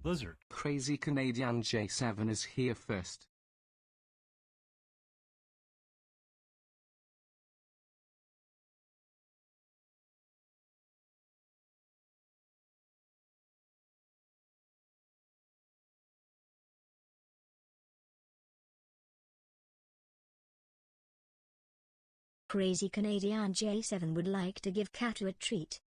Blizzard. Crazy Canadian J7 is here first. Crazy Canadian J7 would like to give Katu a treat.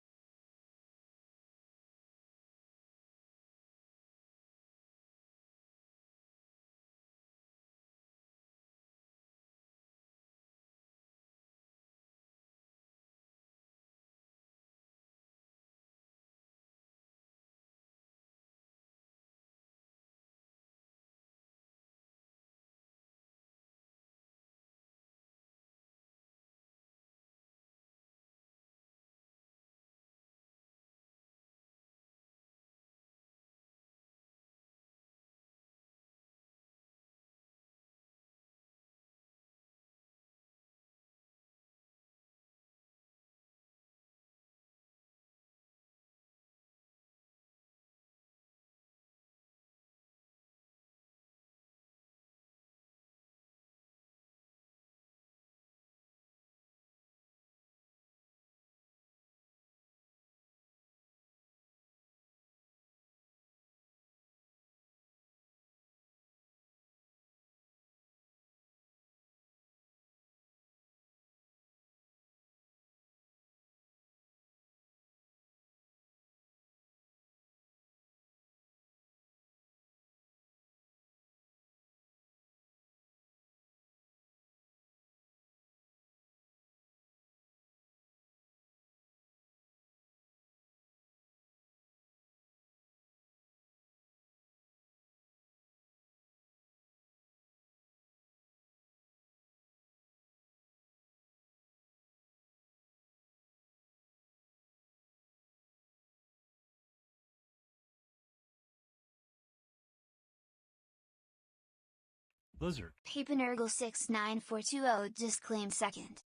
Blizzard. Papanergal 69420 disclaim second.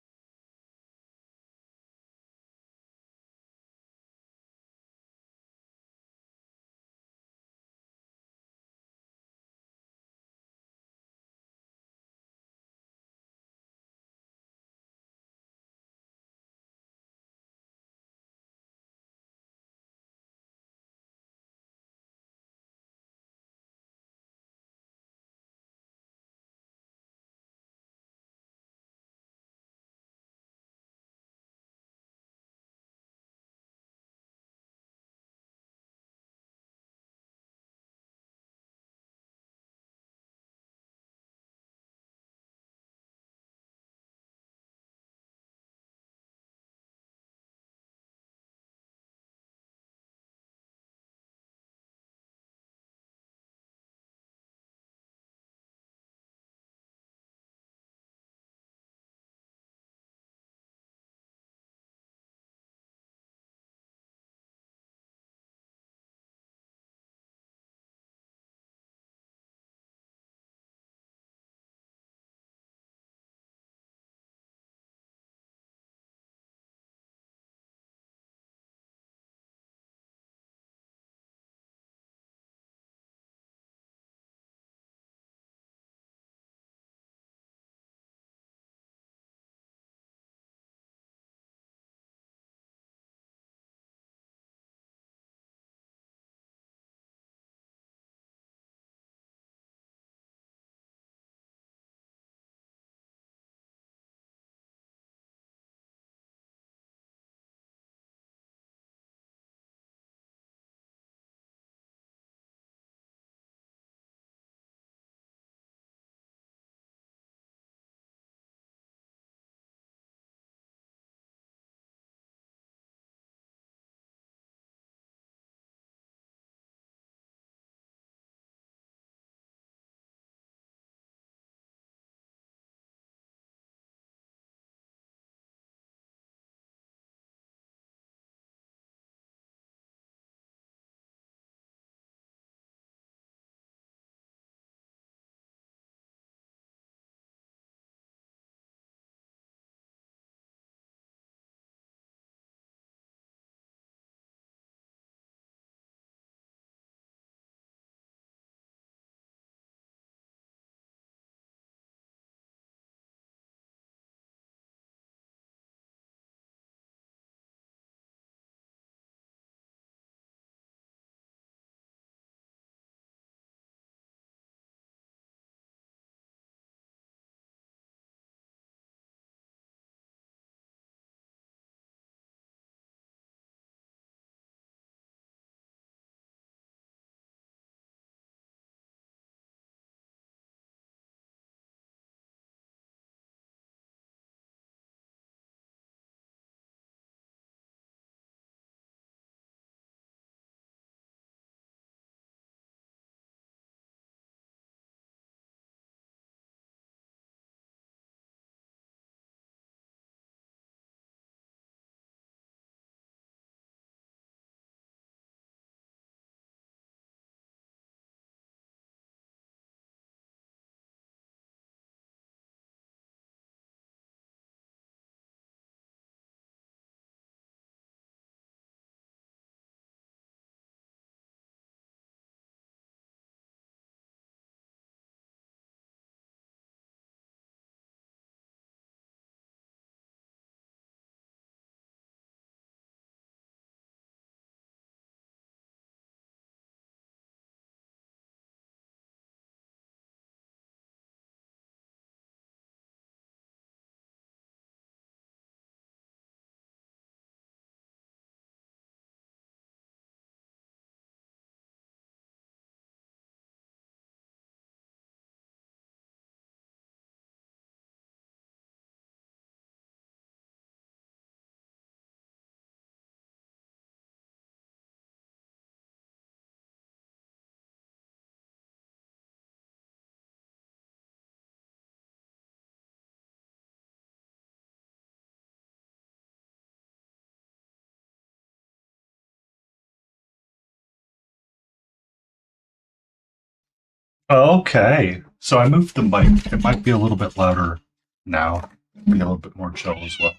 Okay. So I moved the mic. It might be a little bit louder now. Be a little bit more chill as well.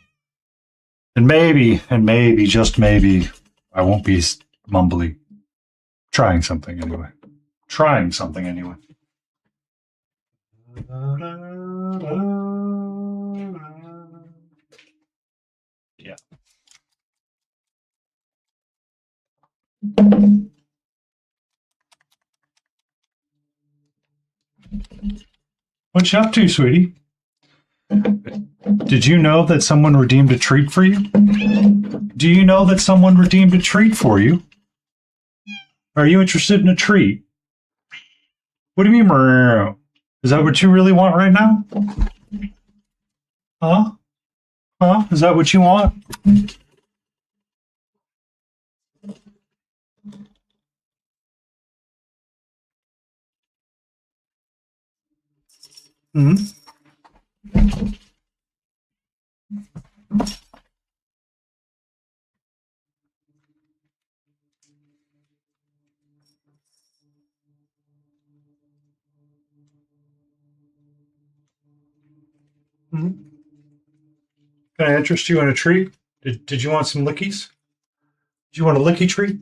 And maybe, just maybe, I won't be mumbly. Trying something anyway. Trying something anyway. Yeah. What you up to, sweetie? Did you know that someone redeemed a treat for you? Do you know that someone redeemed a treat for you? Are you interested in a treat? What do you mean, meow? Is that what you really want right now? Huh? Huh? Is that what you want? Hmm? Hmm? Can I interest you in a treat? Did you want some lickies? Did you want a licky treat?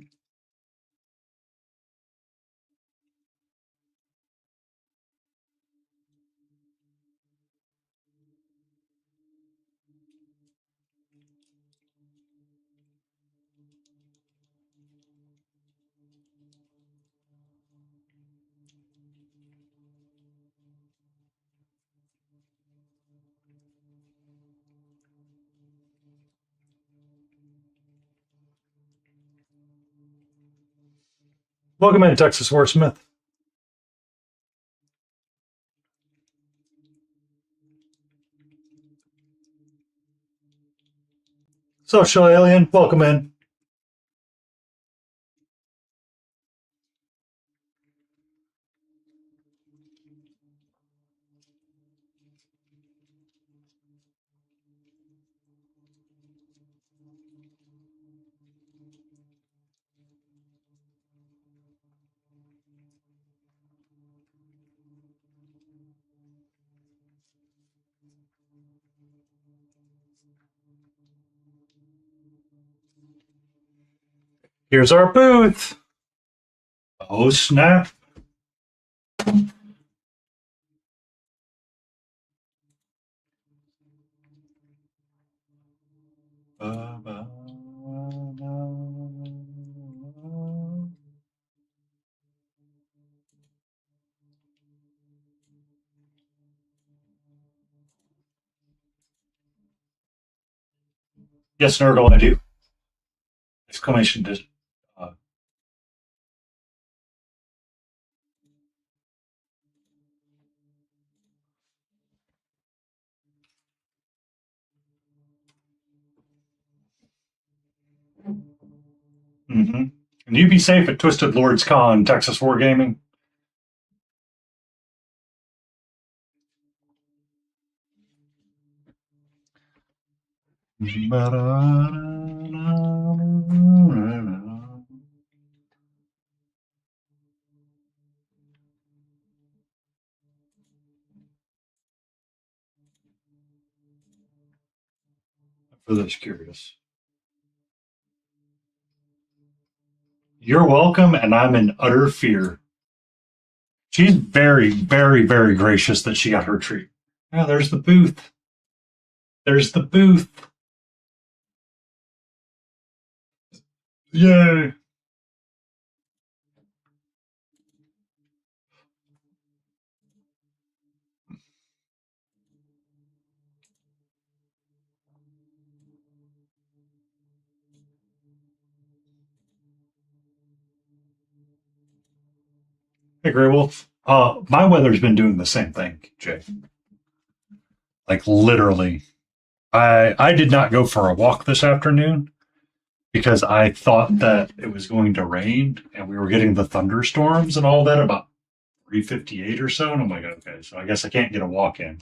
Welcome in, Texas Wordsmith. Social alien, welcome in. Here's our booth. Oh, snap. Yes, Nurgle, I do. Exclamation. Uh, mm-hmm. And you be safe at Twisted Lords Con, Texas Wargaming. For those curious. You're welcome, and I'm in utter fear. She's very, very, very gracious that she got her treat. Yeah, there's the booth. There's the booth. Yay. Hey, Grey Wolf. My weather's been doing the same thing, Jay. Like literally. I did not go for a walk this afternoon because I thought that it was going to rain and we were getting the thunderstorms and all that about 3:58 or so. And I'm like, okay, so I guess I can't get a walk in.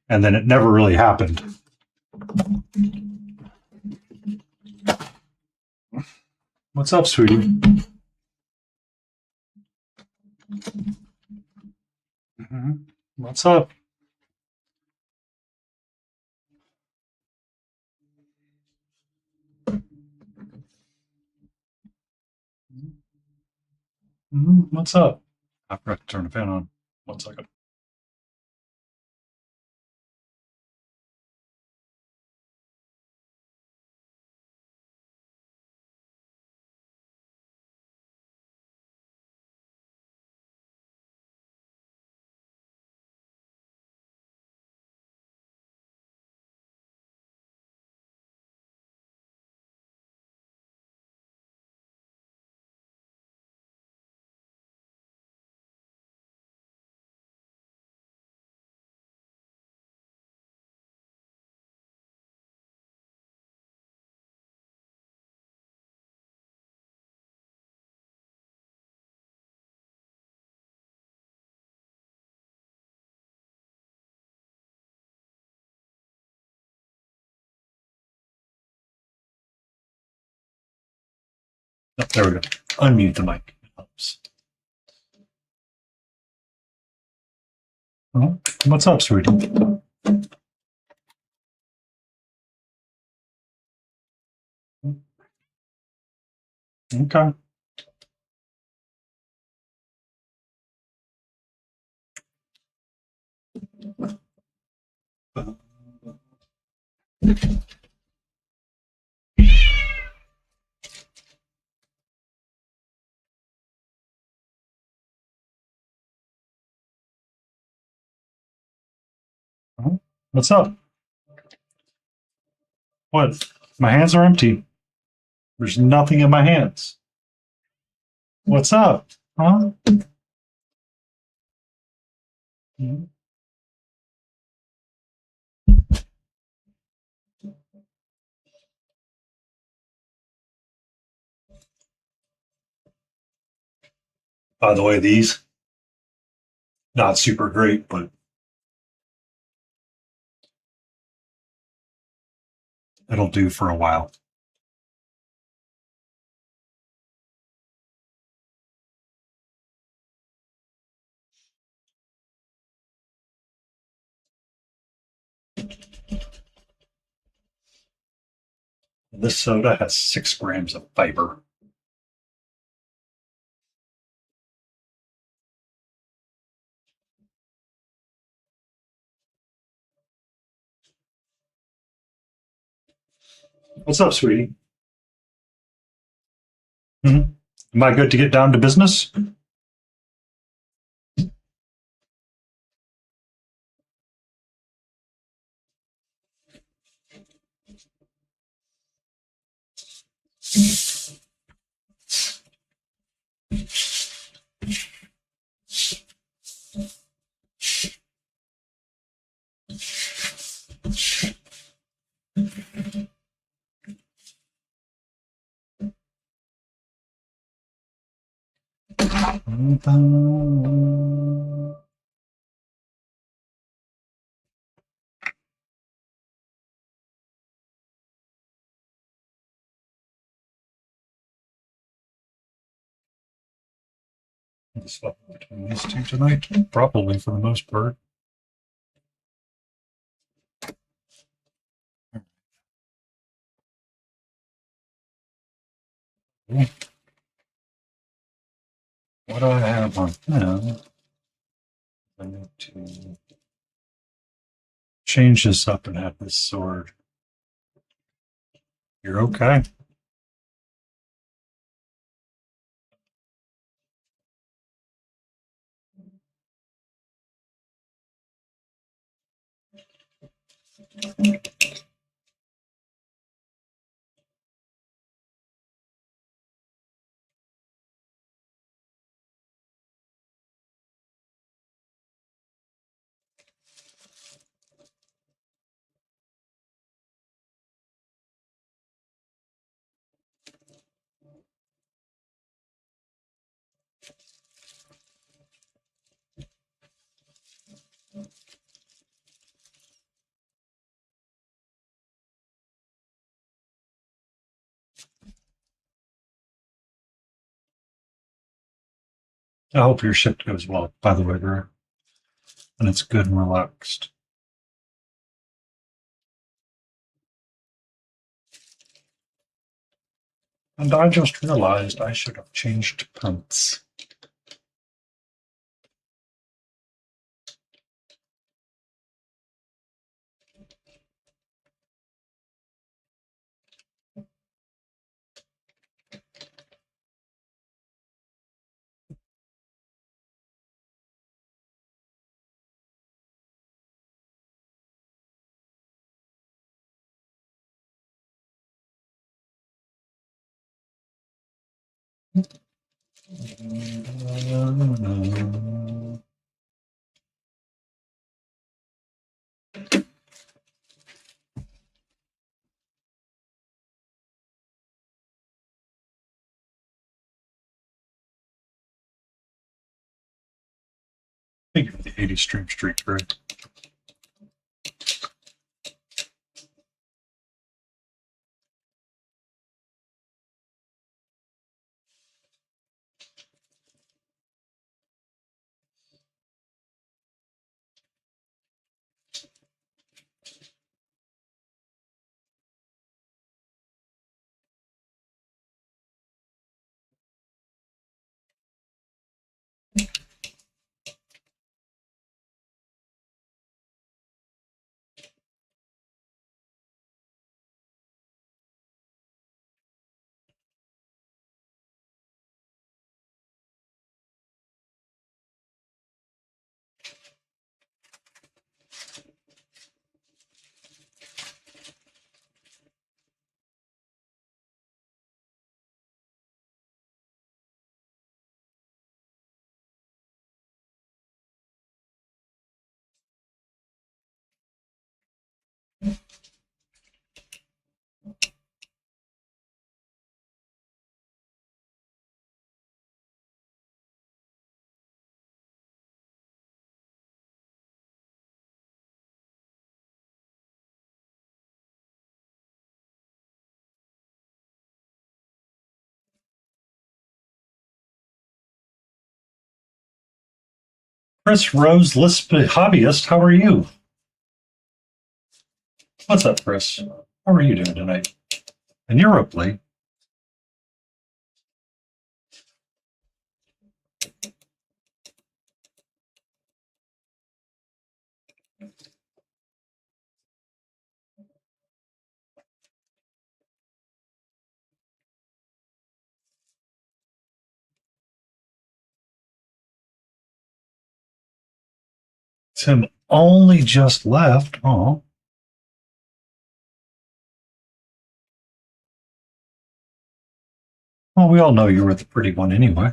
And then it never really happened. What's up, sweetie? What's up? What's up? I forgot to turn the fan on. 1 second. Oh, there we go. Unmute the mic. Helps. Oh, what's up, sweetie? Okay. What's up? What? My hands are empty. There's nothing in my hands. What's up? Huh? By the way, these not super great, but it'll do for a while. This soda has 6 grams of fiber. What's up, sweetie? Am I good to get down to business? Swap between these two tonight, probably for the most part. What do I have on him? I need to change this up and have this sword. You're okay. I hope your shift goes well, by the way, Drew. and it's good and relaxed. And I just realized I should have changed pants. Thank you for the 80 stream streak, Greg. Chris Rose, Lisp Hobbyist, how are you? What's up, Chris? How are you doing tonight? And you're up late. Tim only just left. Oh. Well, we all know you were the pretty one anyway.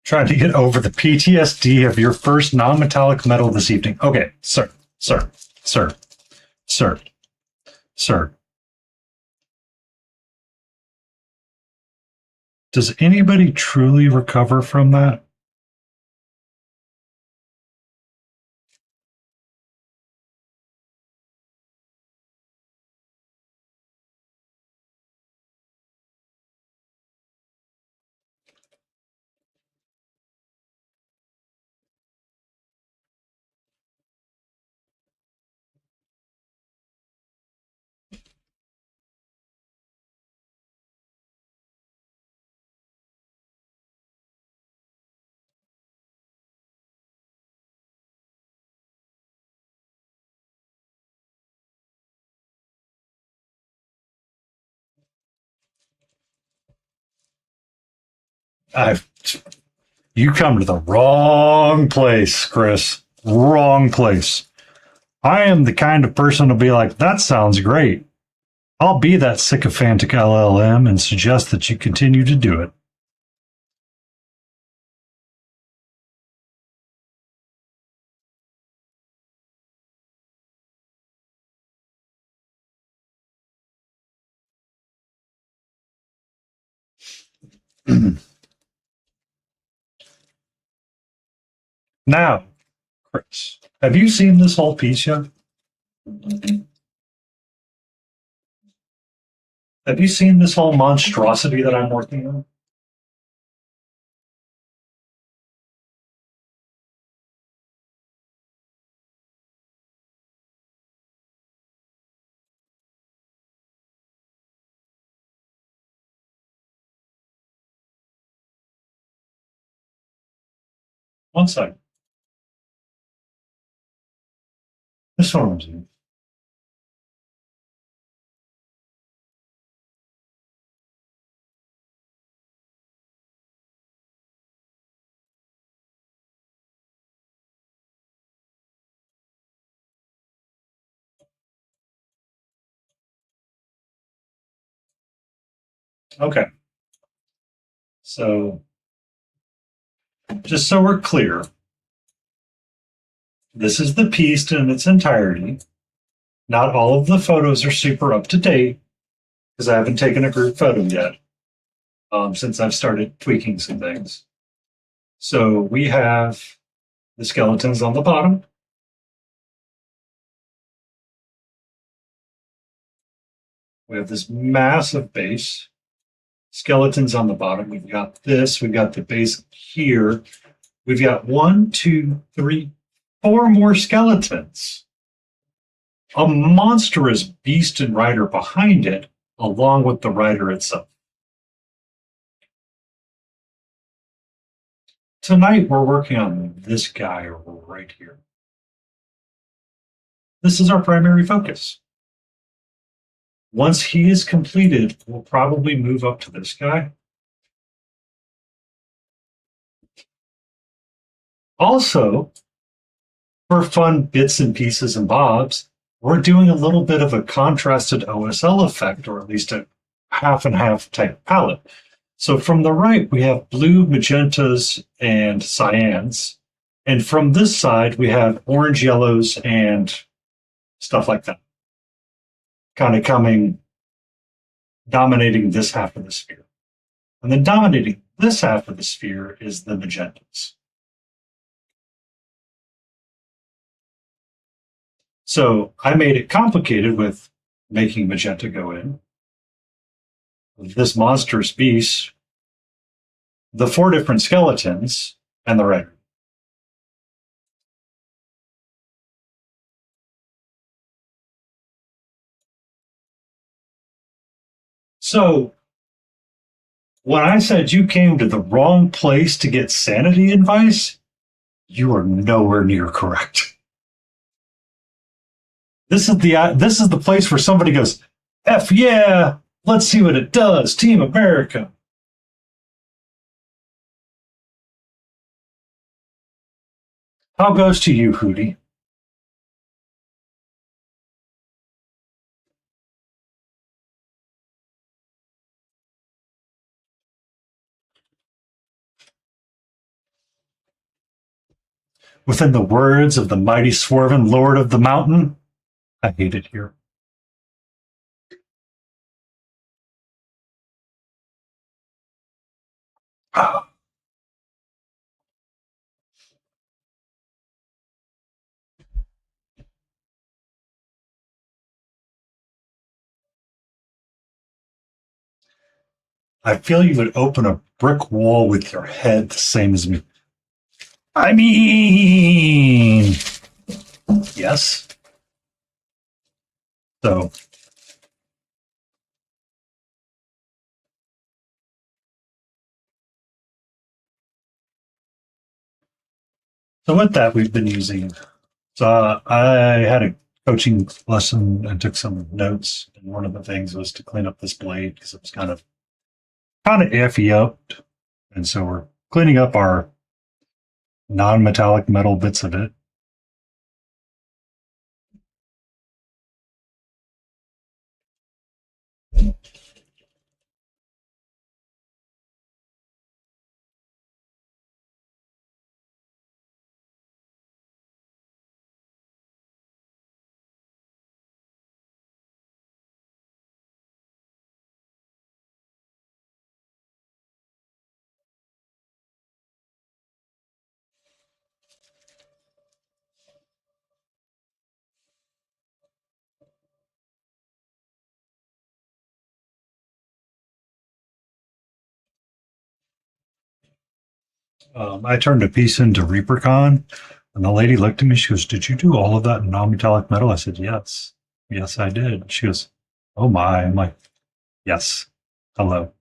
Trying to get over the PTSD of your first non-metallic metal this evening. Okay, sir. Does anybody truly recover from that? You come to the wrong place, Chris. Wrong place. I am the kind of person to be like, that sounds great. I'll be that sycophantic LLM and suggest that you continue to do it. Now, Chris, have you seen this whole piece yet? Have you seen this whole monstrosity that I'm working on? One second. This one. Okay. So, just so we're clear, this is the piece in its entirety. Not all of the photos are super up to date because I haven't taken a group photo yet since I've started tweaking some things. So we have the skeletons on the bottom. We have this massive base. Skeletons on the bottom. We've got this. We've got the base here. We've got 1, 2, 3, 4 more skeletons. A monstrous beast and rider behind it, along with the rider itself. Tonight, we're working on this guy right here. This is our primary focus. Once he is completed, we'll probably move up to this guy. Also, for fun bits and pieces and bobs, we're doing a little bit of a contrasted OSL effect, or at least a half and half type palette. So from the right, we have blue, magentas, and cyans. And from this side, we have orange, yellows, and stuff like that. Kind of dominating this half of the sphere. And then dominating this half of the sphere is the magentas. So I made it complicated with making magenta go in. This monstrous beast, the 4 different skeletons, and the rider. So when I said you came to the wrong place to get sanity advice, you are nowhere near correct. This is the place where somebody goes, F yeah, let's see what it does, Team America. How goes to you, Hootie? Within the words of the mighty swerving lord of the mountain, I hate it here. Ah. I feel you would open a brick wall with your head the same as me. I mean, yes. So, with that, we've been using. So I had a coaching lesson and took some notes, and one of the things was to clean up this blade because it was kind of iffy up, and so we're cleaning up our non-metallic metal bits of it. I turned a piece into Reapercon, and the lady looked at me. She goes, "Did you do all of that in non-metallic metal?" I said, "Yes, yes, I did." She goes, "Oh my!" I'm like, "Yes, hello."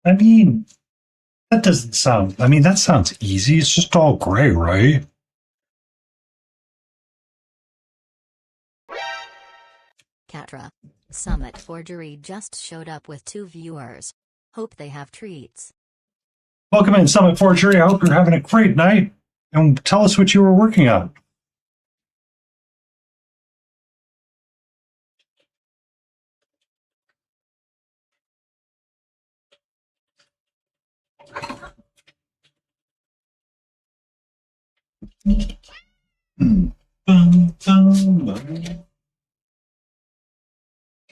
I mean, that doesn't sound. I mean, that sounds easy. It's just all gray, right? Katra. Summit Forgery just showed up with 2 viewers. Hope they have treats. Welcome in, Summit Forgery. I hope you're having a great night. And tell us what you were working on.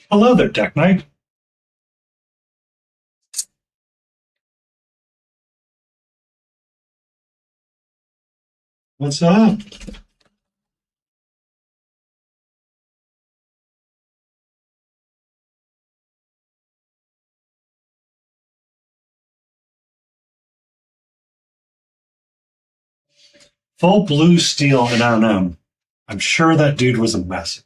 Hello there, Deck Knight. What's up? Full blue steel and M. I'm sure that dude was a masochist.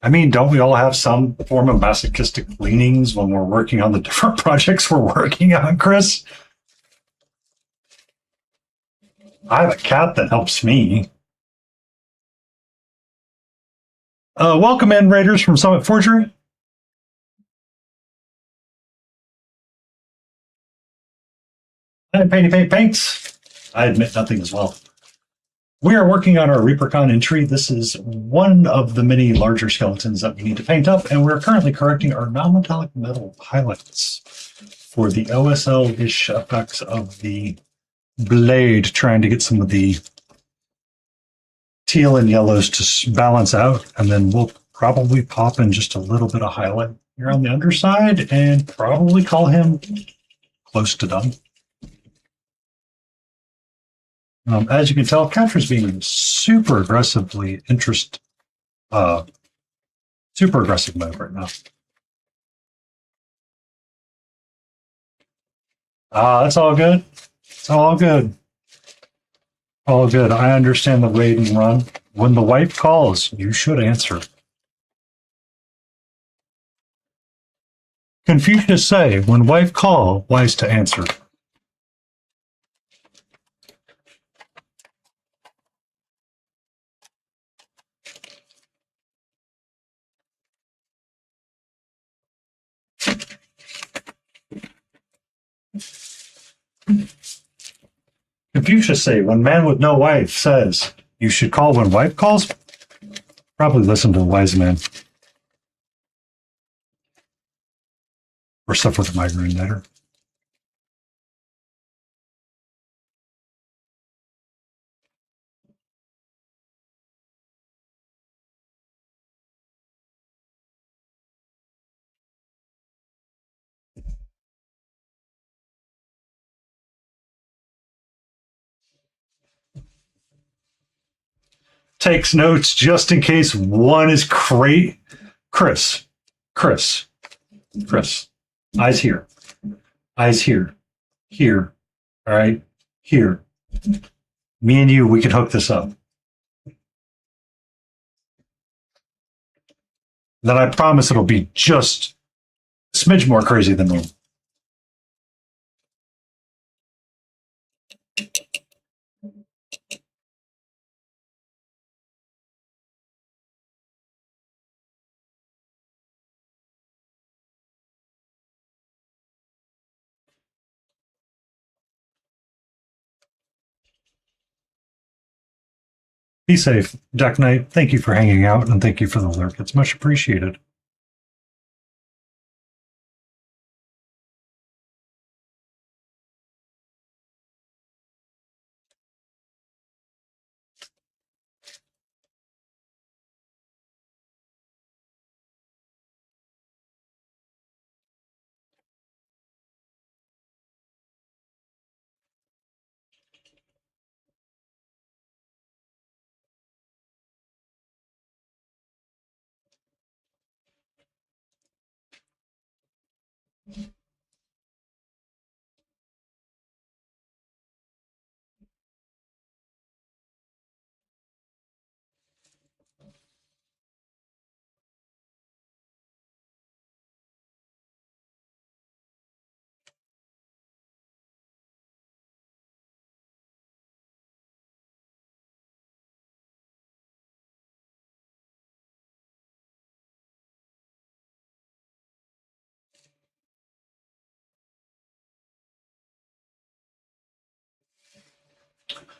I mean, don't we all have some form of masochistic leanings when we're working on the different projects we're working on, Chris? I have a cat that helps me. Welcome in, Raiders from Summit Forgery. And Paints. I admit nothing as well. We are working on our Reapercon entry. This is one of the many larger skeletons that we need to paint up, and we're currently correcting our non-metallic metal highlights for the OSL-ish effects of the blade, trying to get some of the teal and yellows to balance out, and then we'll probably pop in just a little bit of highlight here on the underside and probably call him close to done. As you can tell, Catra's being super aggressively super aggressive mode right now. That's all good. It's all good. All good. I understand the wait and run. When the wife calls, you should answer. Confucius say, when wife call, wise to answer. Confucius say, when man with no wife says, you should call when wife calls, probably listen to the wise man. Or suffer with a migraine better. Takes notes just in case one is crate. Chris. Eyes here. Eyes here. Here. All right. Here. Me and you, we can hook this up. Then I promise it'll be just a smidge more crazy than normal. Be safe, Duck Knight. Thank you for hanging out and thank you for the lurk. It's much appreciated.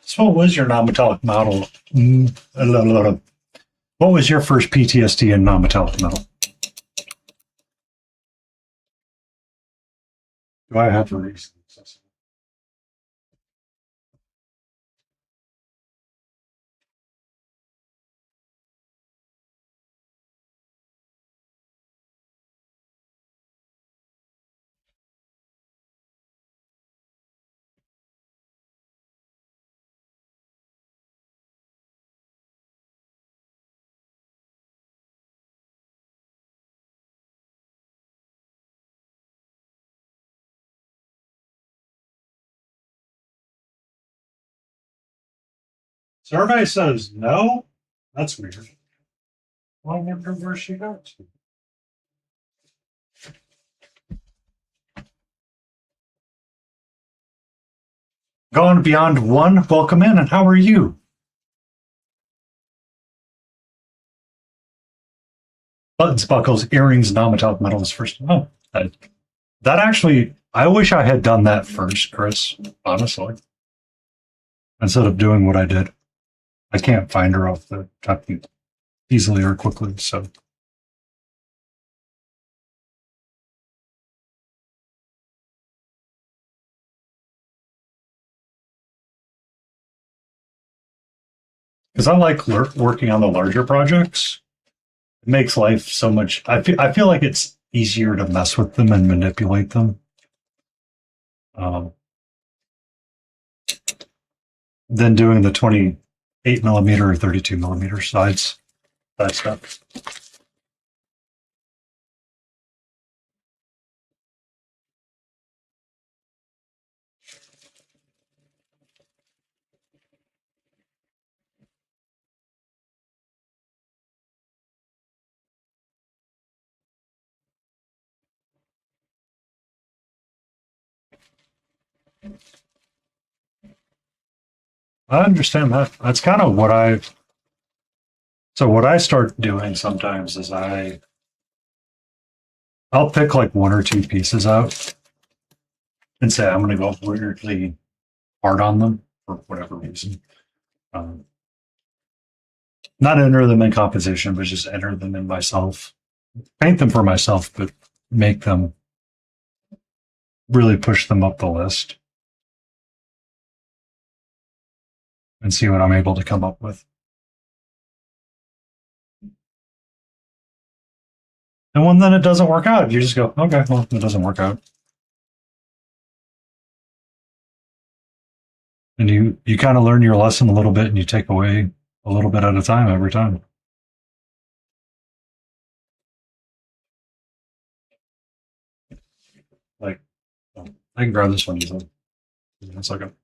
So what was your non-metallic model? What was your first PTSD in non-metallic metal? Do I have to read? Survey says no? That's weird. Well, I wonder where she goes. Gone Beyond One, welcome in, and how are you? Buttons, buckles, earrings, non-metallic metal is first. Oh, that actually, I wish I had done that first, Chris, honestly. Instead of doing what I did. I can't find her off the top easily or quickly, so. Because I like working on the larger projects. It makes life so much. I feel like it's easier to mess with them and manipulate them. Than doing the 28 millimeter or 32 millimeter sides. That stuff. I understand that. That's kind of what what I start doing sometimes is I'll pick like one or two pieces out and say I'm going to go weirdly hard on them for whatever reason. Um, Not enter them in competition, but just enter them in myself. Paint them for myself, but make them really push them up the list and see what I'm able to come up with. And when then it doesn't work out, you just go, okay, well, it doesn't work out. And you kind of learn your lesson a little bit and you take away a little bit at a time every time. Like, I can grab this one easily. In a second.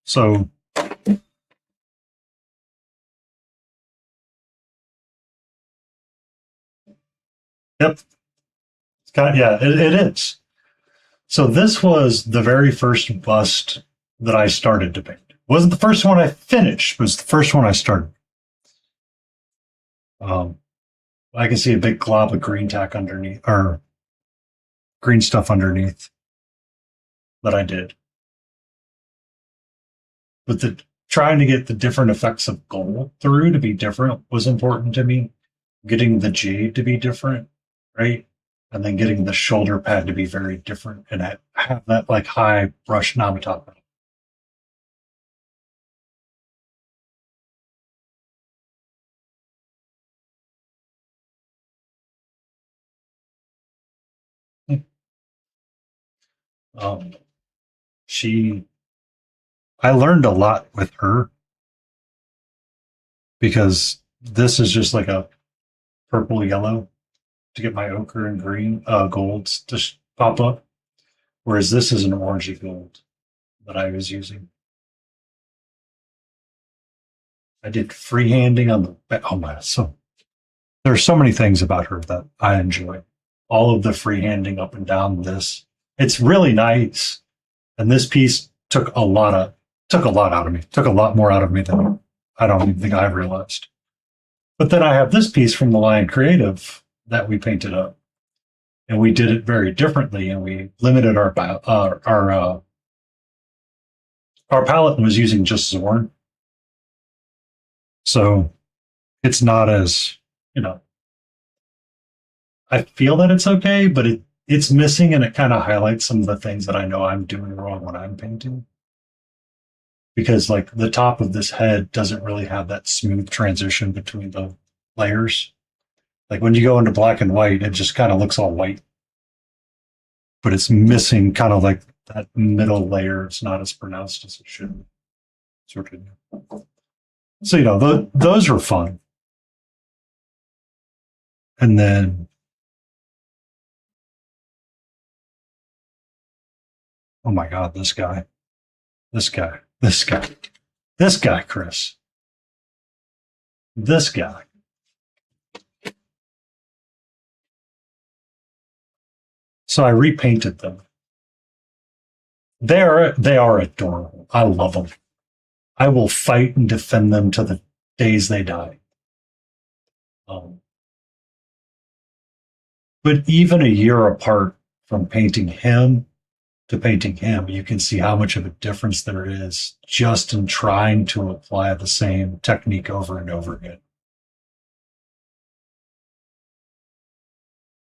So, yep. It's kind of, yeah, it is. So this was the very first bust that I started to paint. It wasn't the first one I finished, it was the first one I started. I can see a big glob of green tack underneath, or green stuff underneath that I did. But trying to get the different effects of gold through to be different was important to me. Getting the jade to be different, right? And then getting the shoulder pad to be very different and have that like high brush Namatop. Um, she, I learned a lot with her because this is just like a purple yellow to get my ochre and green golds to pop up, whereas this is an orangey gold that I was using. I did freehanding on the back. Oh my, so there's so many things about her that I enjoy. All of the freehanding up and down this. It's really nice. And this piece took a lot out of me. Took a lot more out of me than I don't even think I realized. But then I have this piece from the line Creative that we painted up. And we did it very differently, and we limited our palette and was using just Zorn. So it's not as, I feel that it's okay, but it's missing, and it kind of highlights some of the things that I know I'm doing wrong when I'm painting. Because like the top of this head doesn't really have that smooth transition between the layers. Like when you go into black and white, it just kind of looks all white. But it's missing kind of like that middle layer. It's not as pronounced as it should. Sort of. So, those were fun. And then, oh my God, this guy, Chris, this guy. So I repainted them. They are adorable. I love them. I will fight and defend them to the days they die. But even a year apart from painting him to painting him, you can see how much of a difference there is just in trying to apply the same technique over and over again.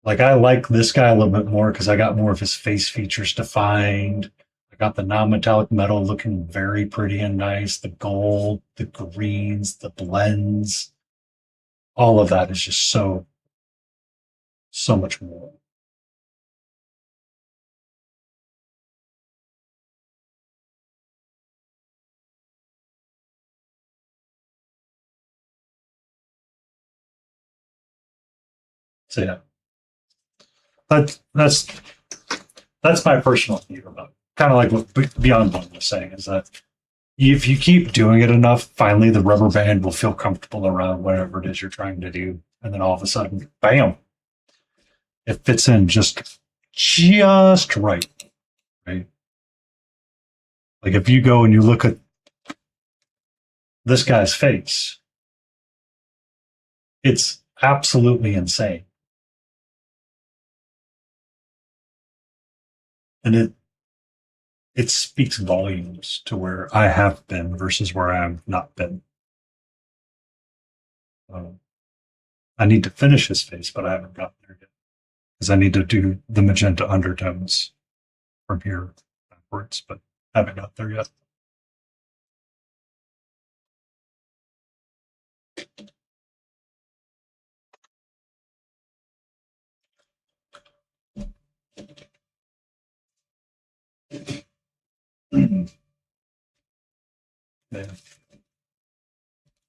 Like I like this guy a little bit more because I got more of his face features defined. I got the non-metallic metal looking very pretty and nice. The gold, the greens, the blends, all of that is just so much more. So yeah, that's my personal view about it. Kind of like what Beyond One was saying is that if you keep doing it enough, finally the rubber band will feel comfortable around whatever it is you're trying to do. And then all of a sudden, bam, it fits in just right. Right. Like if you go and you look at this guy's face, it's absolutely insane. And it speaks volumes to where I have been versus where I have not been. Um, I need to finish his face, but I haven't gotten there yet because I need to do the magenta undertones from here backwards, but I haven't got there yet. Yeah.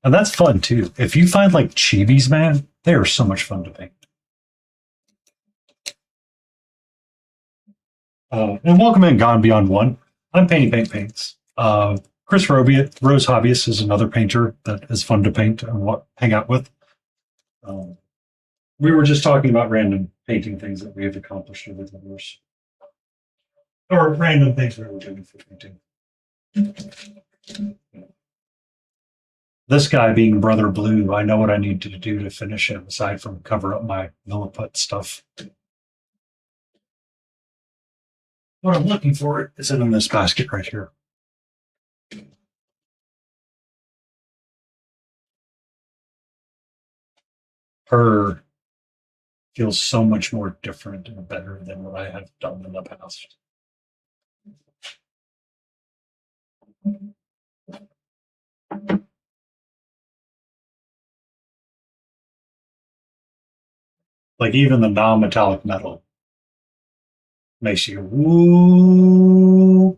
And that's fun too. If you find like chibis, man, they are so much fun to paint. And welcome in Gone Beyond One. I'm painting paints. Chris Rose Hobbyist is another painter that is fun to paint and hang out with. Um, we were just talking about random painting things that we have accomplished over the years, or random things we were doing for painting. This guy being Brother Blue, I know what I need to do to finish him aside from cover up my milliput stuff. What I'm looking for is in this basket right here. Her feels so much more different and better than what I have done in the past. Like even the non-metallic metal makes you woo.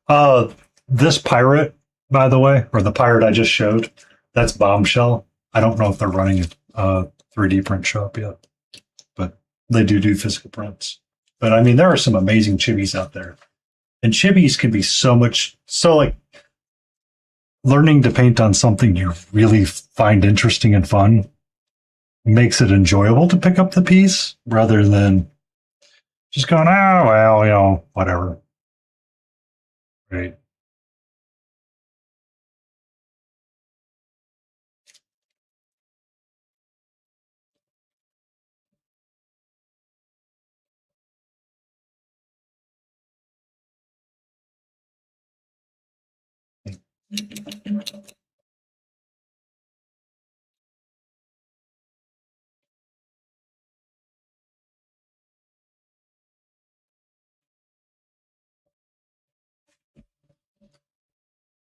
uh, this pirate, by the way, or the pirate I just showed, that's Bombshell. I don't know if they're running a 3D print shop yet, but they do physical prints. But I mean, there are some amazing chibis out there, and chibis can be so like learning to paint on something you really find interesting and fun makes it enjoyable to pick up the piece rather than just going, oh, well, whatever. Right.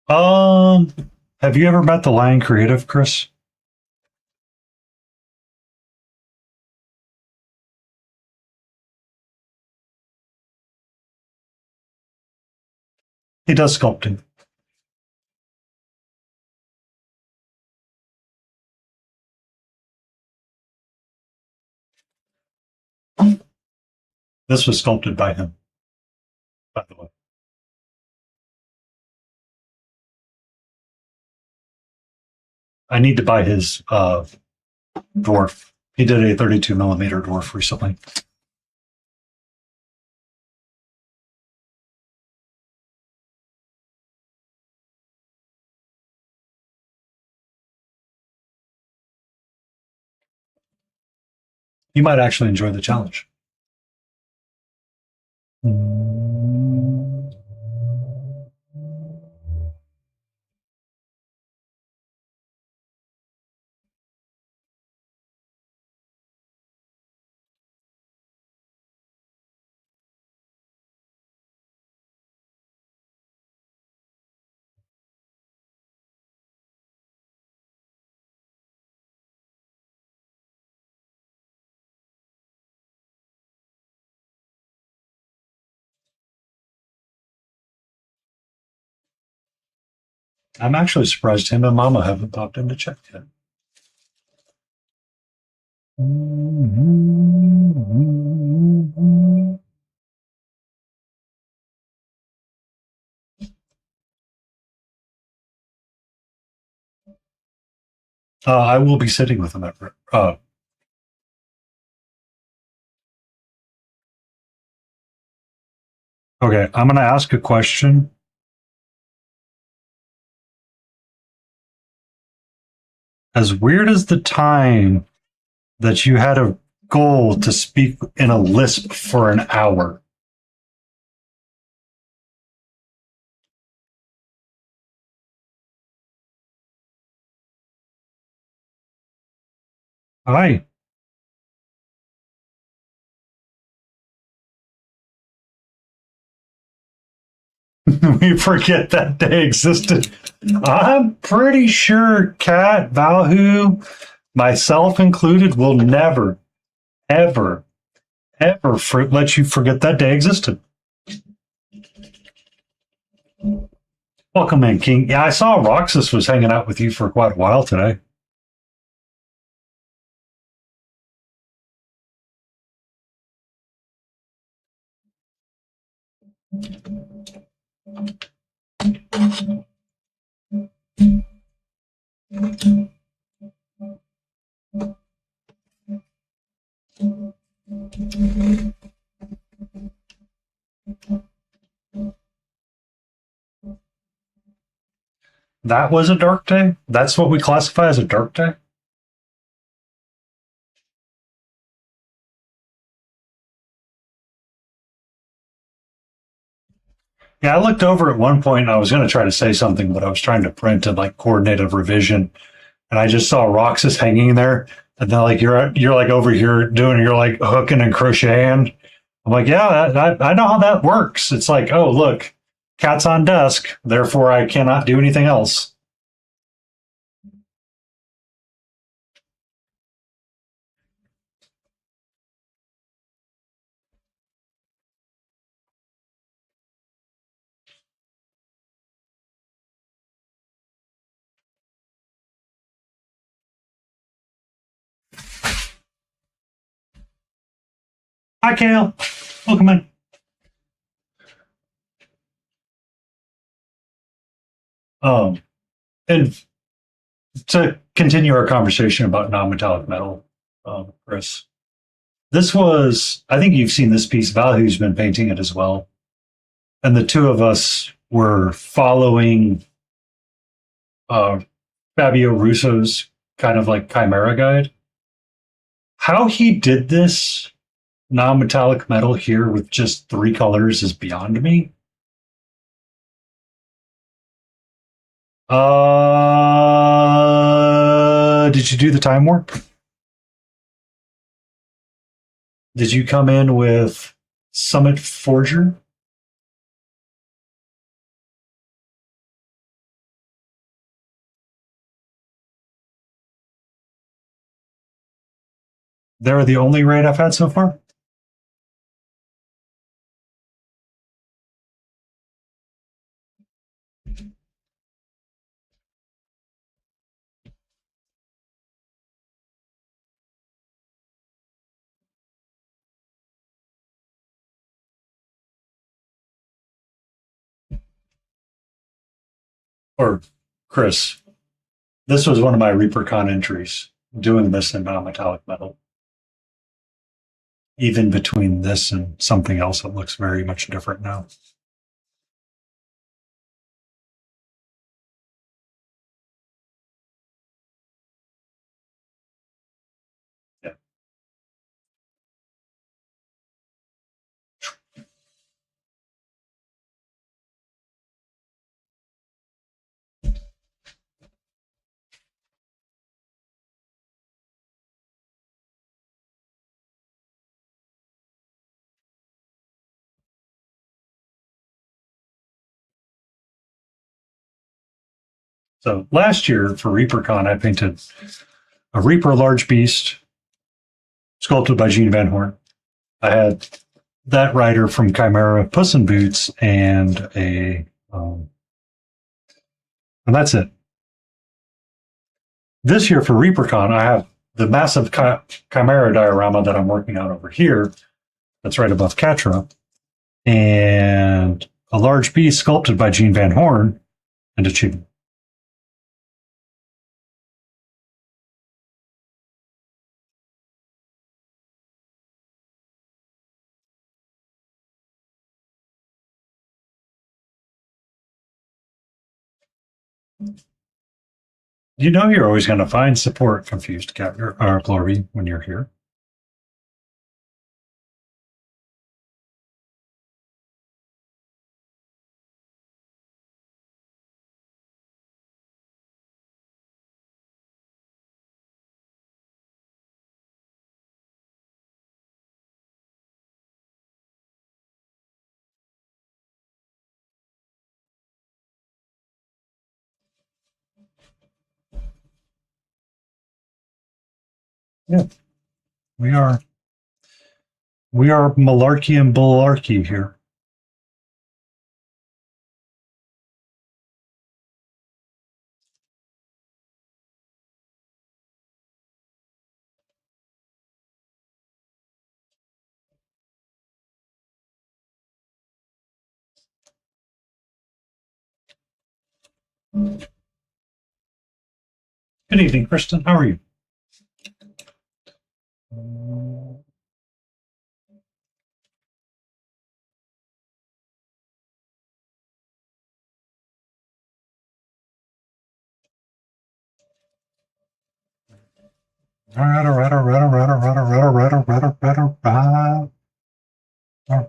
Um, have you ever met the Lion Creative, Chris? He does sculpting. This was sculpted by him, by the way. I need to buy his dwarf. He did a 32 millimeter dwarf recently. You might actually enjoy the challenge. I'm actually surprised him and Mama haven't popped in to check yet. I will be sitting with him at. Okay, I'm going to ask a question. As weird as the time that you had a goal to speak in a lisp for an hour. Hi. We forget that day existed. I'm pretty sure Kat, Valhu, myself included, will never, ever, ever let you forget that day existed. Welcome in, King. Yeah, I saw Roxas was hanging out with you for quite a while today. That was a dark day? That's what we classify as a dark day? Yeah, I looked over at one point and I was going to try to say something, but I was trying to print and like coordinate a revision. And I just saw Roxas hanging there. And then like you're like over here doing you're like hooking and crocheting. I'm like, yeah, I know how that works. It's like, oh look, cat's on desk, therefore I cannot do anything else. Hi, Kale. Welcome in. Um, and to continue our conversation about non-metallic metal, Chris, this was, I think you've seen this piece. Valhu's been painting it as well. And the two of us were following Fabio Russo's kind of like Chimera guide. How he did this non-metallic metal here with just 3 colors is beyond me. Did you do the time warp? Did you come in with Summit Forger? They're the only raid I've had so far. Or Chris, this was one of my ReaperCon entries, doing this in non-metallic metal. Even between this and something else that looks very much different now. Yeah. So last year for ReaperCon, I painted a Reaper Large Beast sculpted by Gene Van Horn. I had that rider from Chimera, Puss in Boots, and a And that's it. This year for ReaperCon, I have the massive Chimera diorama that I'm working on over here. That's right above Catra. And a large beast sculpted by Gene Van Horn and achievement. You know you're always going to find support confused cat or Glorby when you're here. Yeah, we are malarkey and bullarchy here. Good evening, Kristen. How are you? All right, all right, all right, all right, all right, all right, all right, all right, all right, all right. All right.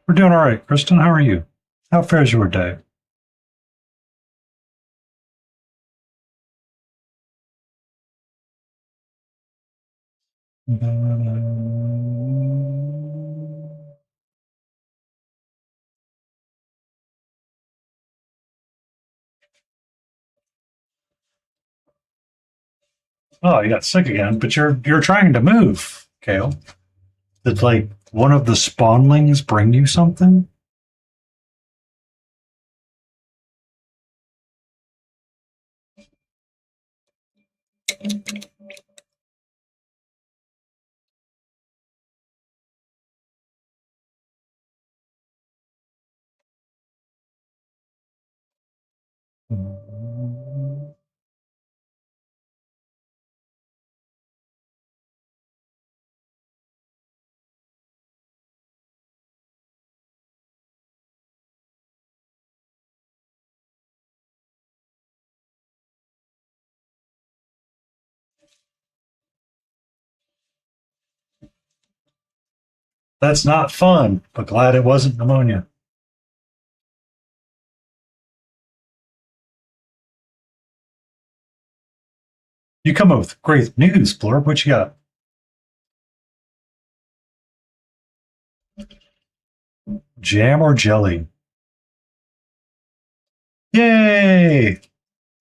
We're doing all right, Kristen. How are you? How fares your day? Oh, you got sick again, but you're trying to move, Kale. Did like one of the spawnlings bring you something? That's not fun, but glad it wasn't pneumonia. You come up with great news, Blurb. What you got? Jam or jelly? Yay!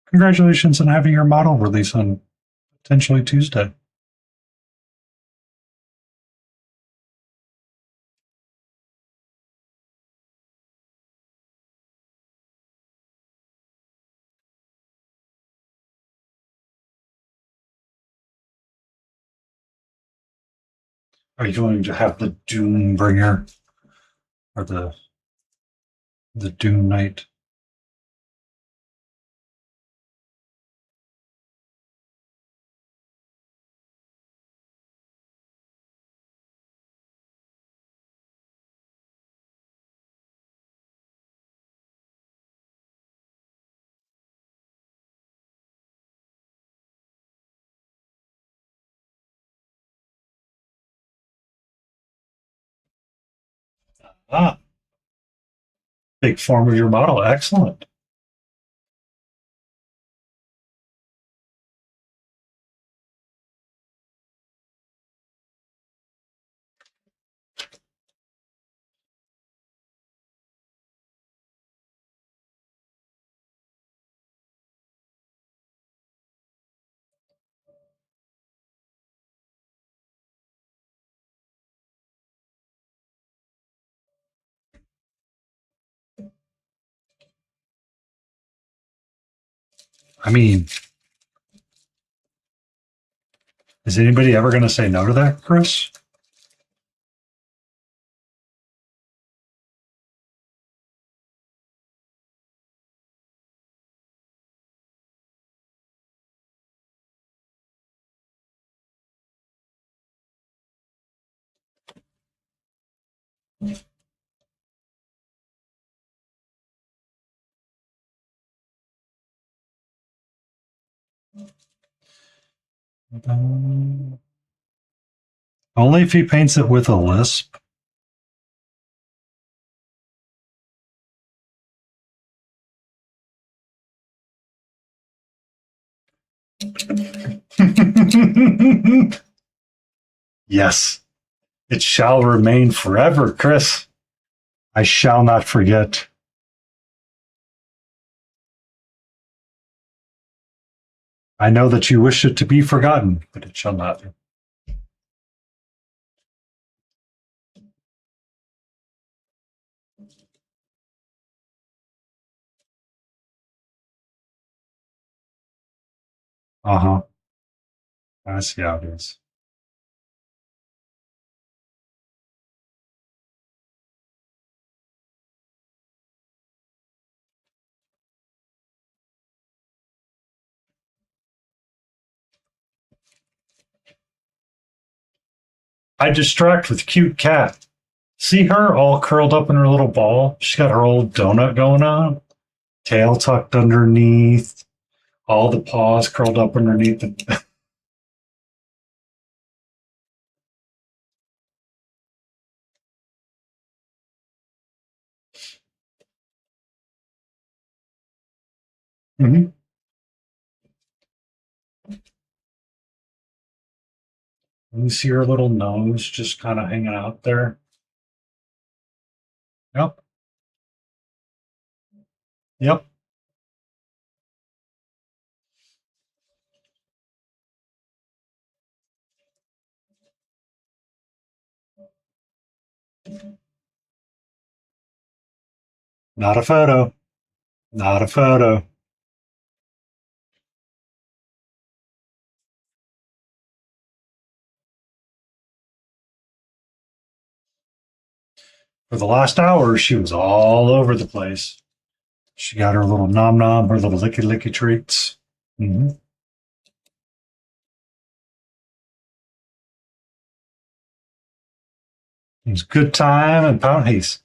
Congratulations on having your model release on potentially Tuesday. Are you going to have the Doom Bringer or the Doom Knight? Ah, big form of your model. Excellent. I mean, is anybody ever going to say no to that, Chris? Only if he paints it with a lisp. Yes, it shall remain forever, Chris. I shall not forget. I know that you wish it to be forgotten, but it shall not. Uh huh. I see how it is. I distract with cute cat. See her all curled up in her little ball? She's got her old donut going on, tail tucked underneath, all the paws curled up underneath the. Mhm. You see her little nose just kind of hanging out there. Yep. Yep. Not a photo. Not a photo. For the last hour, she was all over the place. She got her little nom nom, her little licky licky treats. Mm-hmm. It was good time and pound haste.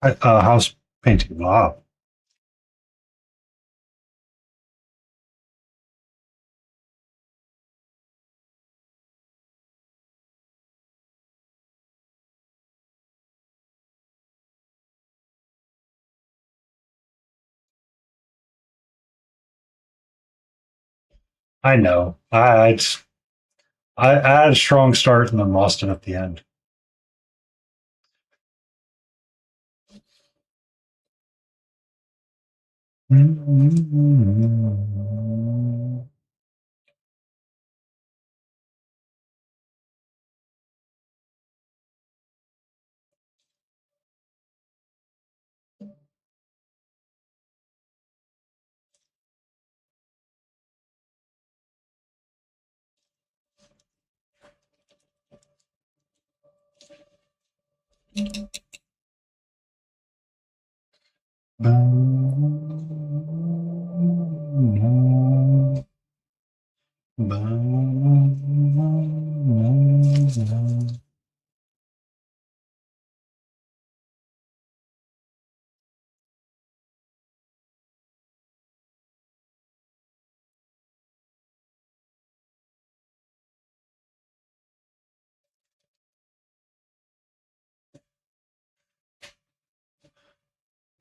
House painting. Wow. I know. I had a strong start and then lost it at the end.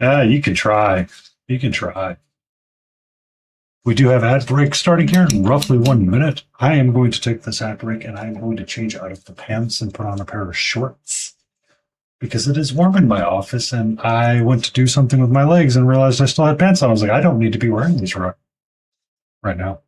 Yeah, you can try. You can try. We do have ad break starting here in roughly 1 minute. I am going to take this ad break and I am going to change out of the pants and put on a pair of shorts because it is warm in my office and I went to do something with my legs and realized I still had pants on. I was like, I don't need to be wearing these right now.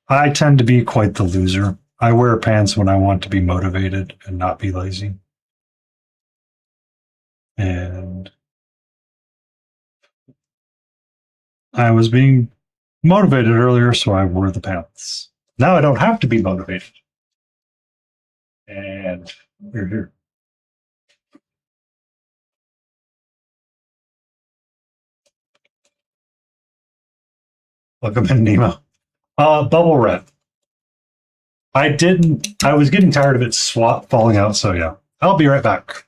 I tend to be quite the loser. I wear pants when I want to be motivated and not be lazy. And I was being motivated earlier, so I wore the pants. Now I don't have to be motivated. And we're here. Welcome in, Nemo. Bubble wrap. I was getting tired of it falling out, so yeah. I'll be right back.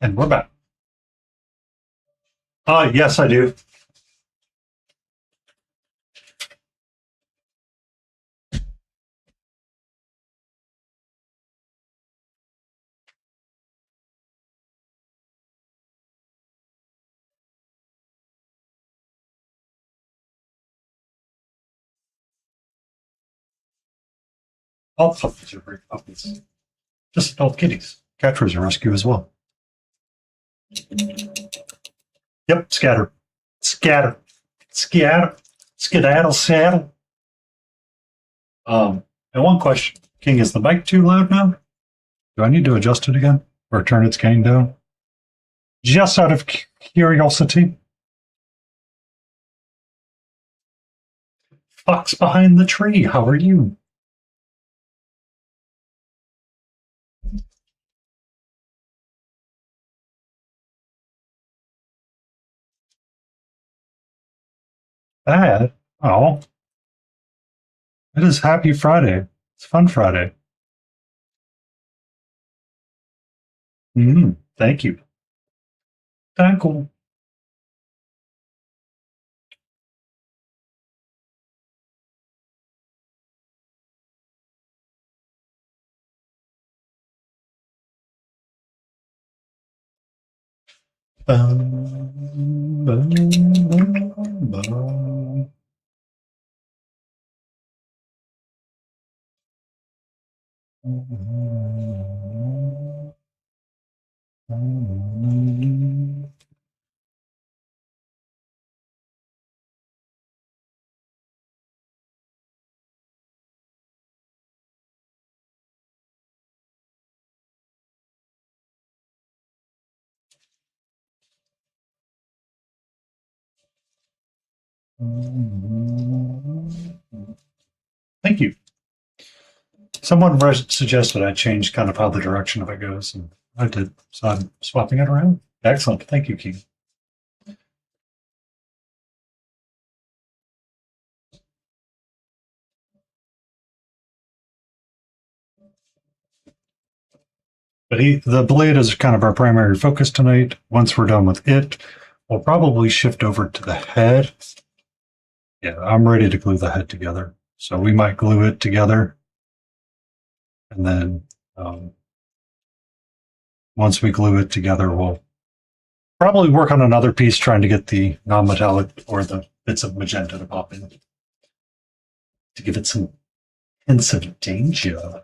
And we're back. Yes, I do. All puppies are great puppies. Just adult kitties. Catra's a rescue as well. Yep, scatter. Scatter. Scatter. Skedaddle saddle. And one question. King, is the mic too loud now? Do I need to adjust it again? Or turn its gain down? Just out of curiosity. Fox behind the tree, how are you? Bad? Oh. It is Happy Friday. It's Fun Friday. Thank you. Thank you. Bum, bum, bum, bum. Thank you. Someone suggested I change kind of how the direction of it goes, and I did. So I'm swapping it around. Excellent. Thank you, Keith. But the blade is kind of our primary focus tonight. Once we're done with it, we'll probably shift over to the head. Yeah, I'm ready to glue the head together. So we might glue it together. And then once we glue it together, we'll probably work on another piece trying to get the non-metallic or the bits of magenta to pop in to give it some hints of danger.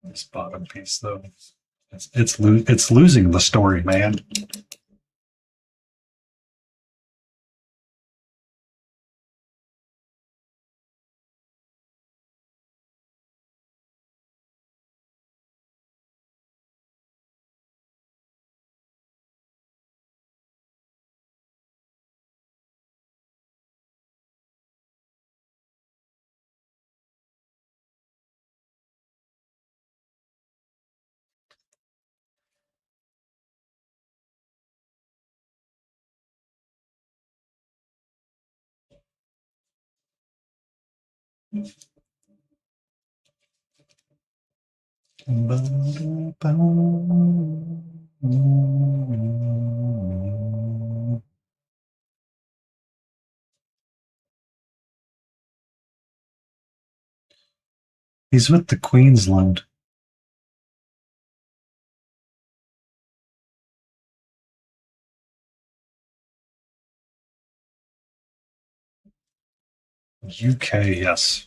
This bottom piece, though, it's losing the story, man. He's with the Queensland. UK, yes.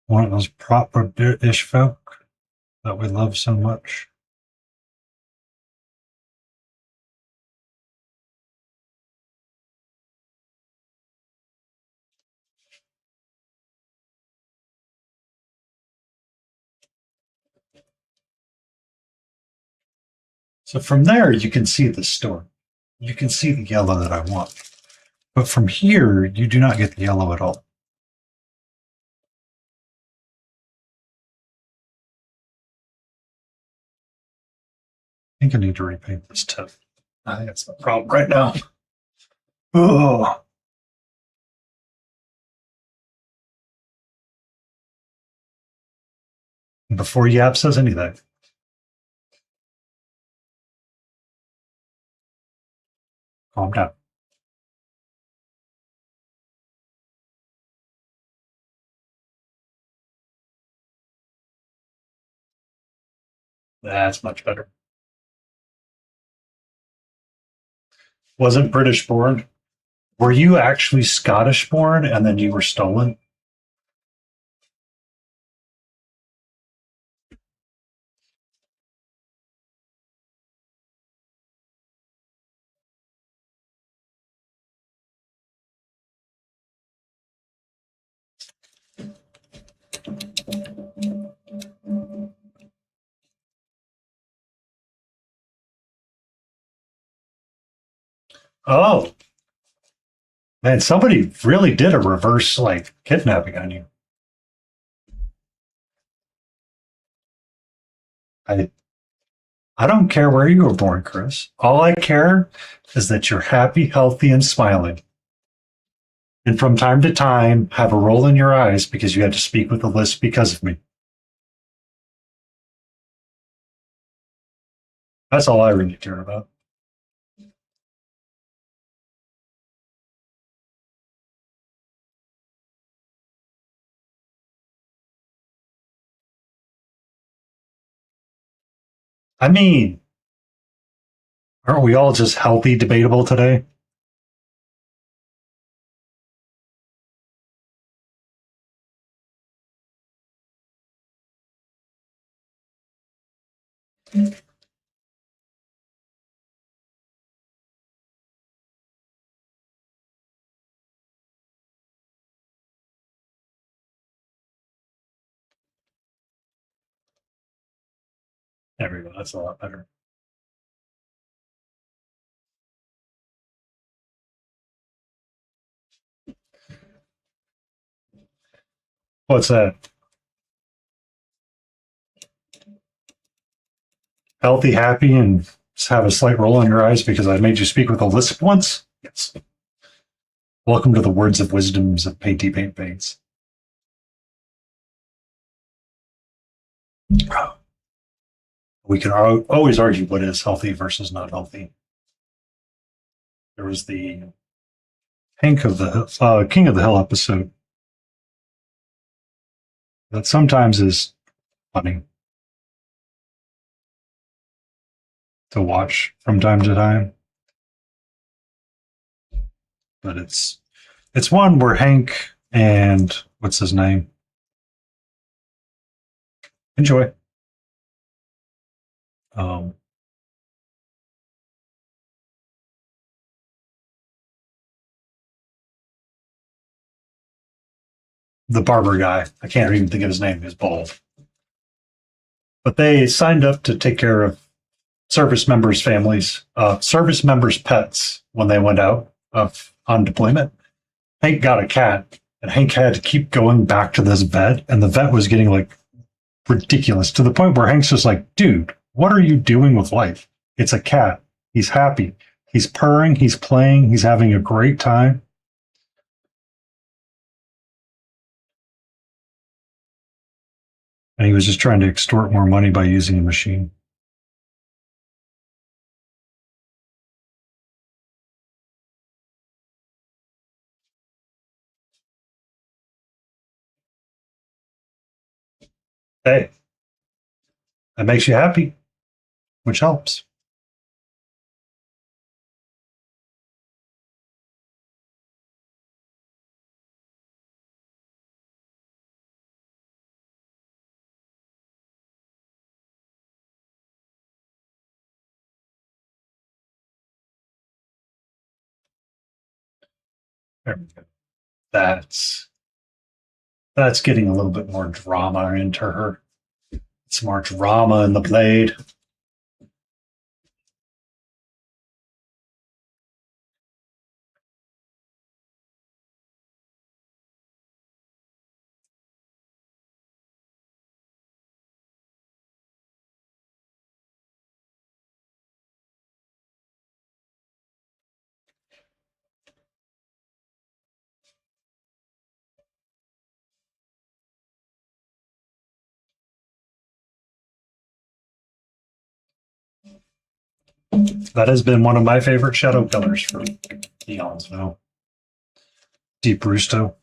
One of those proper British folk that we love so much. So from there, you can see the storm. You can see the yellow that I want. But from here, you do not get the yellow at all. I think I need to repaint this tip. I think that's the problem right now. Oh. Before Yap says anything. Calm down. That's much better. Wasn't British born? Were you actually Scottish born and then you were stolen? Oh, man, somebody really did a reverse like kidnapping on you. I I don't care where you were born, Chris. All I care is that you're happy, healthy, and smiling. And from time to time, have a roll in your eyes because you had to speak with a lisp because of me. That's all I really care about. I mean, aren't we all just healthy, debatable today? There we go. That's a lot better. What's that? Healthy, happy, and just have a slight roll in your eyes because I made you speak with a lisp once? Yes. Welcome to the words of wisdoms of Painty Paint Paints. We can always argue what is healthy versus not healthy. There was the Hank of the King of the Hill episode that sometimes is funny to watch from time to time, but it's one where Hank and what's his name enjoy. Um, the barber guy, I can't even think of his name. He's bald, but they signed up to take care of service members' families, service members' pets when they went out on deployment. Hank got a cat, and Hank had to keep going back to this vet, and the vet was getting like ridiculous to the point where Hank's just like, dude, what are you doing with life? It's a cat. He's happy. He's purring. He's playing. He's having a great time. And he was just trying to extort more money by using a machine. Hey, that makes you happy, which helps. There we go. That's that's getting a little bit more drama into her. It's more drama in the blade. That has been one of my favorite shadow colors for eons now. Deep Rusto.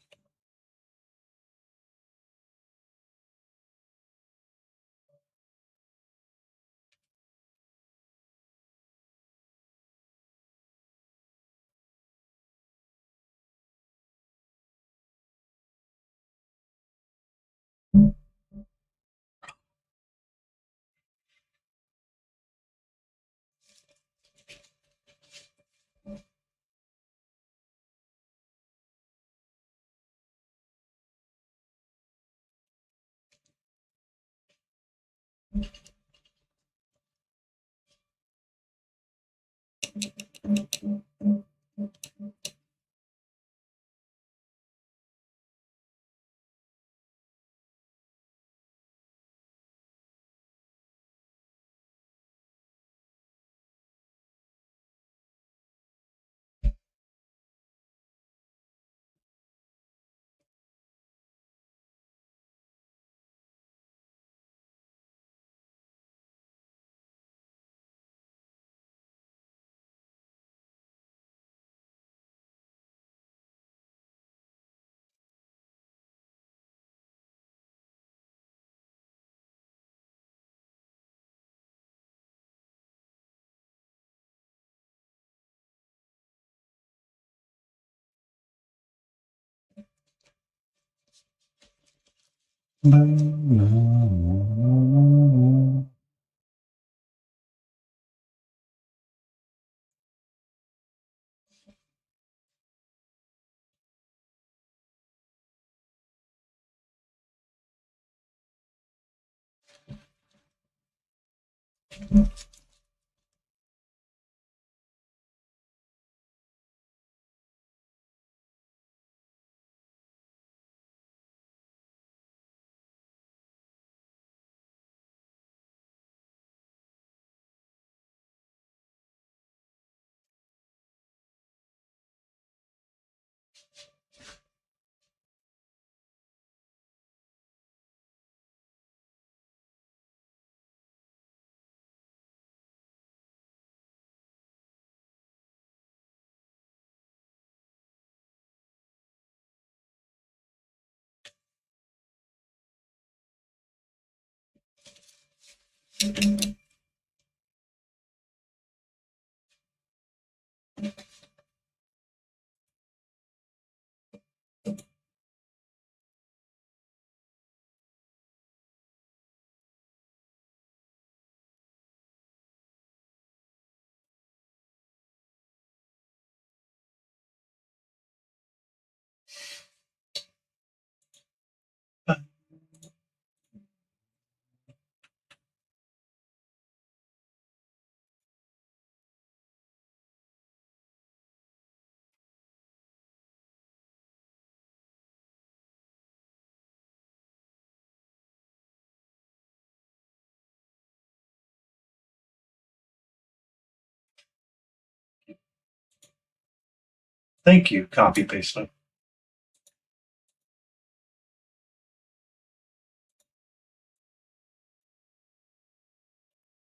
Thank you, copy pasting.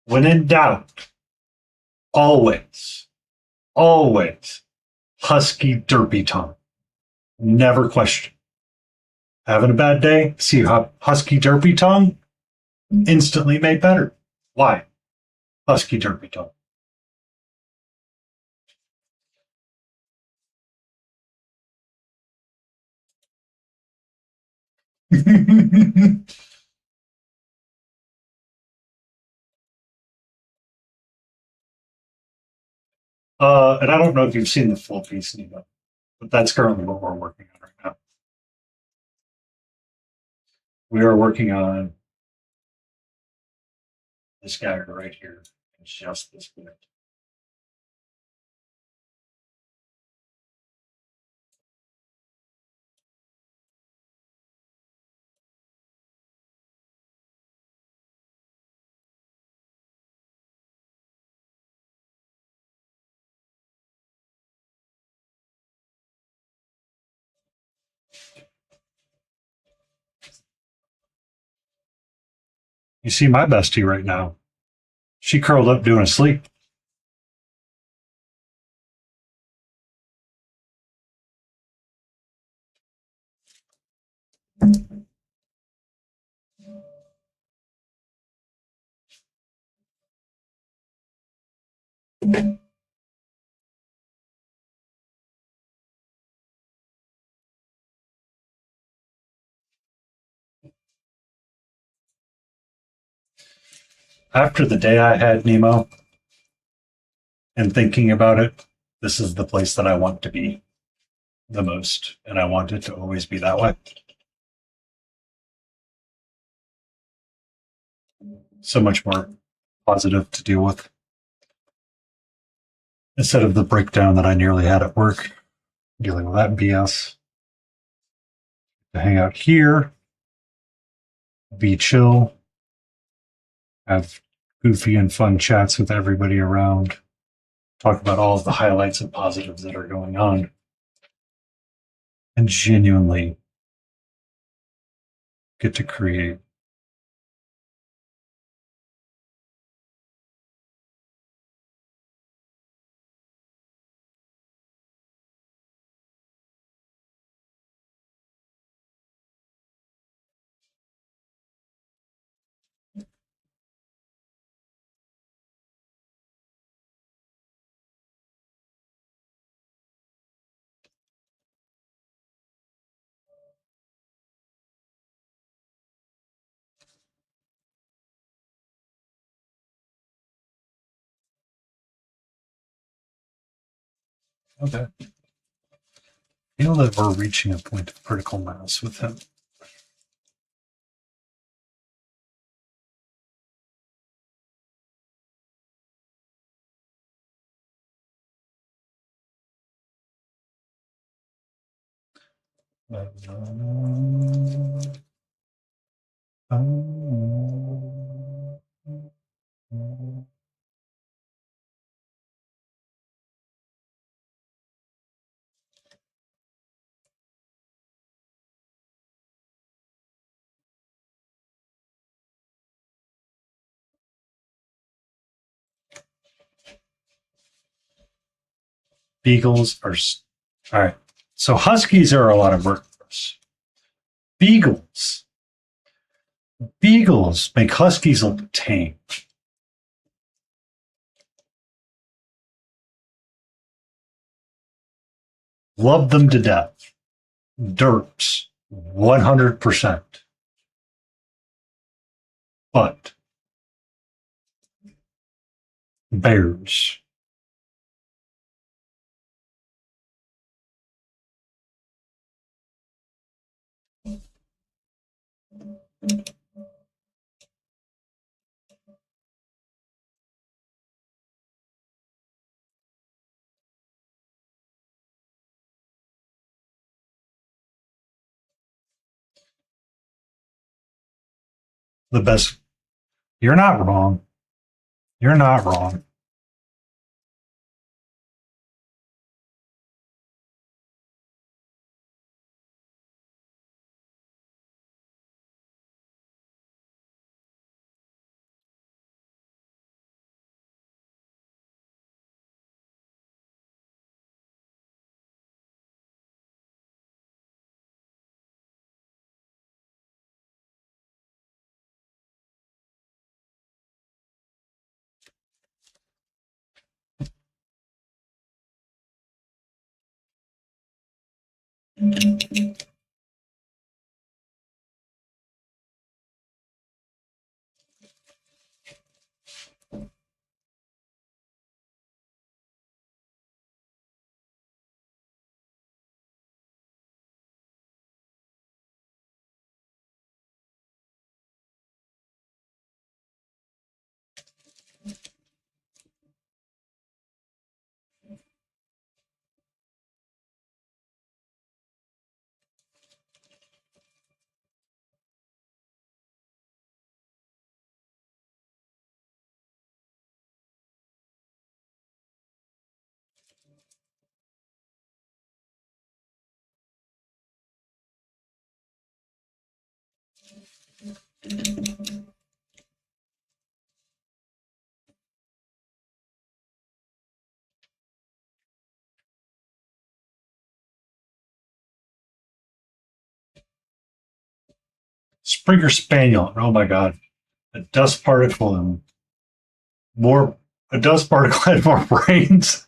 When in doubt, always, always, husky derpy tongue. Never question. Having a bad day? See husky derpy tongue? Instantly made better. Why? Husky derpy tongue. And I don't know if you've seen the full piece, Nina, but that's currently what we're working on right now. We are working on this guy right here. It's just this bit. You see my bestie right now. She curled up doing a sleep. After the day I had, Nemo, and thinking about it, this is the place that I want to be the most, and I want it to always be that way. So much more positive to deal with instead of the breakdown that I nearly had at work, dealing with that BS. To hang out here, be chill, have goofy and fun chats with everybody around, talk about all of the highlights and positives that are going on, and genuinely get to create. Okay. I feel that we're reaching a point of critical mass with him. Beagles are all right. So huskies are a lot of work for us. Beagles, beagles make huskies look tame. Love them to death. Derps, 100%. But bears, the best. You're not wrong. You're not wrong. Springer Spaniel. Oh my god. A dust particle and more. A dust particle had more brains.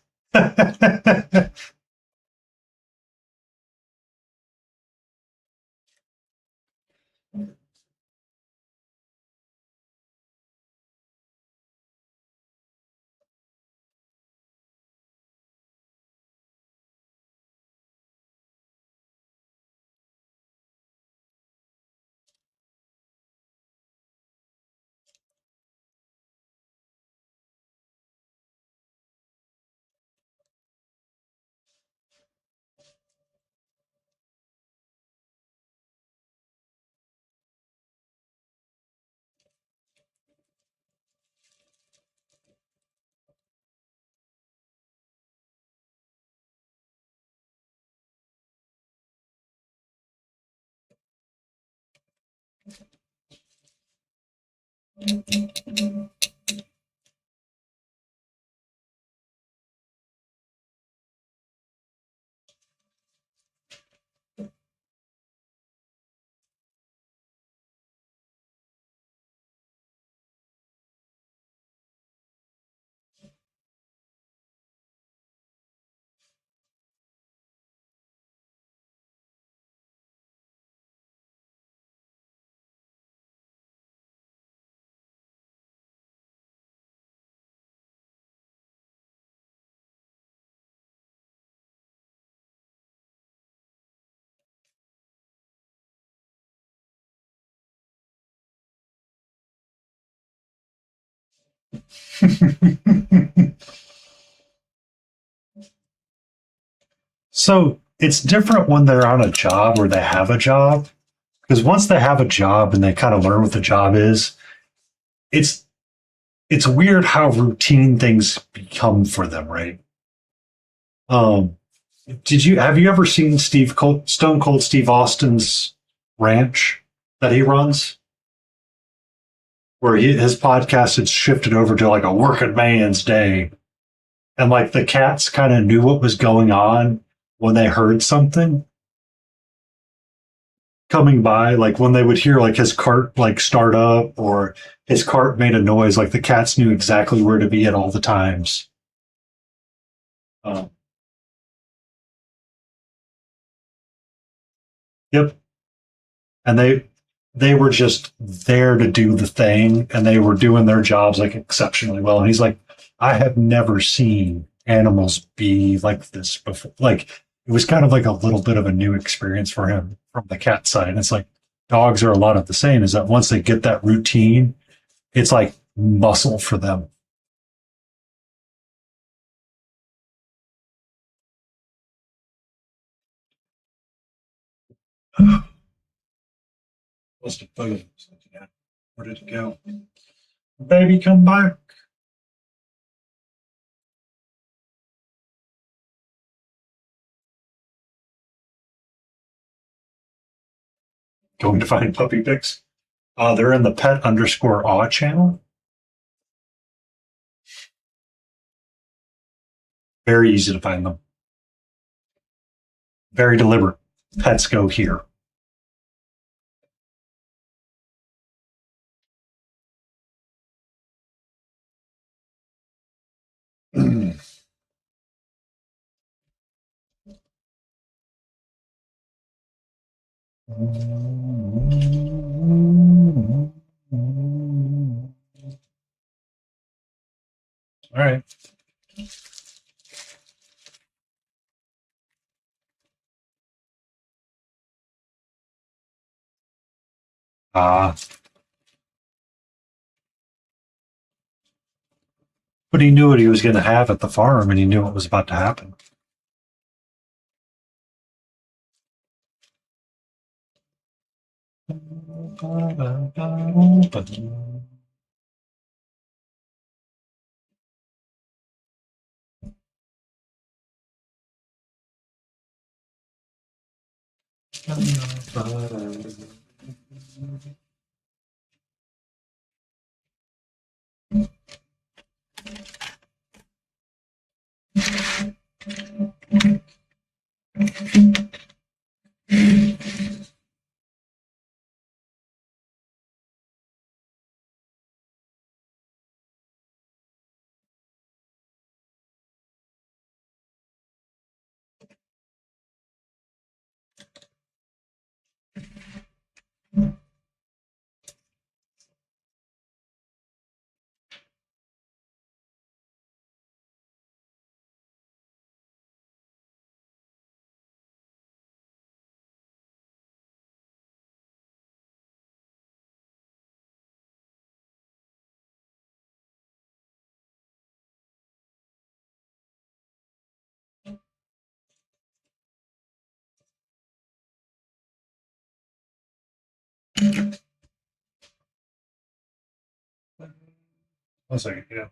So it's different when they're on a job or they have a job. Because once they have a job and they kind of learn what the job is, it's it's weird how routine things become for them, right? Um, did you have you ever seen Stone Cold Steve Austin's ranch that he runs, where his podcast had shifted over to like a working man's day, and like the cats kind of knew what was going on when they heard something coming by, like when they would hear like his cart like start up or his cart made a noise, like the cats knew exactly where to be at all the times. Um, yep, and they were just there to do the thing, and they were doing their jobs like exceptionally well. And he's like, I have never seen animals be like this before. Like it was kind of like a little bit of a new experience for him from the cat side. And it's like dogs are a lot of the same. Is that once they get that routine, it's like muscle for them. What's the photos? Where did it go? Baby, come back. Going to find puppy pics. They're in the pet underscore awe channel. Very easy to find them. Very deliberate. Pets go here. All right. Uh, but he knew what he was going to have at the farm, and he knew what was about to happen. One second, yeah.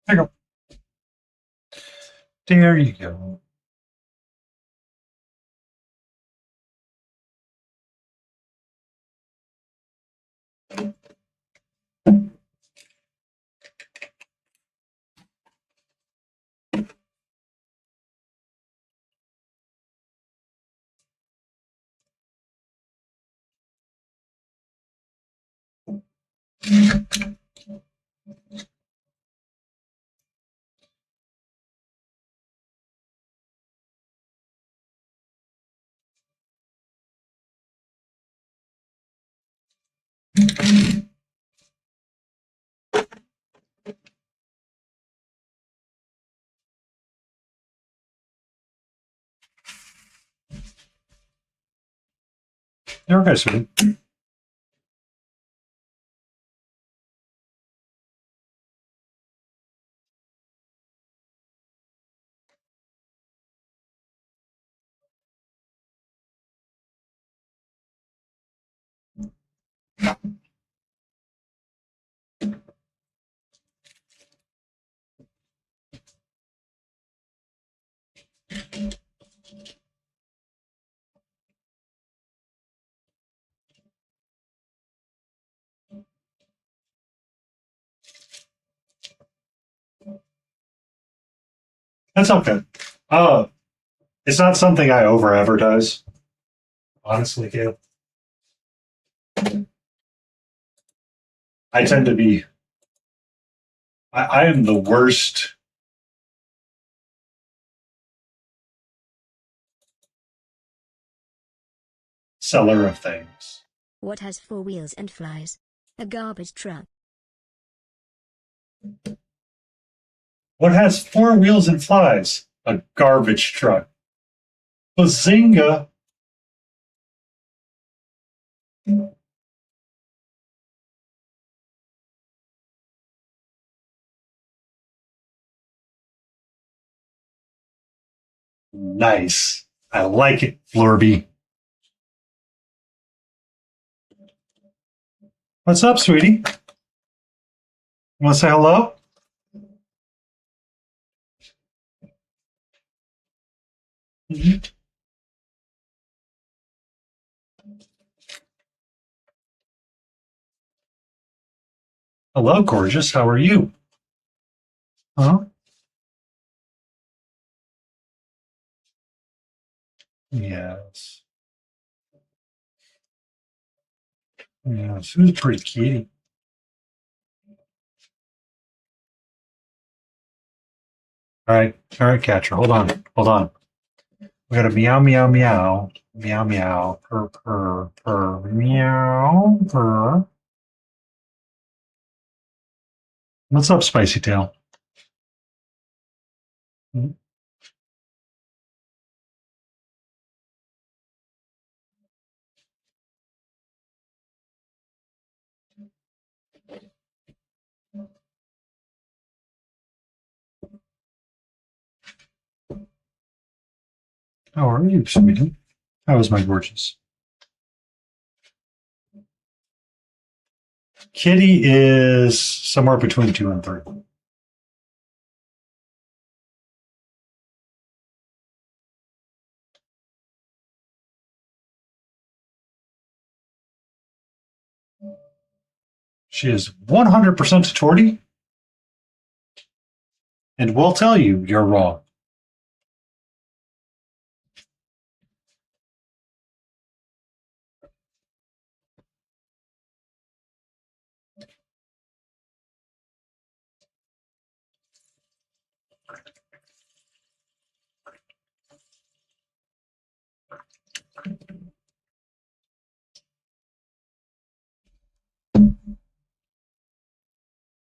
There you go. There you go. There we go, sweetie. That's okay. It's not something I over advertise. Honestly, Caleb. I tend to be. I am the worst seller of things. What has four wheels and flies? A garbage truck. What has four wheels and flies? A garbage truck. Bazinga! Nice. I like it, Florby. What's up, sweetie? Want to say hello? Mhm. Hello, gorgeous. How are you? Huh? Yes. Yes. Who's pretty kitty? All right, catcher. Hold on. Hold on. We got a meow, meow, meow. Meow, meow. Purr, purr, purr. Meow, purr. What's up, Spicy Tail? Hmm? How are you, sweetie? How is my gorgeous? Kitty is somewhere between 2 and 3. She is 100% a tortie and will tell you you're wrong.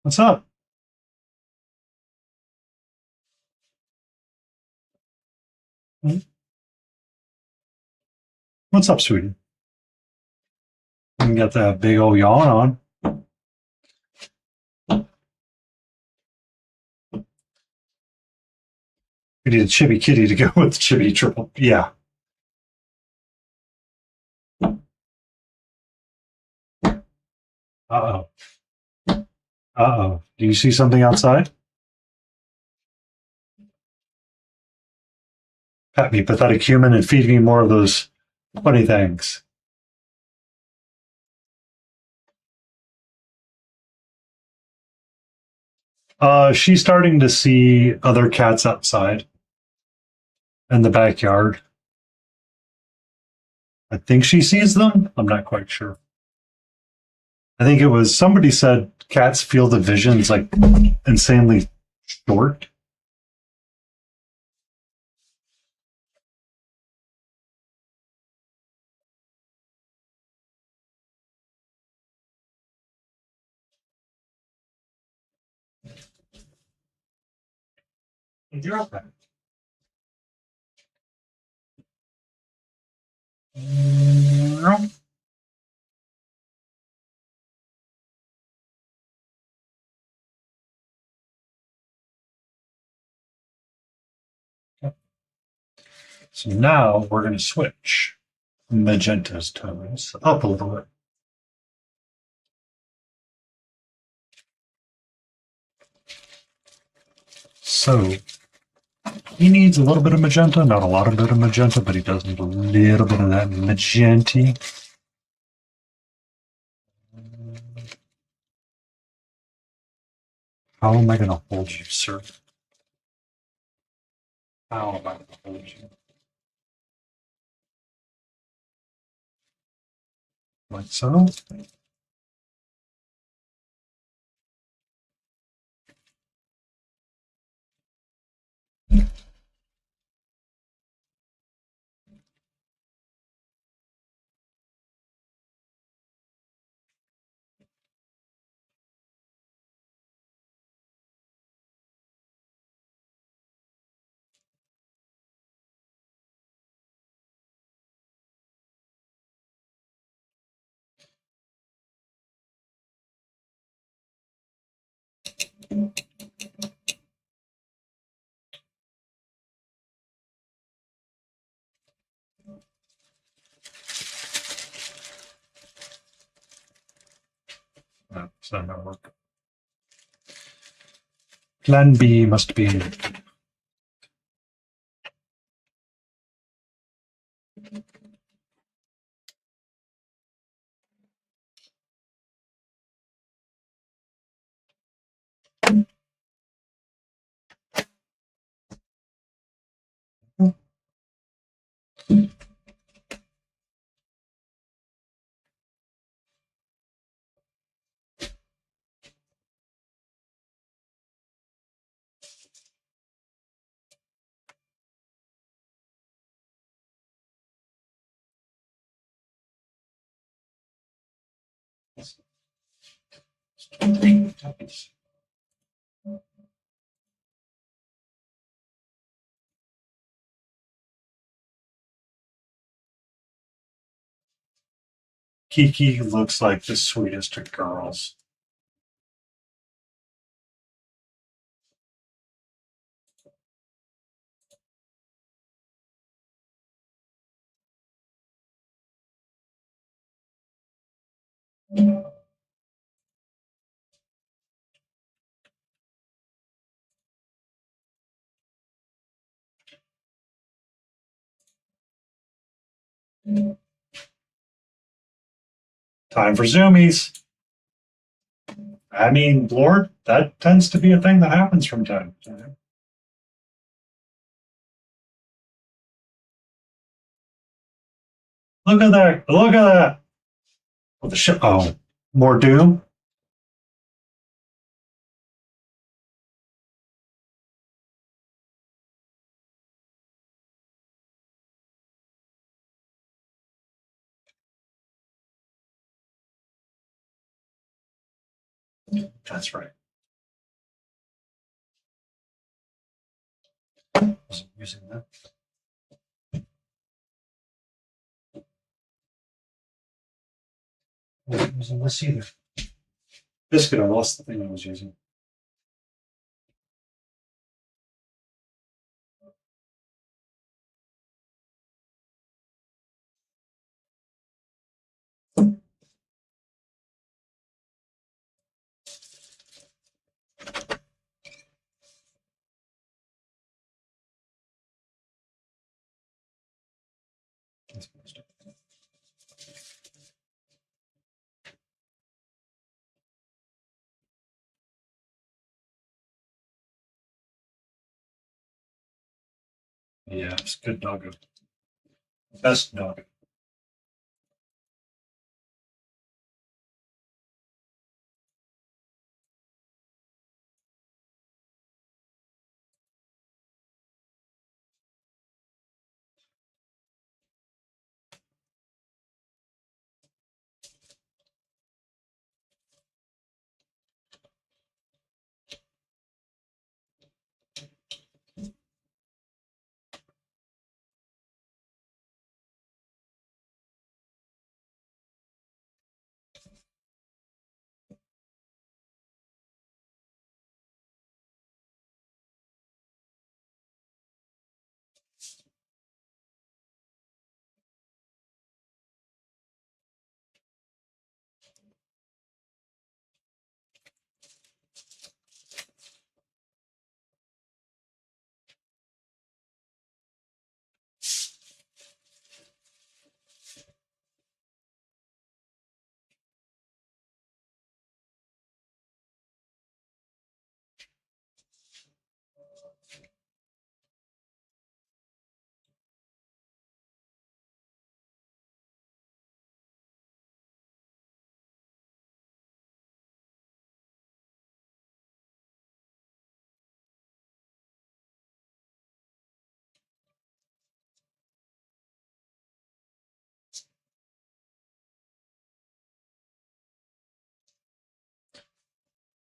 What's up? Hmm? What's up, sweetie? You got that big old yawn on. We need a chibi kitty to go with chibi triple. Yeah. Uh-oh. Uh-oh. Do you see something outside? Pat me, pathetic human, and feed me more of those funny things. She's starting to see other cats outside in the backyard. I think she sees them. I'm not quite sure. I think it was somebody said cats' field of vision is like insanely short. You're okay. So now we're going to switch magenta's tones up a little bit. So he needs a little bit of magenta, not a lot of bit of magenta, but he does need a little bit of that magenta. How am I going to hold you, sir? How am I going to hold you? Like so. No, it's not going to work. Plan B must be. Kiki looks like the sweetest of girls. Time for zoomies. I mean, Lord, that tends to be a thing that happens from time to time. Look at that. Look at that. Oh, the ship. Oh, more doom. That's right. I wasn't using that. I wasn't using this either. Biscuit, I lost the thing I was using. Yeah, it's good doggo. Best doggo.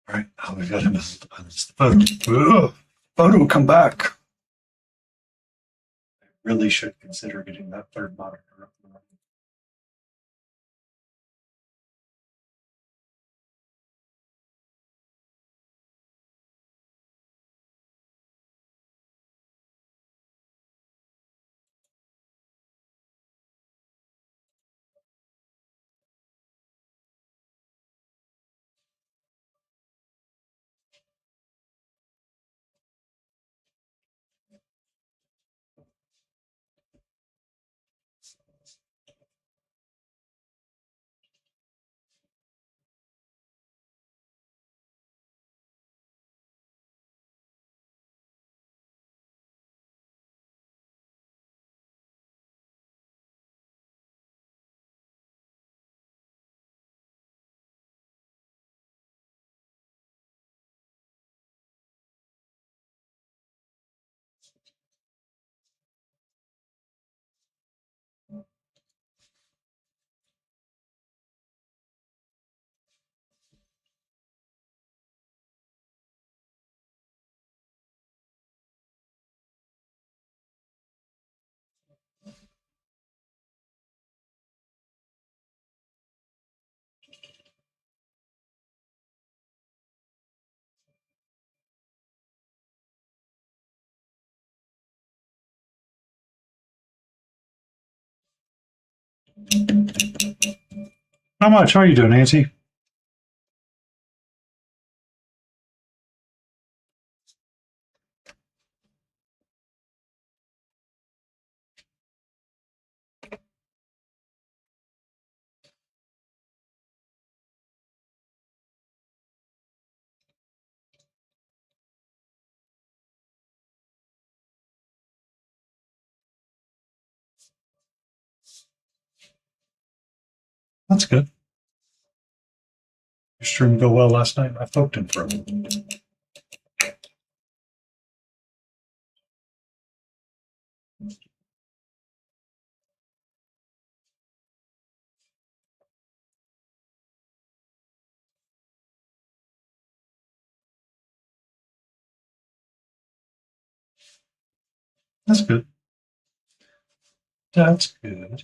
All right, now we got him on this photo. Ugh, photo, come back. I really should consider getting that third monitor up. How much? How are you doing, Nancy? That's good. Your stream go well last night. I poked him for a little. That's good. That's good.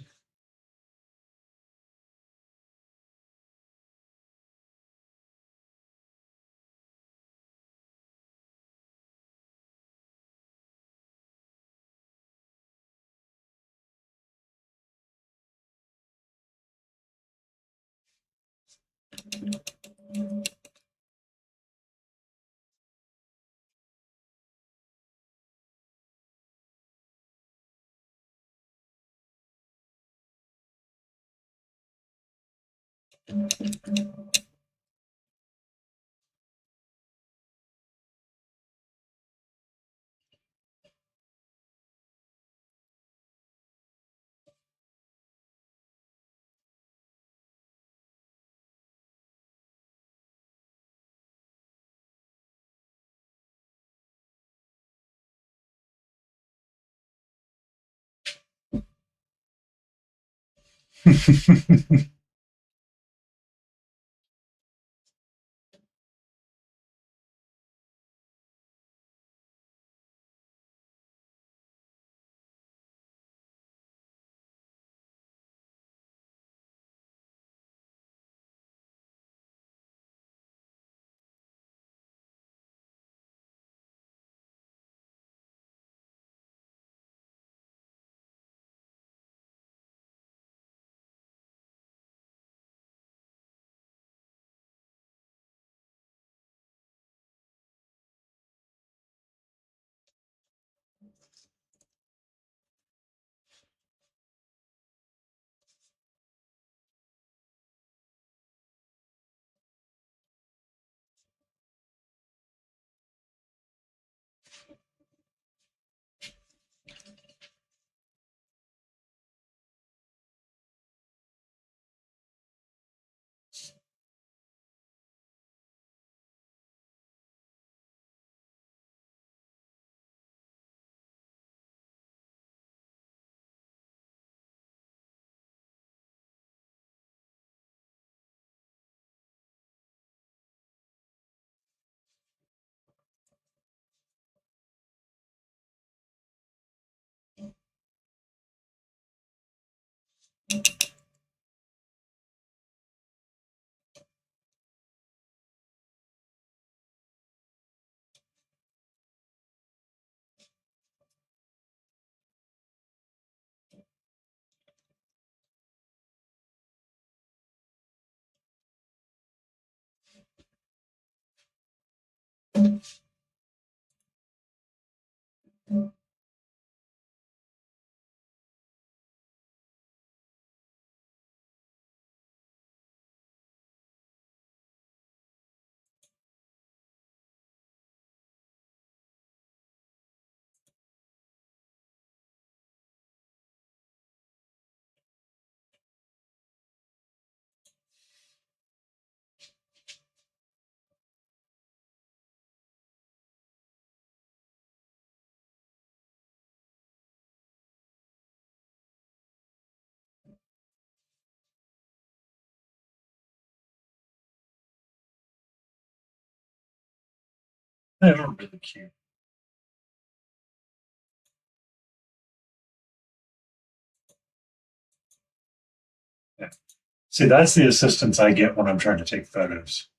They are really cute. Yeah. See, that's the assistance I get when I'm trying to take photos.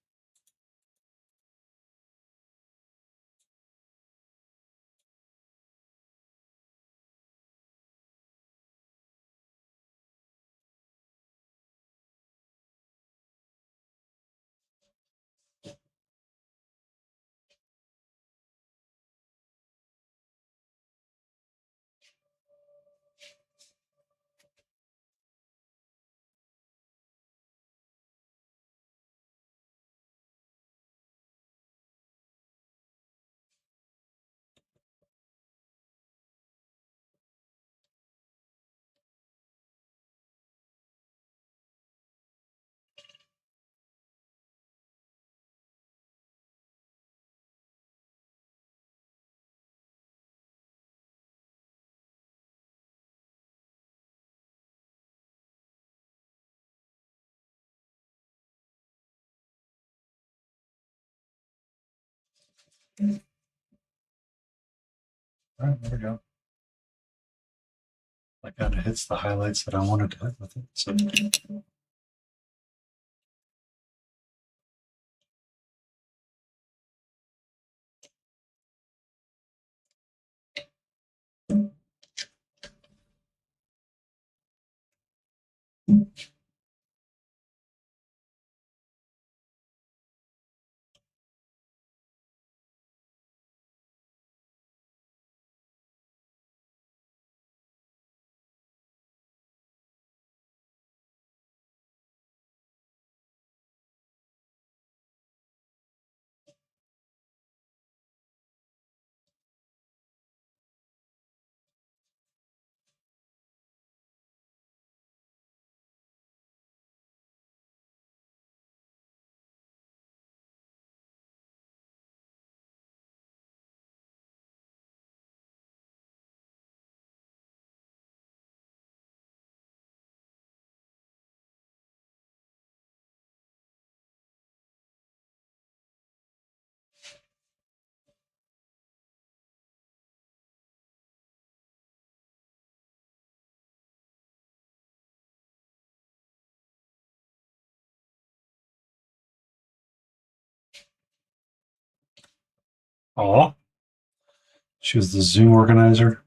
All right, there we go. That kind of hits the highlights that I wanted to hit with it. So Aw. She was the zoo organizer.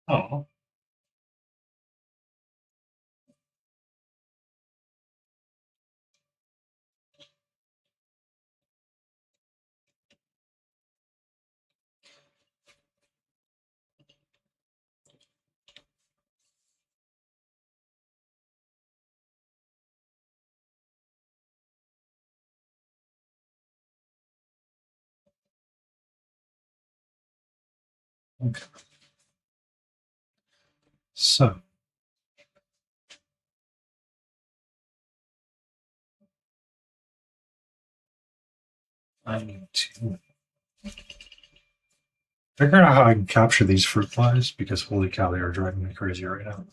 Oh. Okay. So I need to figure out how I can capture these fruit flies because holy cow, they are driving me crazy right now.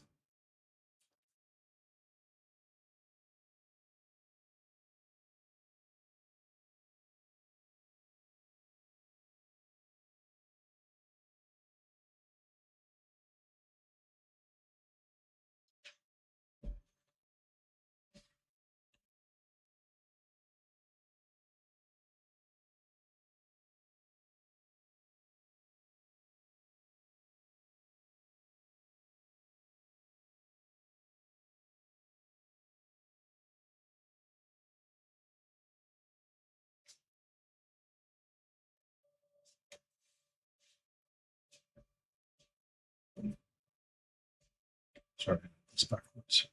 Sorry, it's backwards.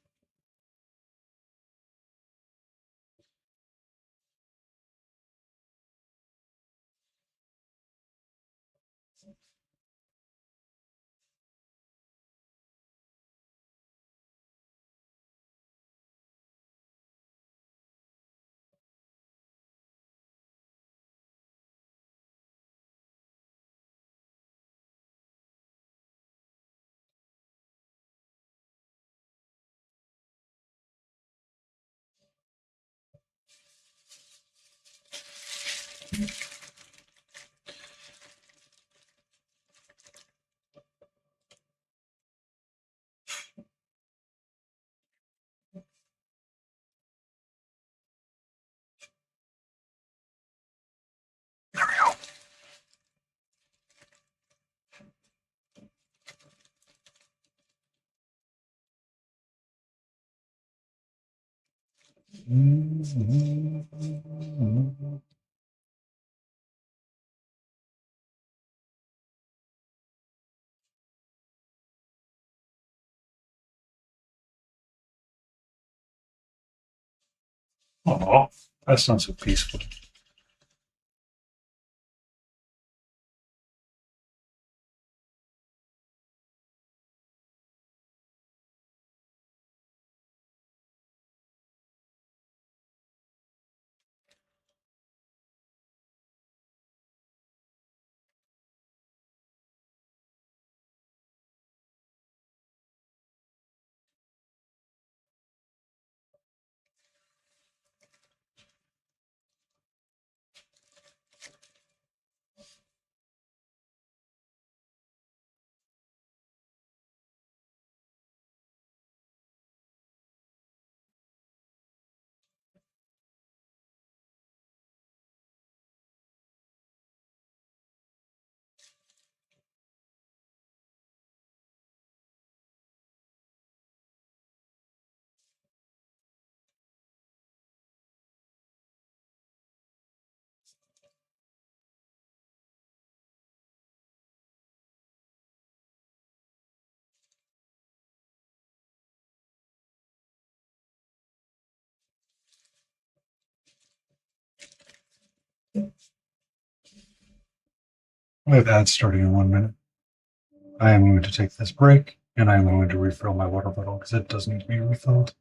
Oh, That's not so peaceful. We have ads starting in 1 minute. I am going to take this break, and I am going to refill my water bottle because it does need to be refilled.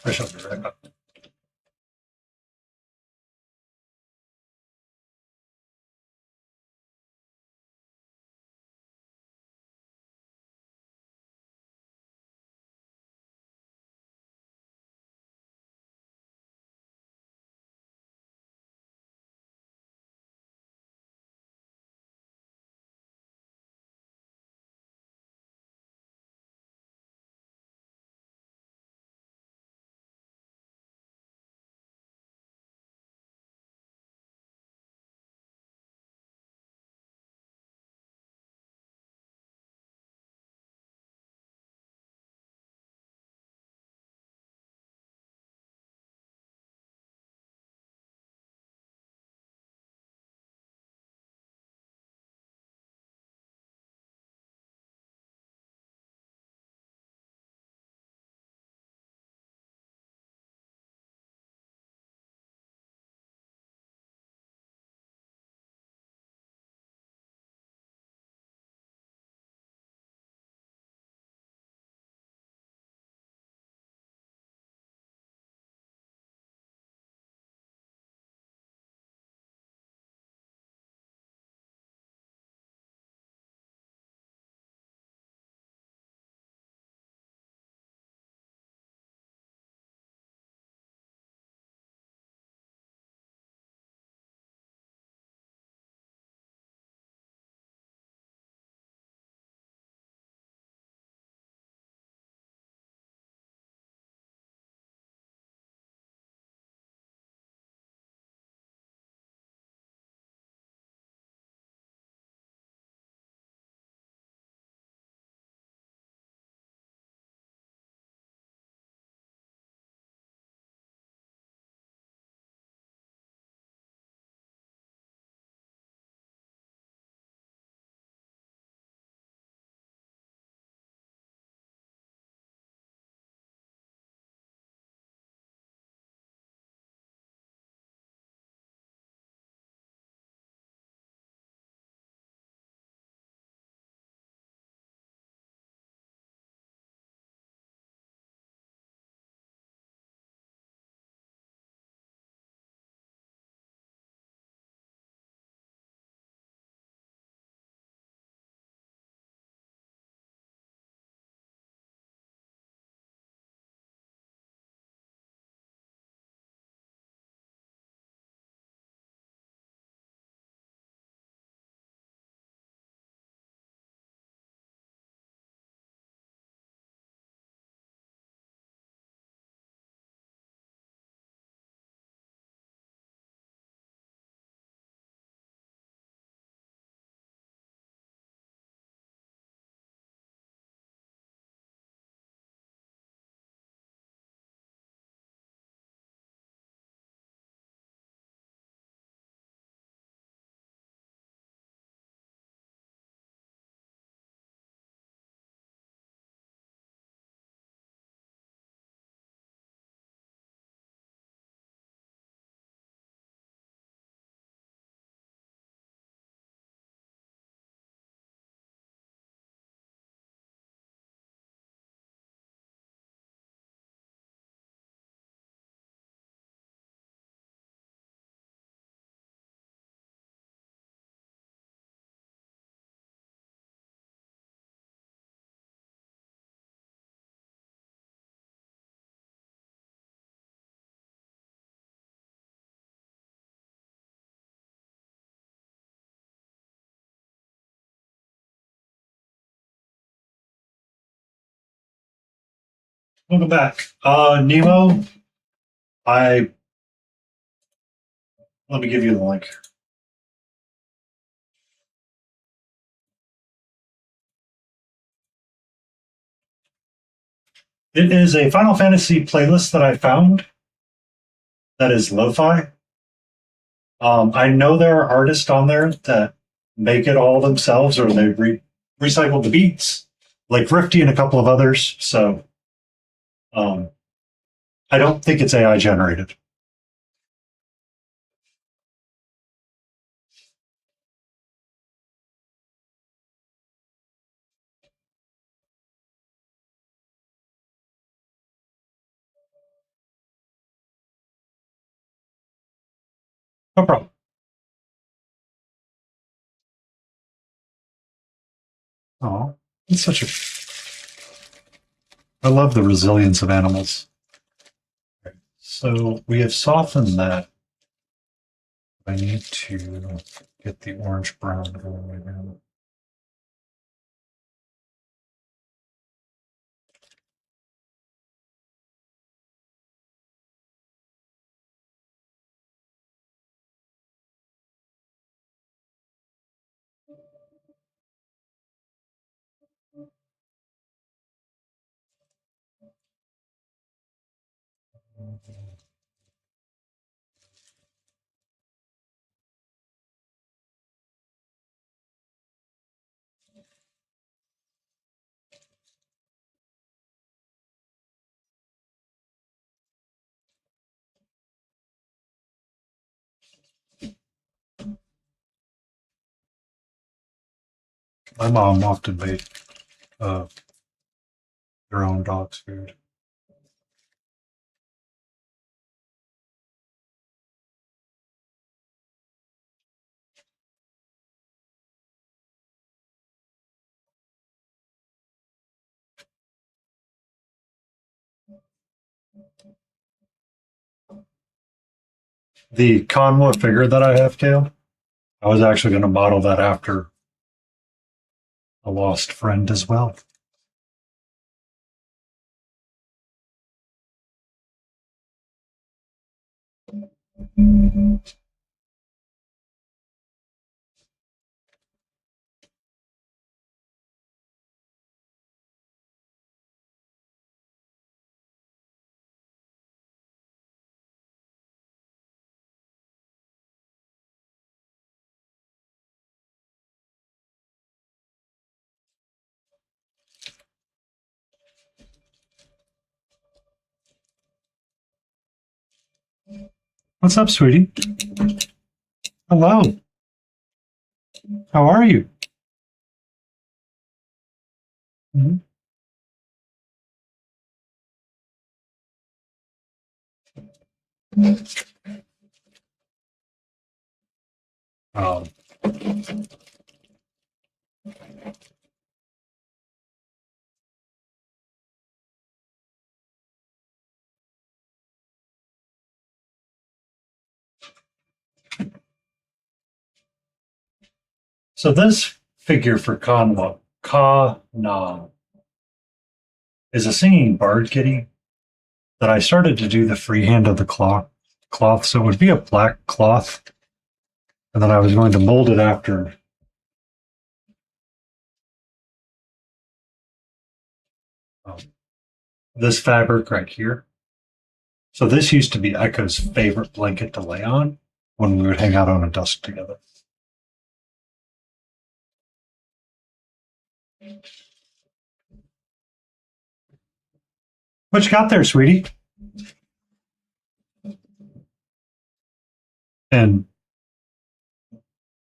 I shall be right back. Welcome back. Nemo, I let me give you the link. It is a Final Fantasy playlist that I found that is lo-fi. I know there are artists on there that make it all themselves, or they recycle the beats, like Rifty and a couple of others. So I don't think it's AI generated. No problem. Oh, it's such a. I love the resilience of animals. So we have softened that. I need to get the orange brown going right now. My mom often made uh, their own dog's food. The Conwa figure that I have, Kale, I was actually going to model that after a lost friend as well. What's up, sweetie? Hello. How are you? Mhm. Um, so this figure for Conwa, Ka-Na, is a singing bard kitty that I started to do the freehand of the cloth. So it would be a black cloth, and then I was going to mold it after um, this fabric right here. So this used to be Echo's favorite blanket to lay on when we would hang out on a desk together. What you got there, sweetie? And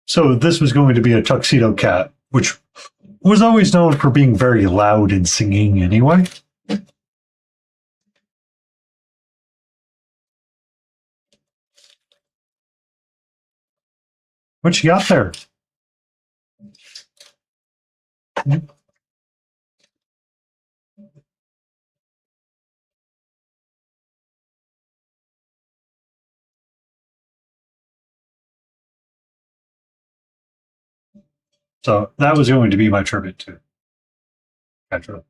so this was going to be a tuxedo cat, which was always known for being very loud and singing anyway. What you got there? So that was going to be my tribute to Petra.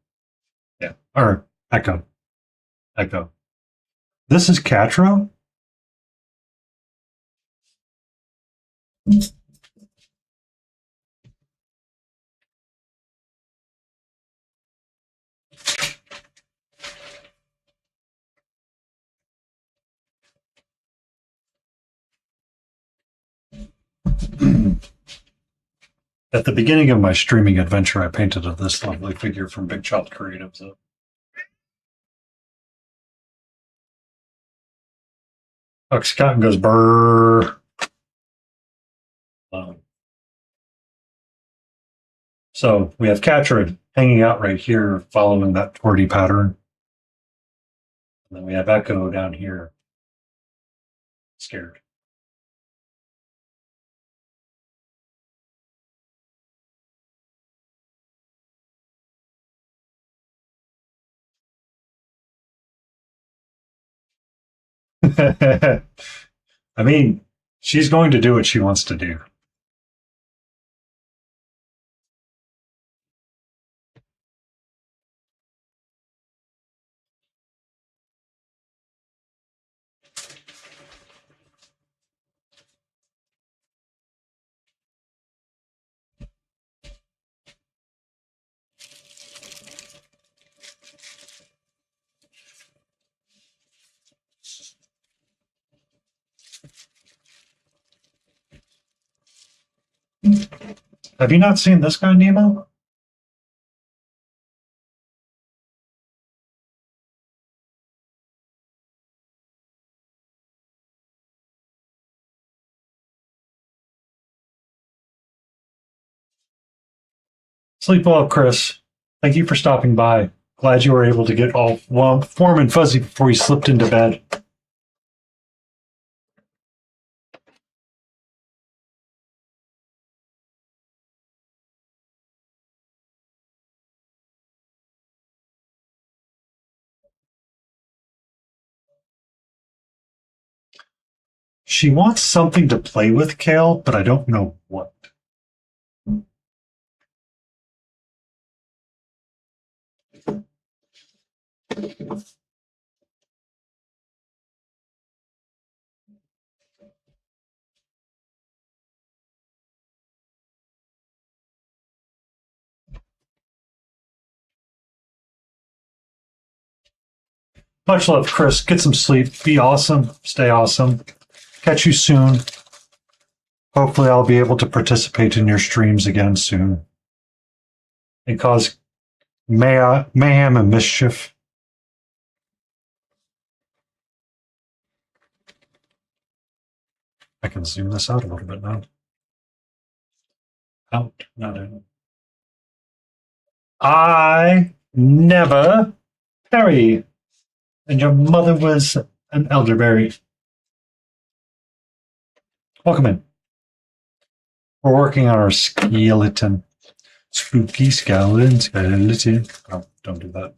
Yeah. Or Echo. Echo. This is Catra? At the beginning of my streaming adventure, I painted this lovely figure from Big Child Creatives. Scott goes brrr. So we have Catra hanging out right here, following that torty pattern. And then we have Echo down here, scared. I mean, she's going to do what she wants to do. Have you not seen this guy, Nemo? Sleep well, Chris. Thank you for stopping by. Glad you were able to get all warm and fuzzy before you slipped into bed. She wants something to play with, Kale, but I don't know what. Much love, Chris. Get some sleep. Be awesome. Stay awesome. Catch you soon. Hopefully, I'll be able to participate in your streams again soon and cause mayhem and mischief. I can zoom this out a little bit now. Out, not in. I never Perry, and your mother was an elderberry. Welcome in. We're working on our skeleton. Spooky skeleton. Oh, don't do that.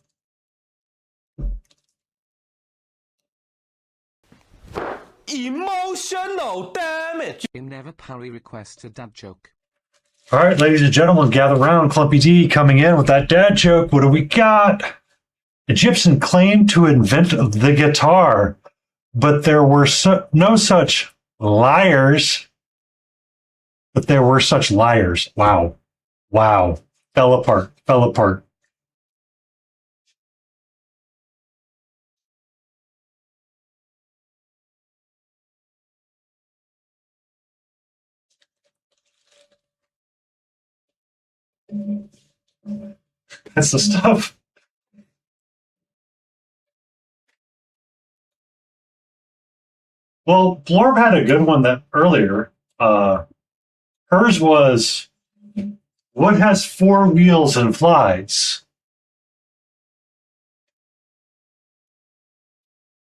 Emotional damage. You never parry request a dad joke. All right, ladies and gentlemen, gather round. Clumpy D coming in with that dad joke. What do we got? Egyptian claimed to invent the guitar, but there were no such liars. But there were such liars. Wow. Wow. Fell apart. Fell apart. That's the stuff. Well, Blorb had a good one that earlier. Hers was, what has four wheels and flies?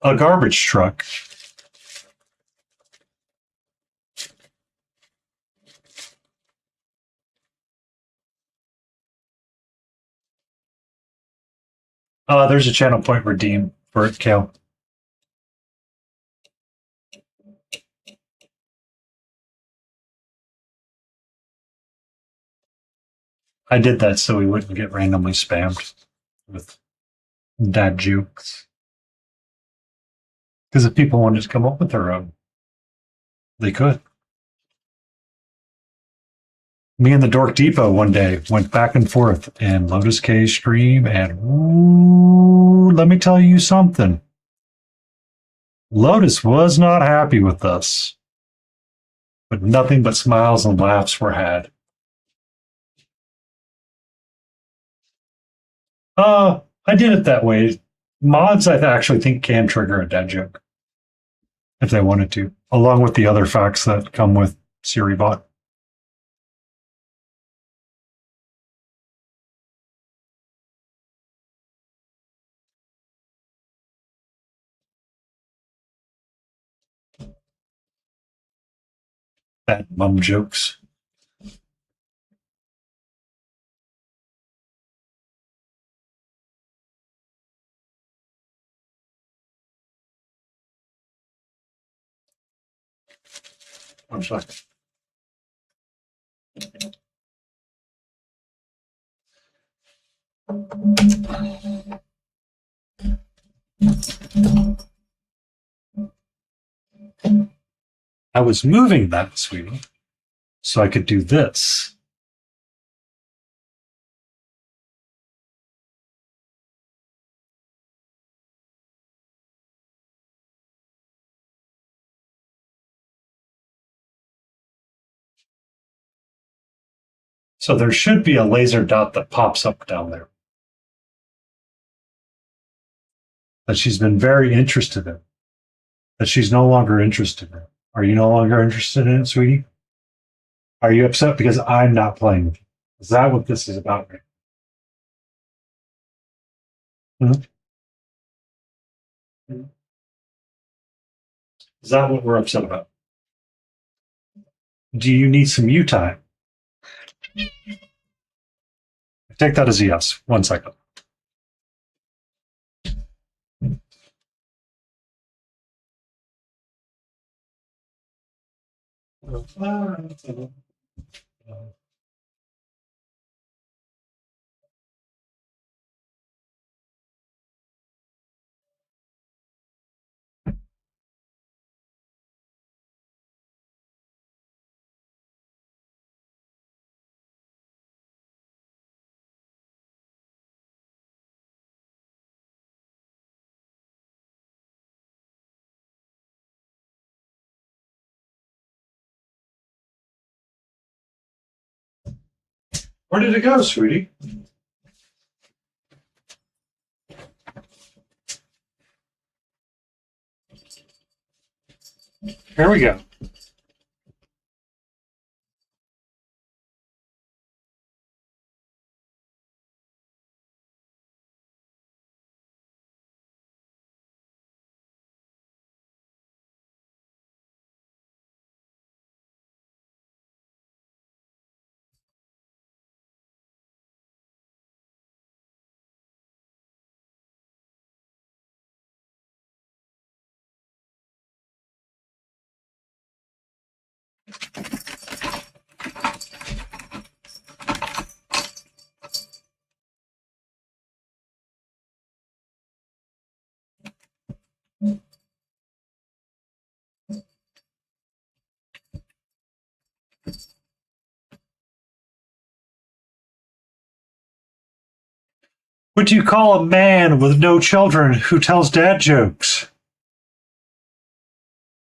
A garbage truck. There's a channel point redeem for it, Kale. I did that so we wouldn't get randomly spammed with dad jokes. Because if people wanted to come up with their own, they could. Me and the Dork Depot one day went back and forth in Lotus K stream, and ooh, let me tell you something. Lotus was not happy with us, but nothing but smiles and laughs were had. I did it that way. Mods, I actually think, can trigger a dad joke if they wanted to, along with the other facts that come with SiriBot. Bad mum jokes. One second. I was moving that, sweetie, so I could do this. So there should be a laser dot that pops up down there that she's been very interested in, that she's no longer interested in. Are you no longer interested in it, sweetie? Are you upset because I'm not playing with you? Is that what this is about? Hmm? Is that what we're upset about? Do you need some you time? I take that as a yes. 1 second. Where did it go, sweetie? Here we go. What do you call a man with no children who tells dad jokes?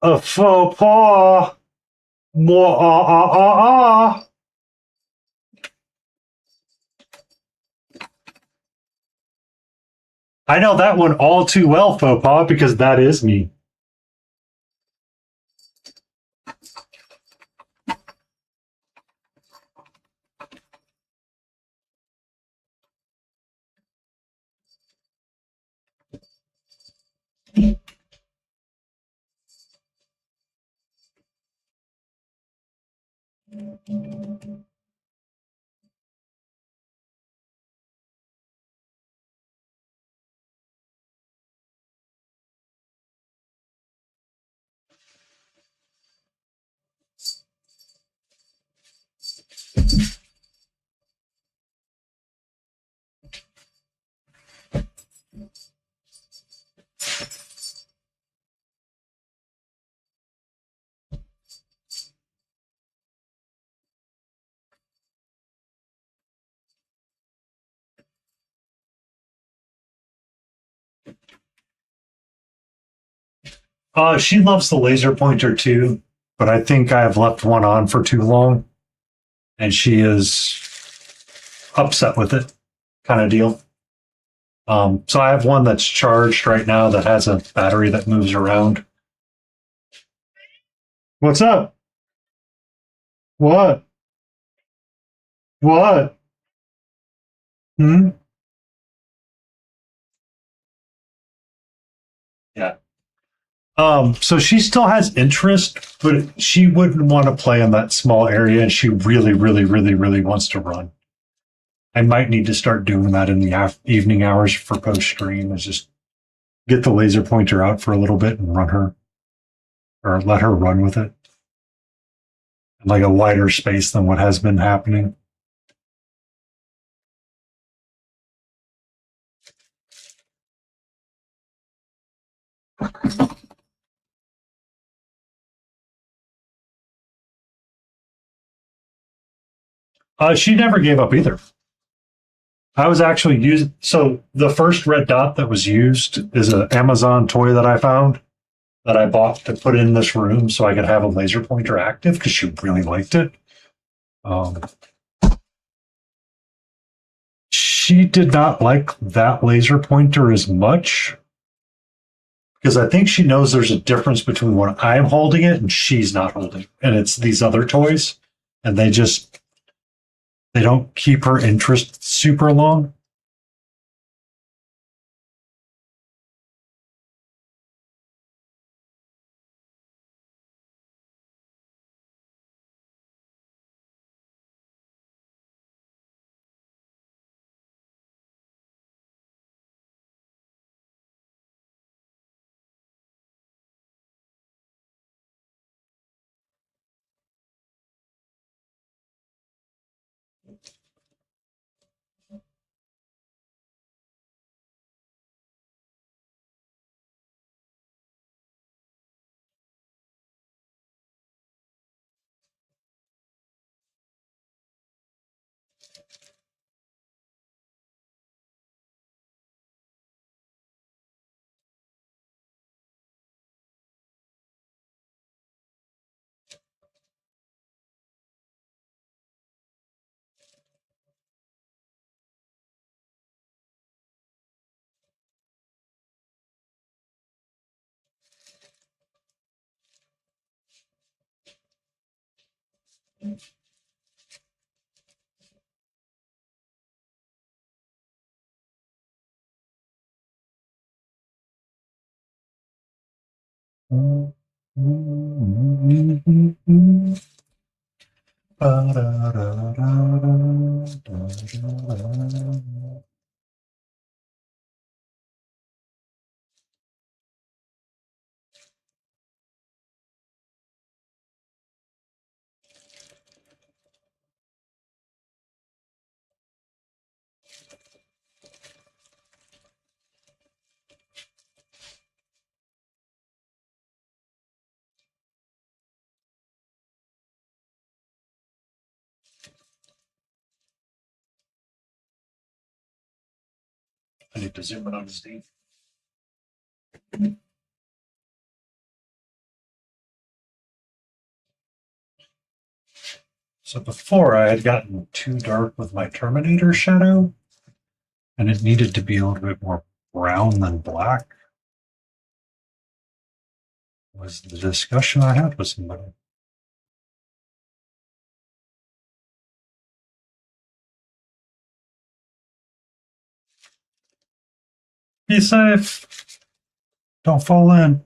A faux pas. More I know that one all too well, faux pas, because that is me. She loves the laser pointer too, but I think I have left one on for too long, and she is upset with it, kind of deal. So I have one that's charged right now that has a battery that moves around. What's up? What? What? Hmm? Yeah. So she still has interest, but she wouldn't want to play in that small area, and she really, really, really, really wants to run. I might need to start doing that in the evening hours for post stream. Is just get the laser pointer out for a little bit and run her, or let her run with it in like a wider space than what has been happening. She never gave up either. I was actually using, so the first red dot that was used is an Amazon toy that I found that I bought to put in this room so I could have a laser pointer active because she really liked it. Um, she did not like that laser pointer as much because I think she knows there's a difference between when I'm holding it and she's not holding, and it's these other toys, and they don't keep her interest super long. I need to zoom in on Steve. So before I had gotten too dark with my Terminator shadow, and it needed to be a little bit more brown than black. Was the discussion I had with somebody. Be safe. Don't fall in.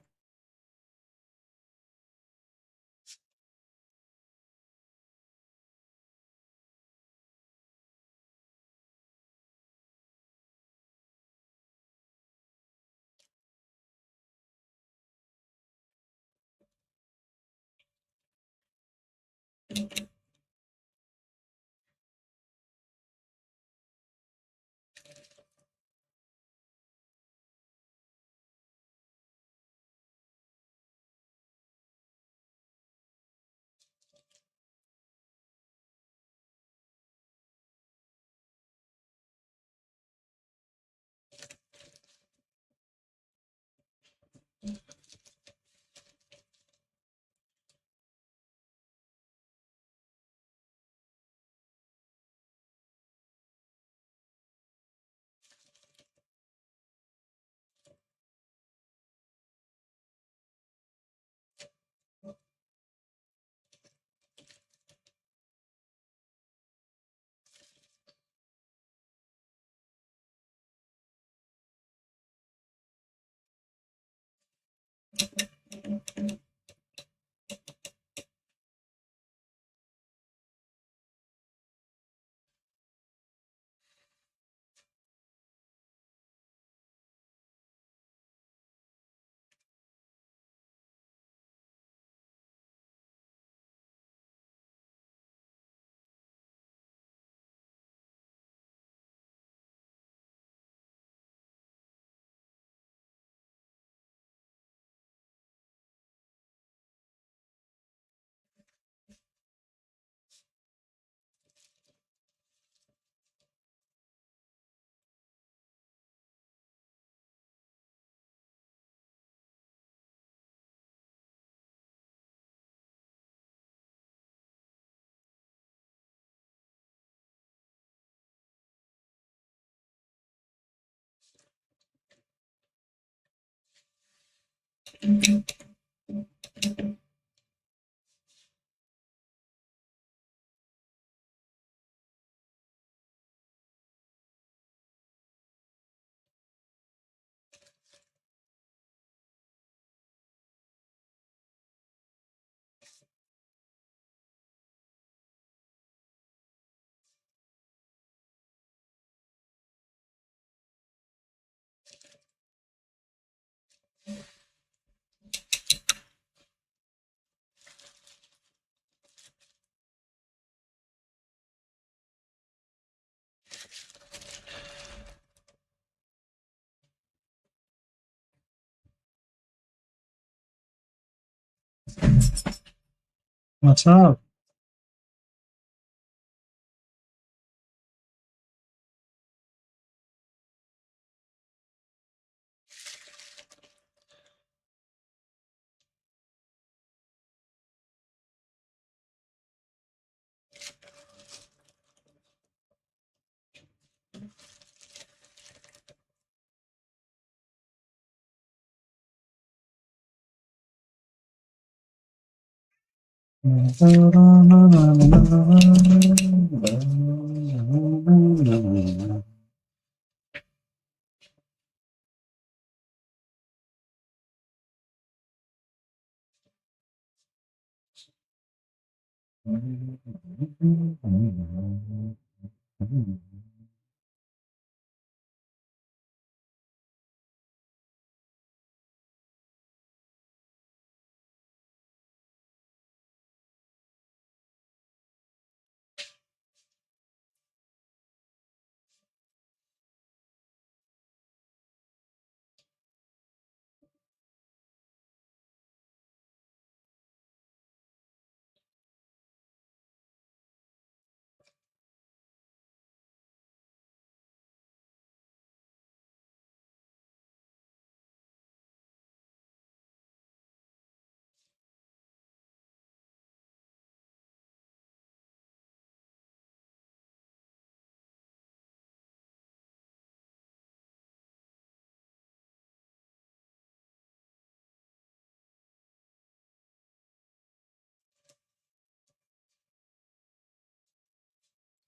What's up?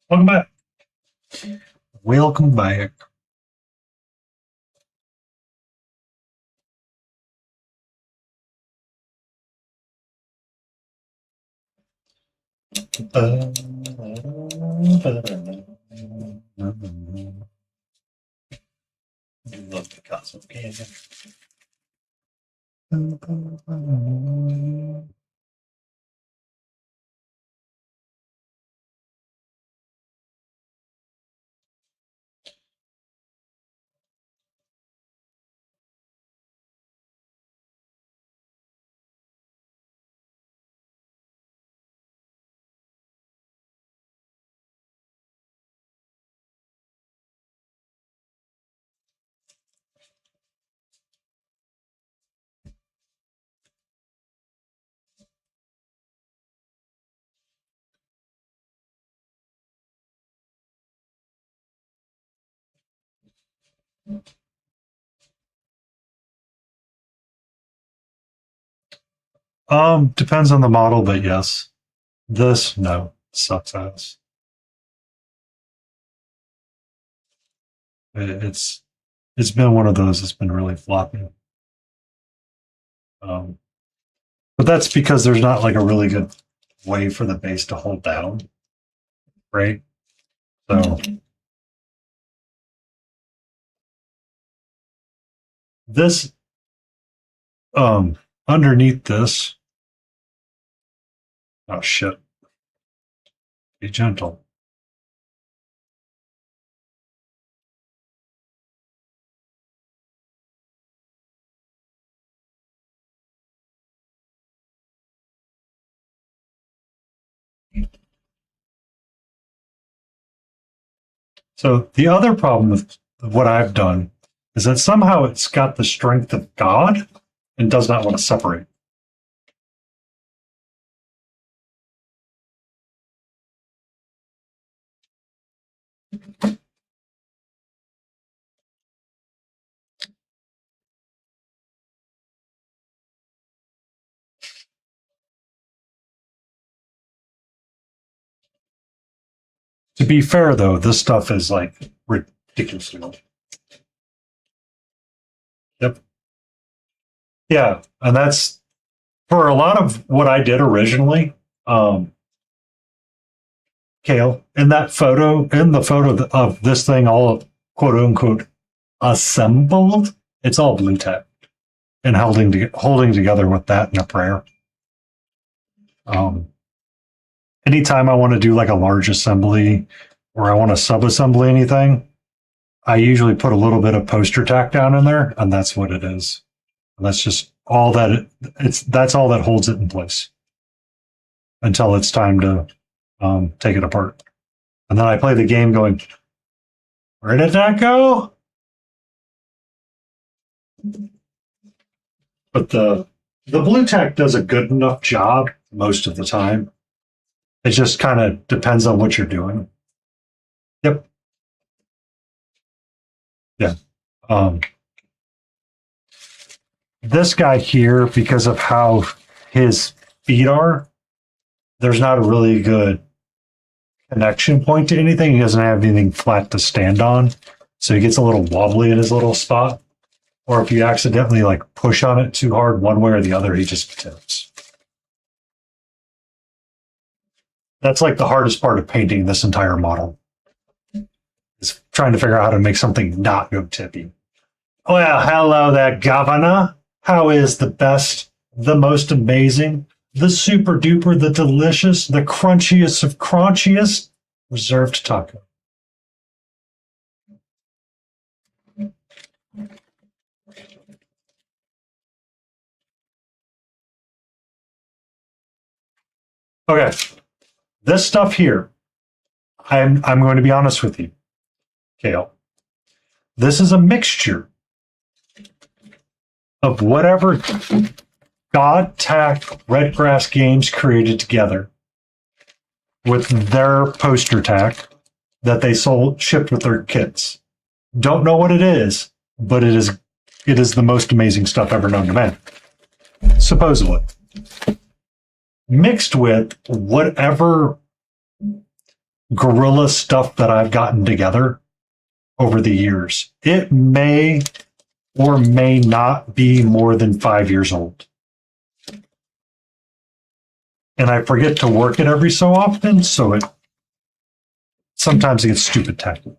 Welcome back. Welcome back. Love the cosmic canyon. Depends on the model, but yes. This, no, sucks ass. It's it's been one of those that's been really floppy. Um, but that's because there's not like a really good way for the base to hold down, right? So this underneath this, oh shit, be gentle. So the other problem with what I've done is that somehow it's got the strength of God and does not want to separate. To be fair, though, this stuff is like ridiculously old. Yep. Yeah, and that's for a lot of what I did originally. Kale, in that photo, in the photo of this thing, all quote unquote assembled, it's all blue tack and holding together with that in a prayer. Um, Anytime I want to do like a large assembly or I want to sub-assembly anything, I usually put a little bit of poster tack down in there, and that's what it is. And that's just all that that's all that holds it in place until it's time to take it apart. And then I play the game going, where did that go? But the blue tack does a good enough job most of the time. It just kind of depends on what you're doing. Yep. Yeah. This guy here, because of how his feet are, there's not a really good connection point to anything. He doesn't have anything flat to stand on. So he gets a little wobbly in his little spot. Or if you accidentally like push on it too hard one way or the other, he just tips. That's like the hardest part of painting this entire model. Is trying to figure out how to make something not go tippy. Well, hello there, Governor. How is the best, the most amazing, the super duper, the delicious, the crunchiest of crunchiest reserved taco? Okay, this stuff here, I'm going to be honest with you, Kale. This is a mixture of whatever God Tack Redgrass Games created together with their poster tack that they shipped with their kits. Don't know what it is, but it is the most amazing stuff ever known to man. Supposedly. Mixed with whatever guerrilla stuff that I've gotten together over the years. It may or may not be more than 5 years old. And I forget to work it every so often, so sometimes it gets stupid tacky.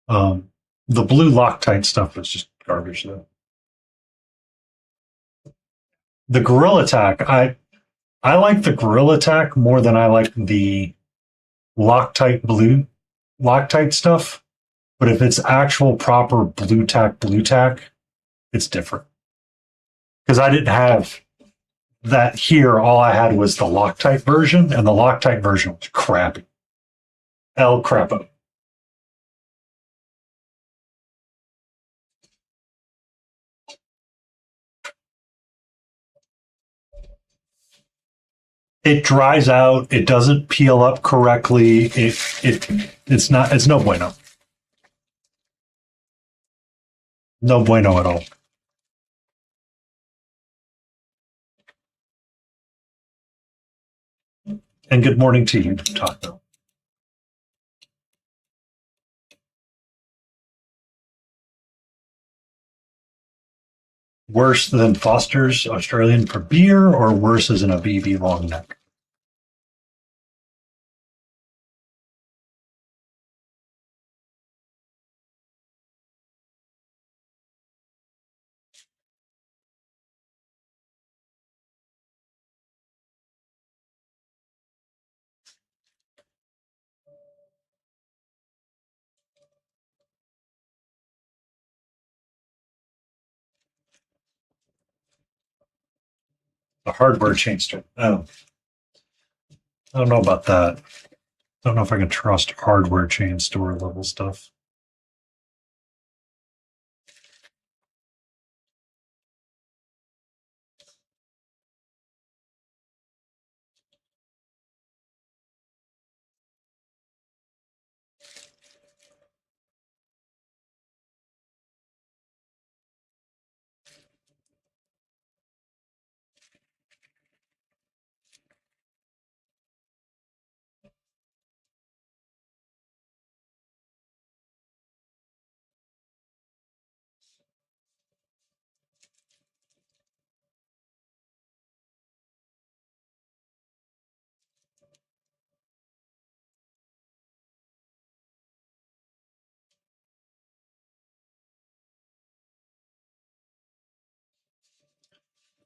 The blue Loctite stuff is just garbage, though. The Gorilla Tack, I like the Gorilla Tack more than I like the Loctite stuff. But if it's actual proper blue tack, it's different. Because I didn't have that here. All I had was the Loctite version, and the Loctite version was crappy. El Crapo. It dries out. It doesn't peel up correctly. It's no bueno. No bueno at all. And good morning to you, Taco. worse than Foster's Australian for beer, or worse as in a BB long neck? The hardware chain store. Oh, I don't know about that. I don't know if I can trust hardware chain store level stuff.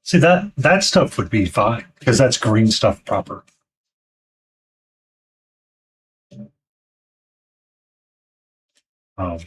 See, that stuff would be fine because that's green stuff proper. Um,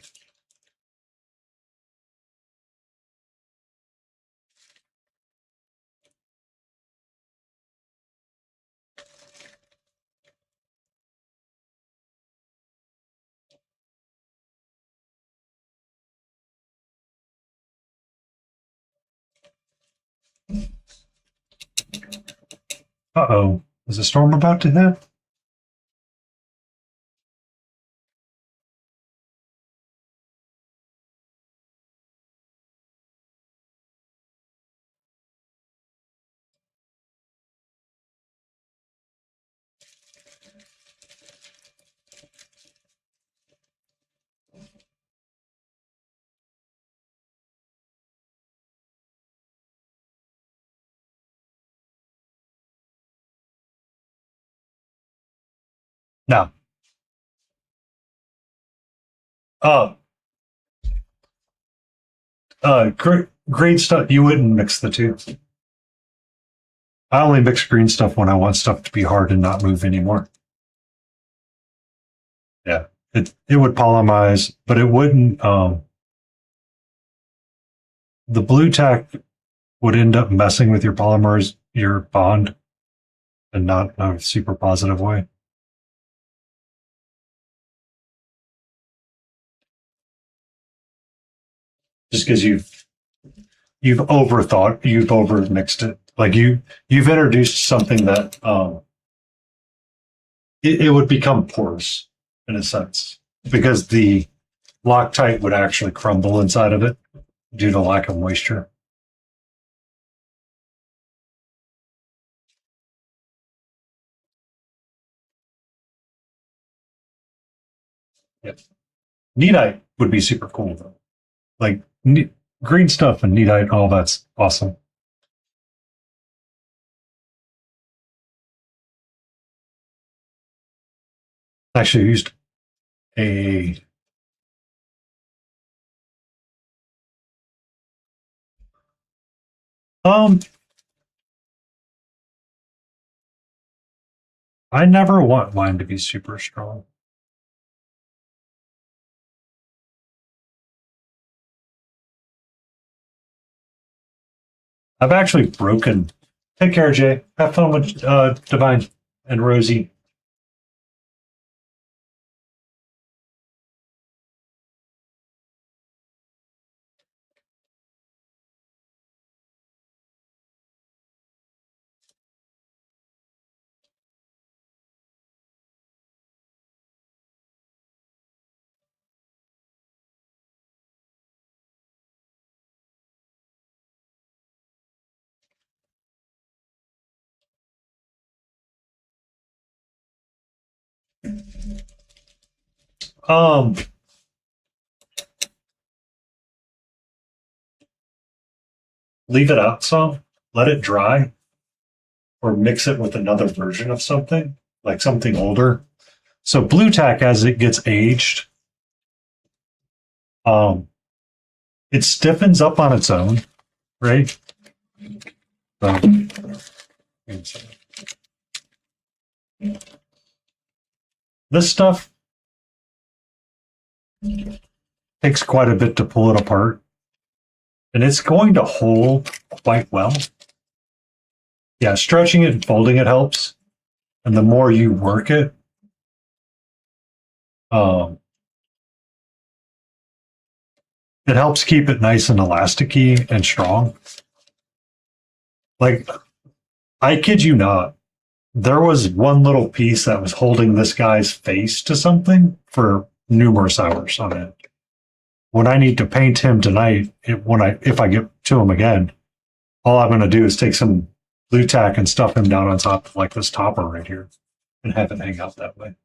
uh-oh. Is a storm about to hit? No. Uh, green stuff, you wouldn't mix the two. I only mix green stuff when I want stuff to be hard and not move anymore. Yeah. It would polymerize, but it wouldn't the blue tack would end up messing with your polymers, your bond, and not in a super positive way. Just because you've overthought, you've overmixed it. Like you've introduced something that it would become porous in a sense because the Loctite would actually crumble inside of it due to lack of moisture. Yep. Neatite would be super cool though. Like green stuff and neatite, all that's awesome. Actually, I used a um. I never want mine to be super strong. I've actually broken. Take care, Jay. Have fun with Divine and Rosie. Um, leave it out some, let it dry, or mix it with another version of something, like something older. So blue tack, as it gets aged, it stiffens up on its own, right? Um, this stuff takes quite a bit to pull it apart, and it's going to hold quite well. Yeah, stretching it and folding it helps, and the more you work it, um, it helps keep it nice and elasticy and strong. Like, I kid you not, there was one little piece that was holding this guy's face to something for numerous hours on it. When I need to paint him tonight, if I get to him again, all I'm going to do is take some blue tack and stuff him down on top of like this topper right here and have it hang out that way.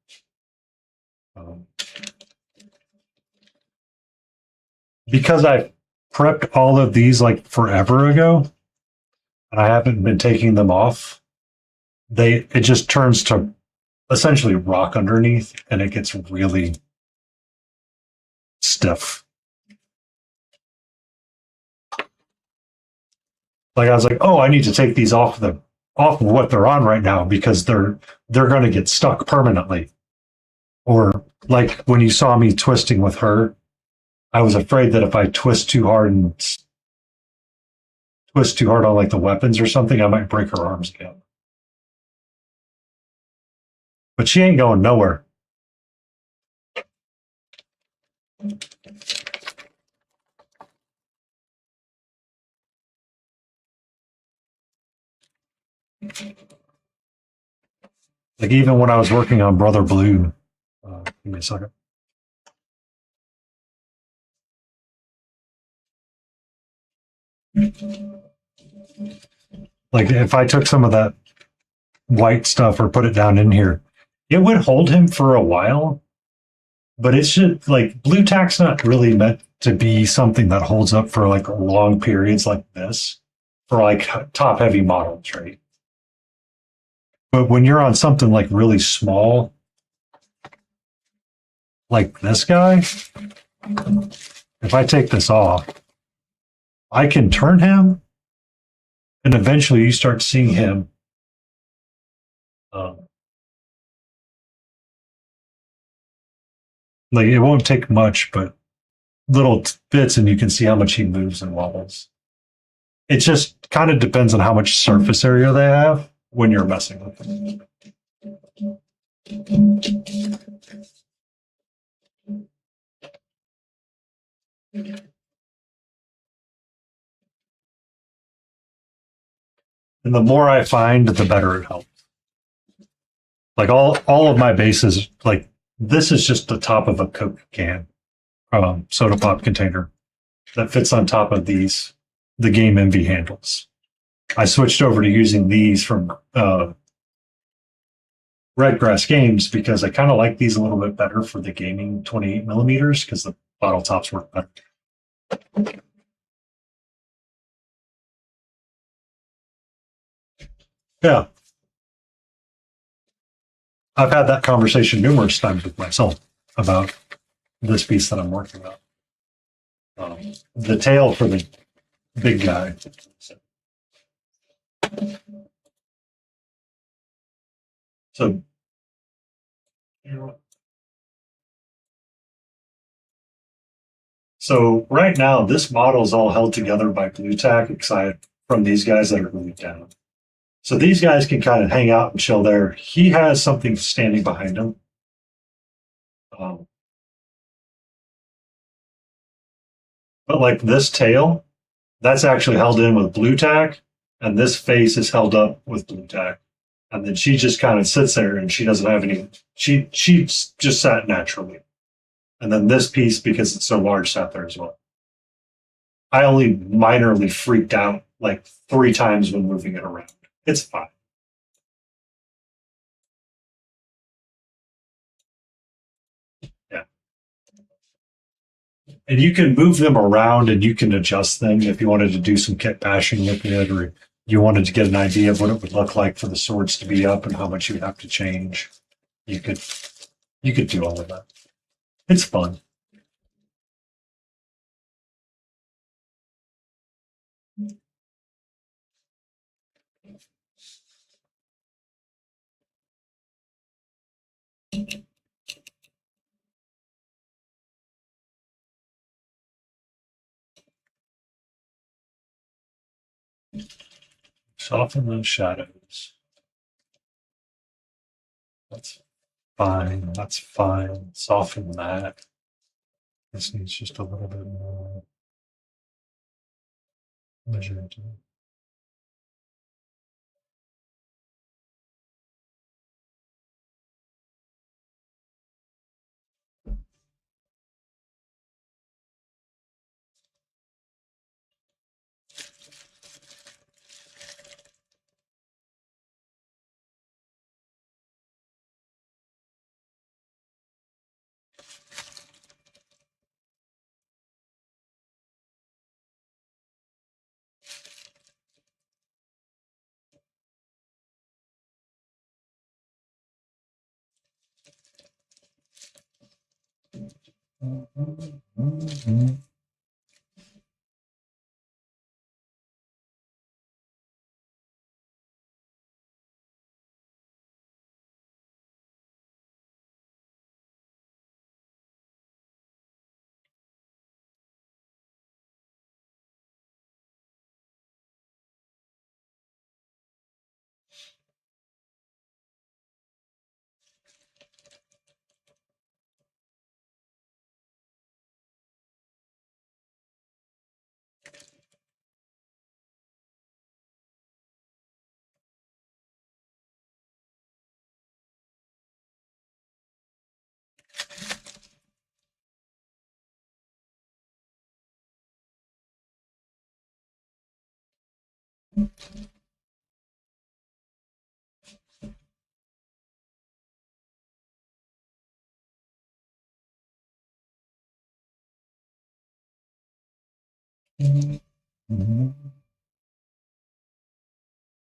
Because I prepped all of these like forever ago, and I haven't been taking them off, it just turns to essentially rock underneath, and it gets really stiff. Like I was like, oh, I need to take these off of what they're on right now because they're going to get stuck permanently. Or like when you saw me twisting with her, I was afraid that if I twist too hard on like the weapons or something, I might break her arms again. But she ain't going nowhere. Like even when I was working on Brother Blue, give me a second. Like if I took some of that white stuff or put it down in here, it would hold him for a while. But it should like blue tack's not really meant to be something that holds up for like long periods like this for like top heavy models, right? But when you're on something like really small, like this guy, if I take this off, I can turn him, and eventually you start seeing him. Like it won't take much, but little bits, and you can see how much he moves and wobbles. It just kind of depends on how much surface area they have when you're messing with them. And the more I find, the better it helps. Like all of my bases, like this is just the top of a Coke can, soda pop container that fits on top of the Game Envy handles. I switched over to using these from Redgrass Games because I kind of like these a little bit better for the gaming 28 millimeters because the bottle tops work better. Yeah. I've had that conversation numerous times with myself about this piece that I'm working on. The tail for the big guy. So, right now, this model is all held together by blue tack, except from these guys that are glued down. So these guys can kind of hang out and chill there. He has something standing behind him. But like this tail, that's actually held in with blue tack, and this face is held up with blue tack. And then she just kind of sits there and she doesn't have any, she just sat naturally. And then this piece, because it's so large, sat there as well. I only minorly freaked out like 3 times when moving it around. It's fine. Yeah. And you can move them around and you can adjust them if you wanted to do some kit bashing with it, or you wanted to get an idea of what it would look like for the swords to be up and how much you'd have to change. You could do all of that. It's fun. Soften those shadows. That's fine. That's fine. Soften that. This needs just a little bit more measured.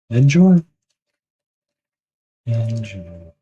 Enjoy. Enjoy.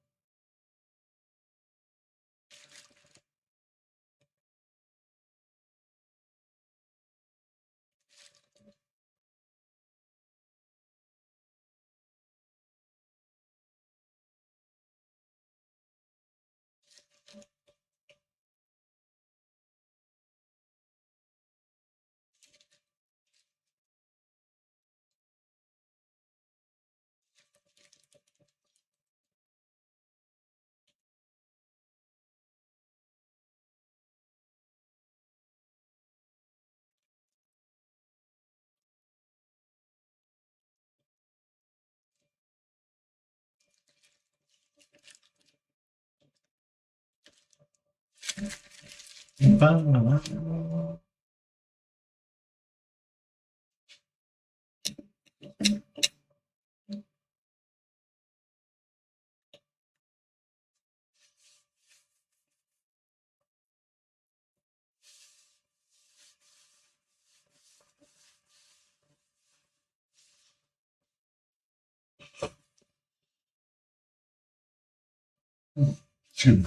Excuse me.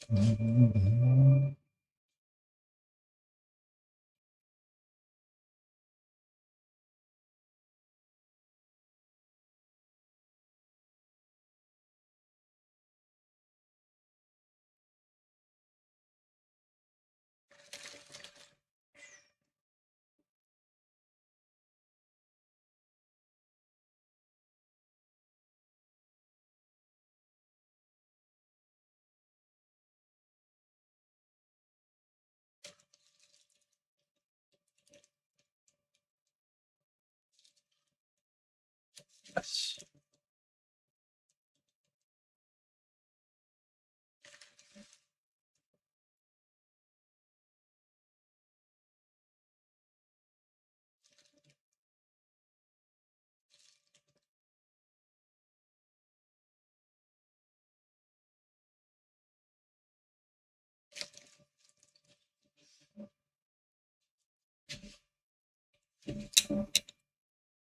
Yes.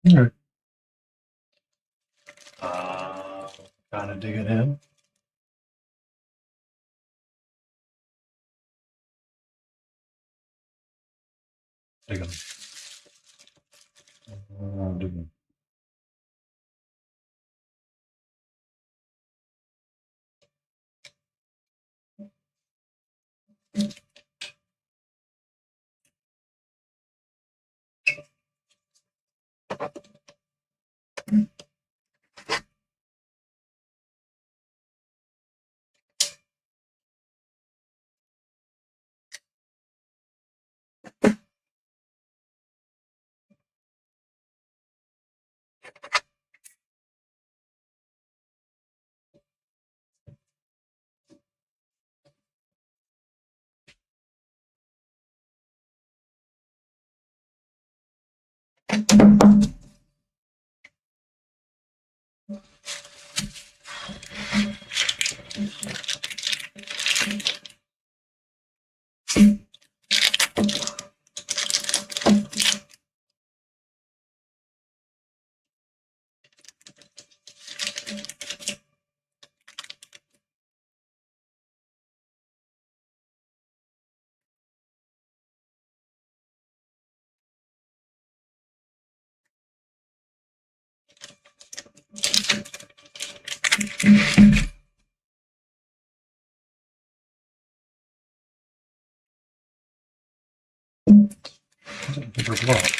All right. Kind of digging in. Digging. Digging. Bigger block.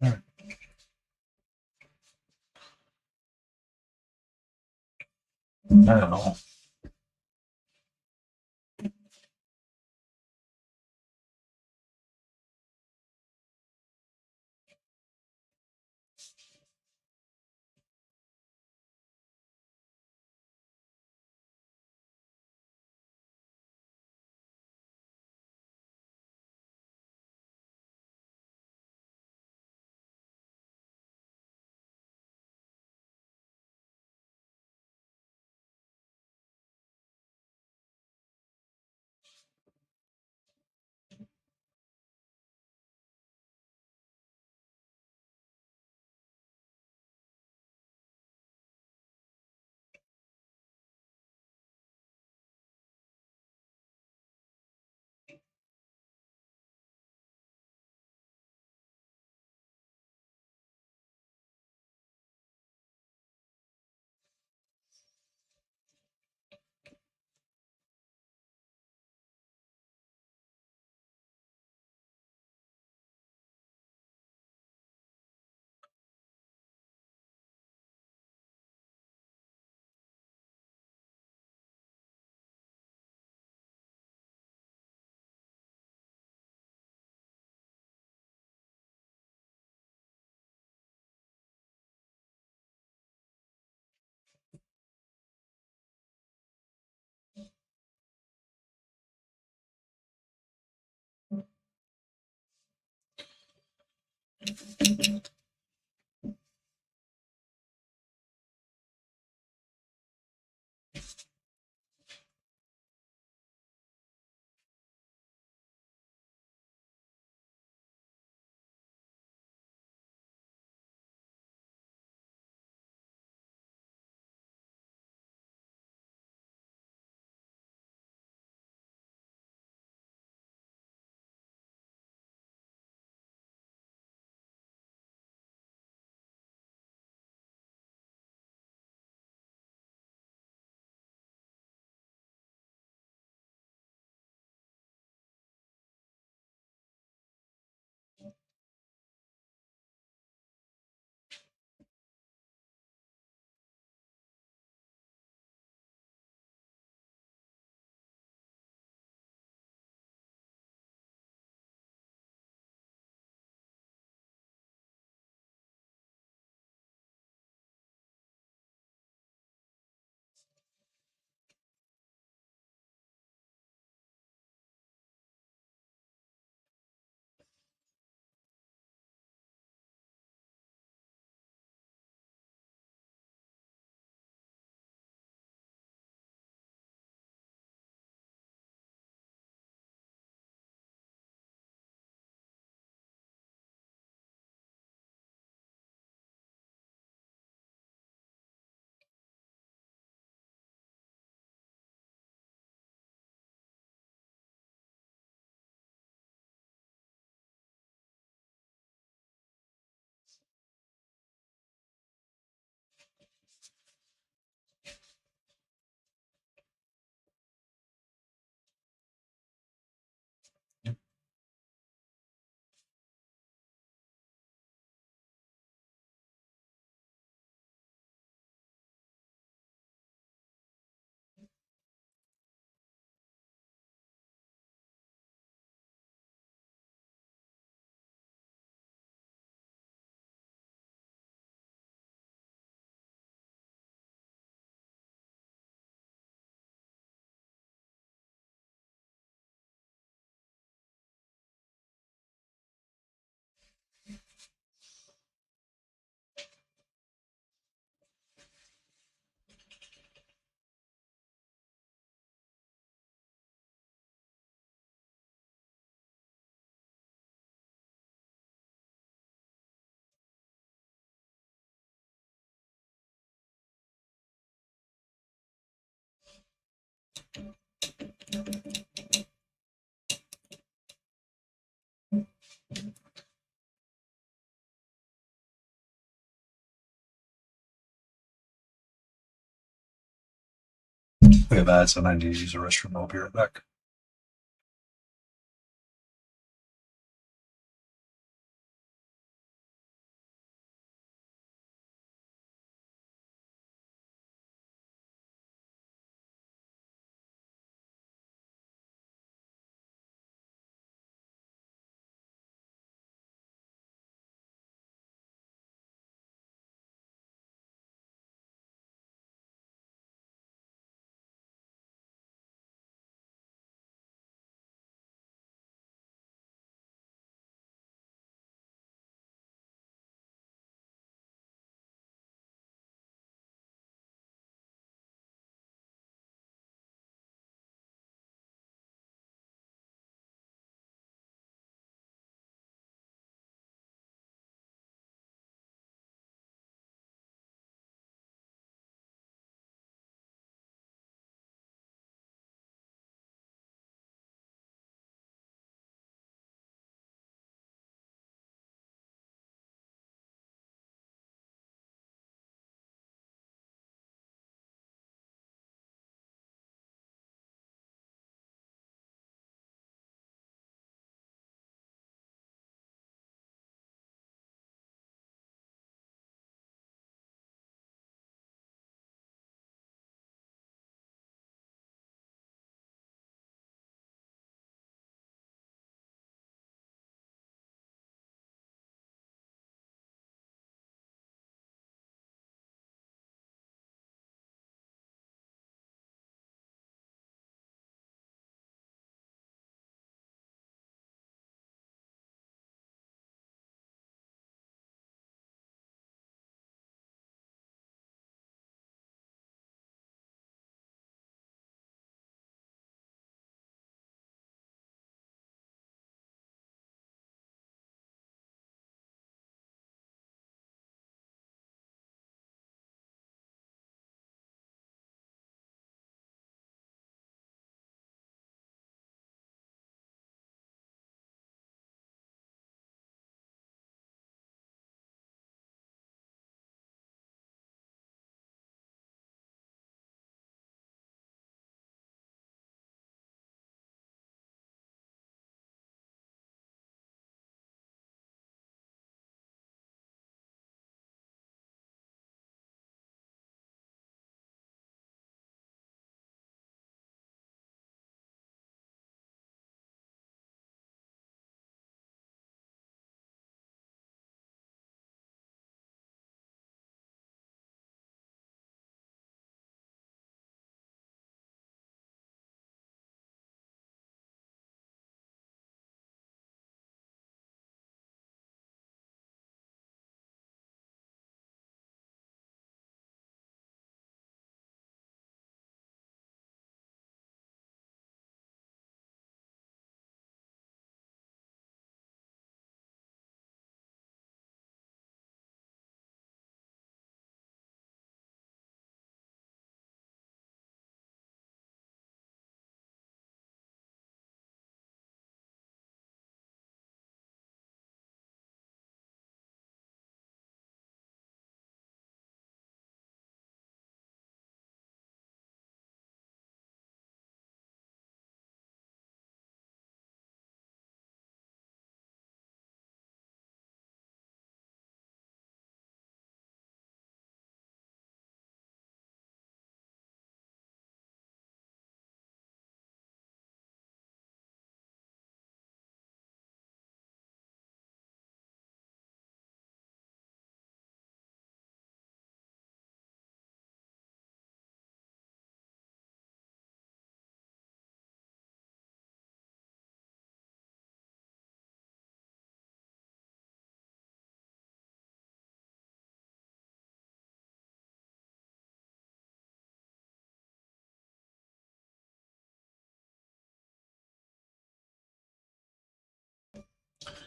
All right. Now, We have ads, and I need to use the restroom. I'll be right back.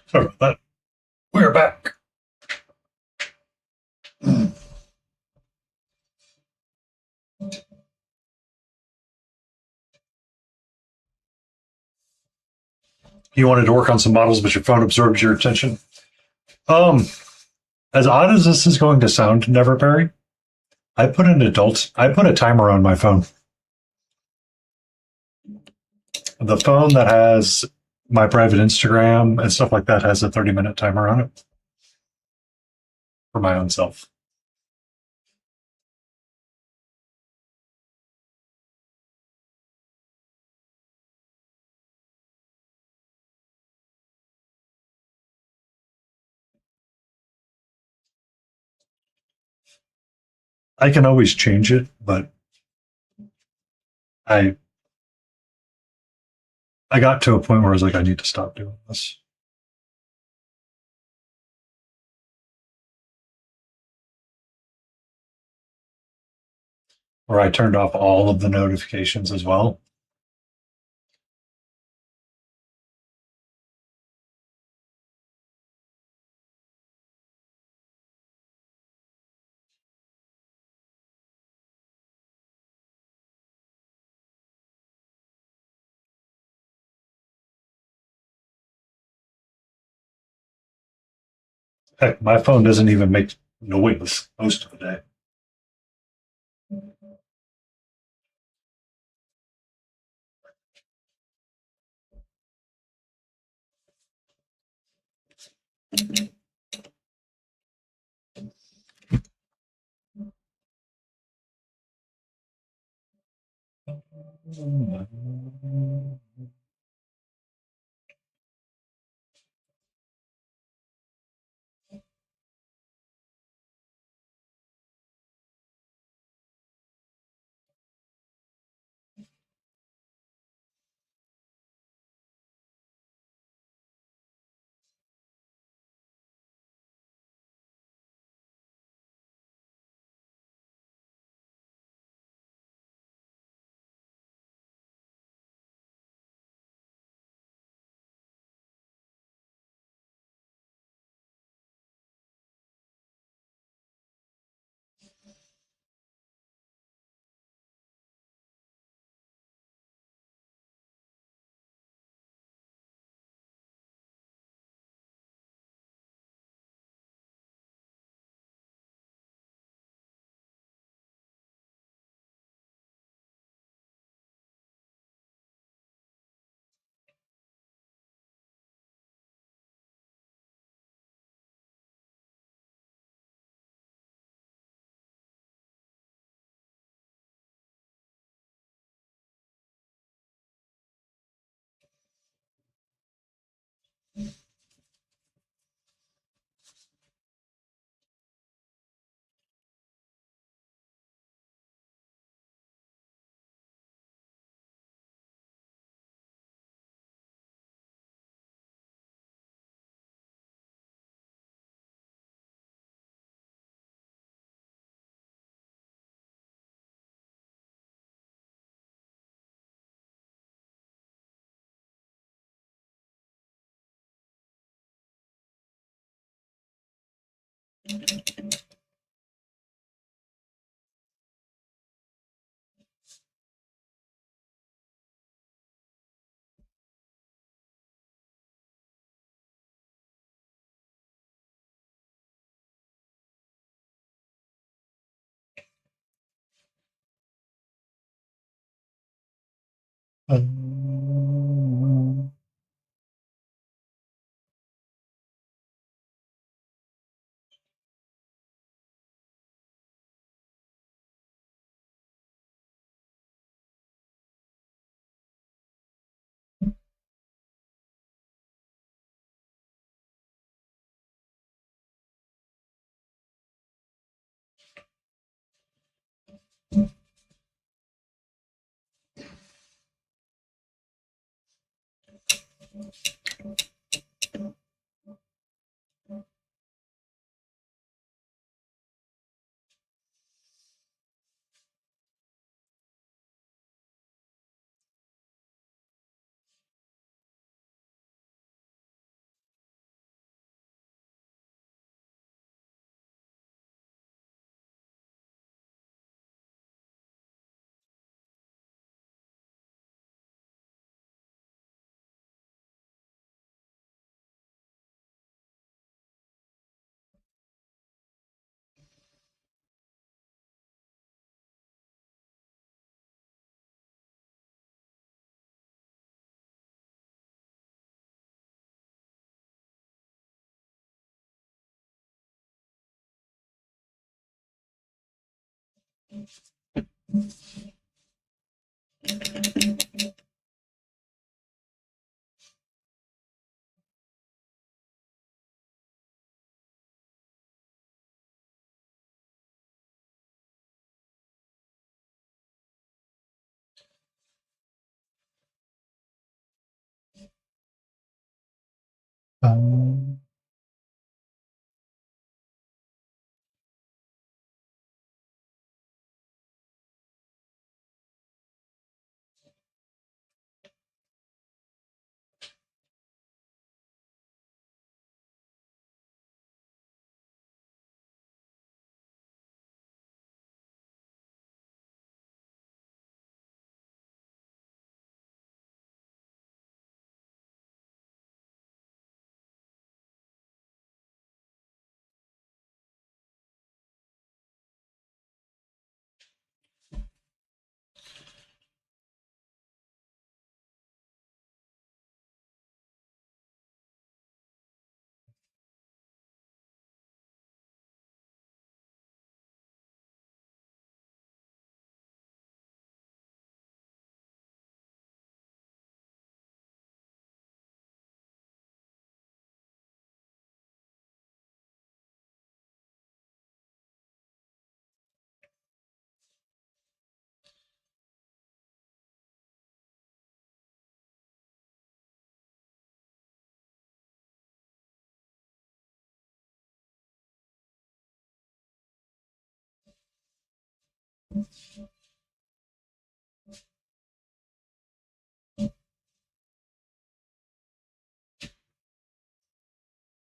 Sorry about that. We're back. You wanted to work on some models, but your phone absorbed your attention. Um, as odd as this is going to sound, Neverberry, I put a timer on my phone. The phone that has my private Instagram and stuff like that has a 30-minute timer on it for my own self. I can always change it, but I I got to a point where I was like, I need to stop doing this. Where I turned off all of the notifications as well. Heck, my phone doesn't even make noise most of the day. Um,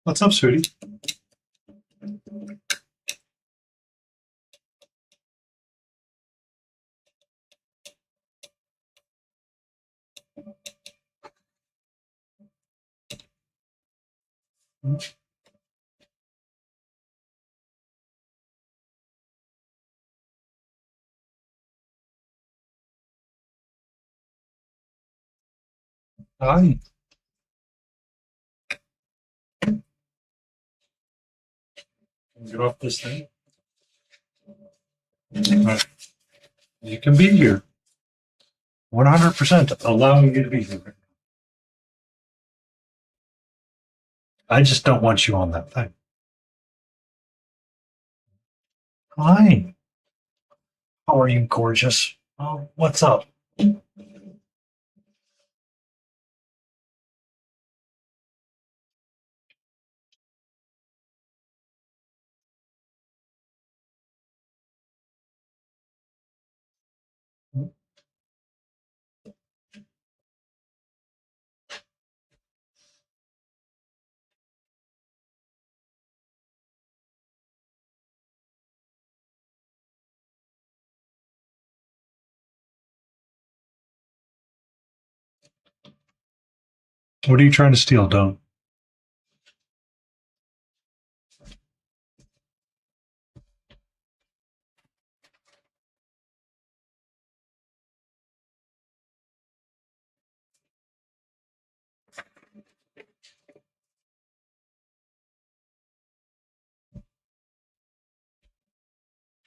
what's up, sweetie? Hi. Get off this thing. All right. You can be here. 100% allowing you to be here. I just don't want you on that thing. Hi. How are you, gorgeous? Oh, what's up? What are you trying to steal, Don?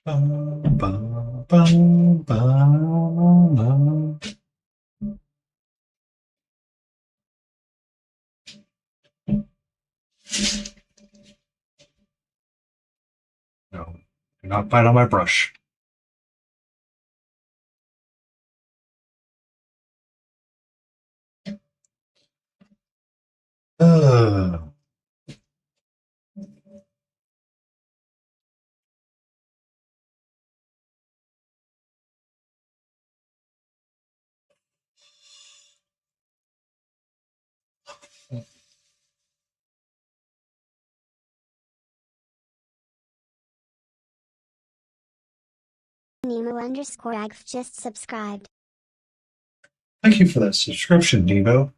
Bum, bum, bum, bum, bum. No, do not bite on my brush. Ugh. Nemo_AGF just subscribed. Thank you for that subscription, Devo.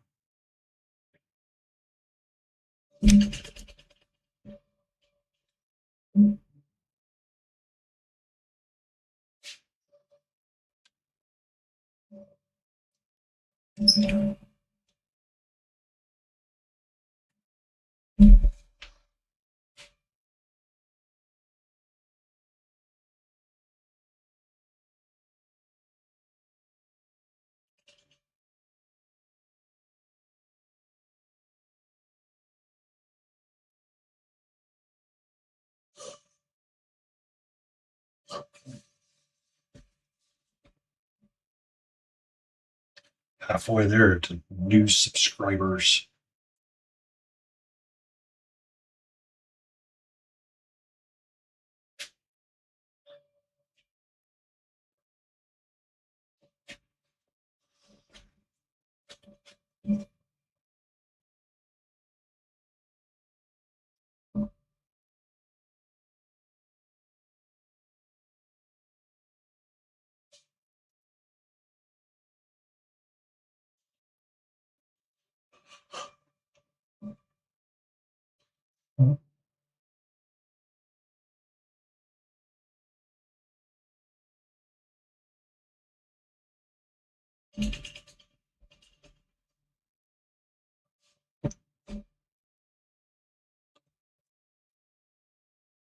Halfway there to new subscribers.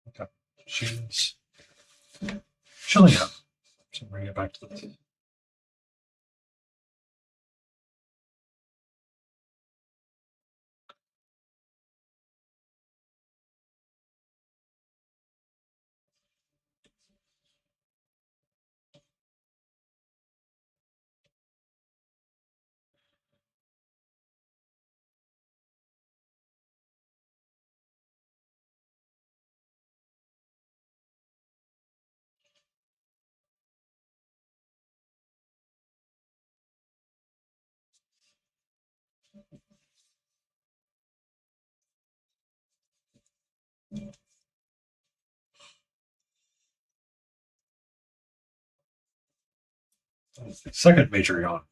Okay. She's chilling out. So bring it back to this. Second major yawn.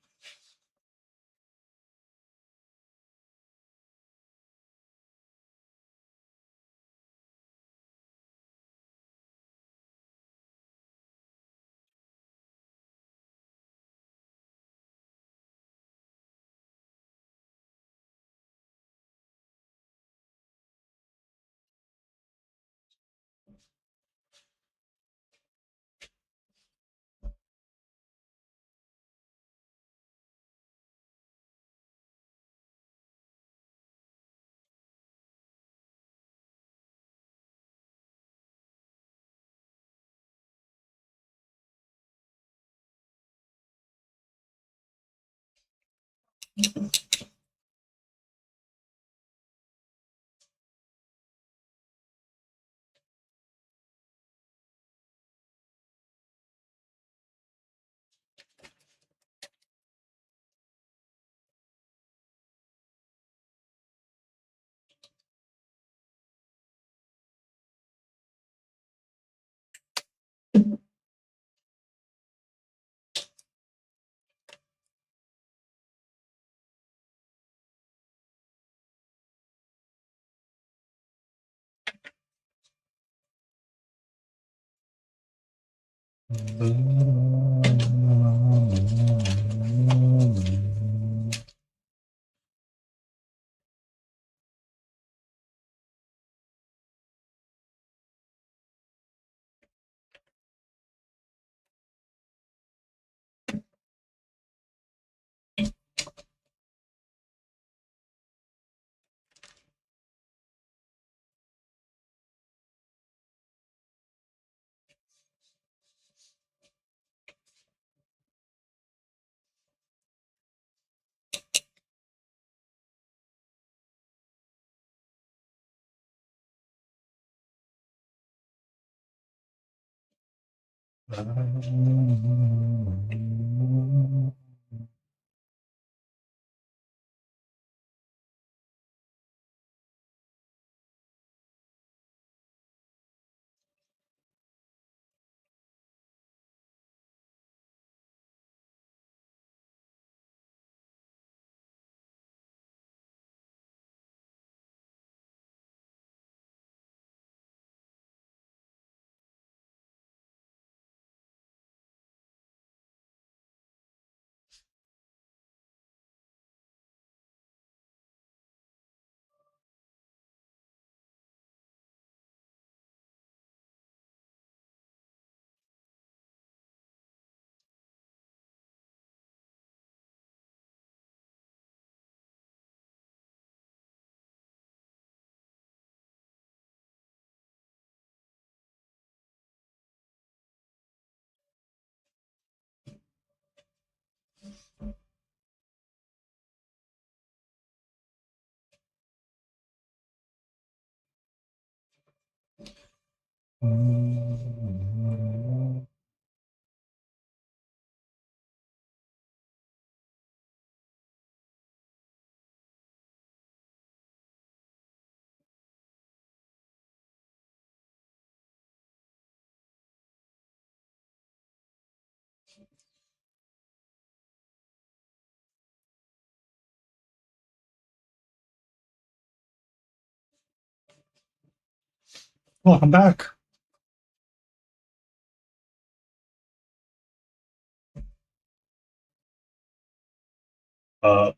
Welcome back.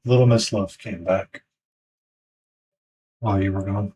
Little Miss Love came back while you were gone.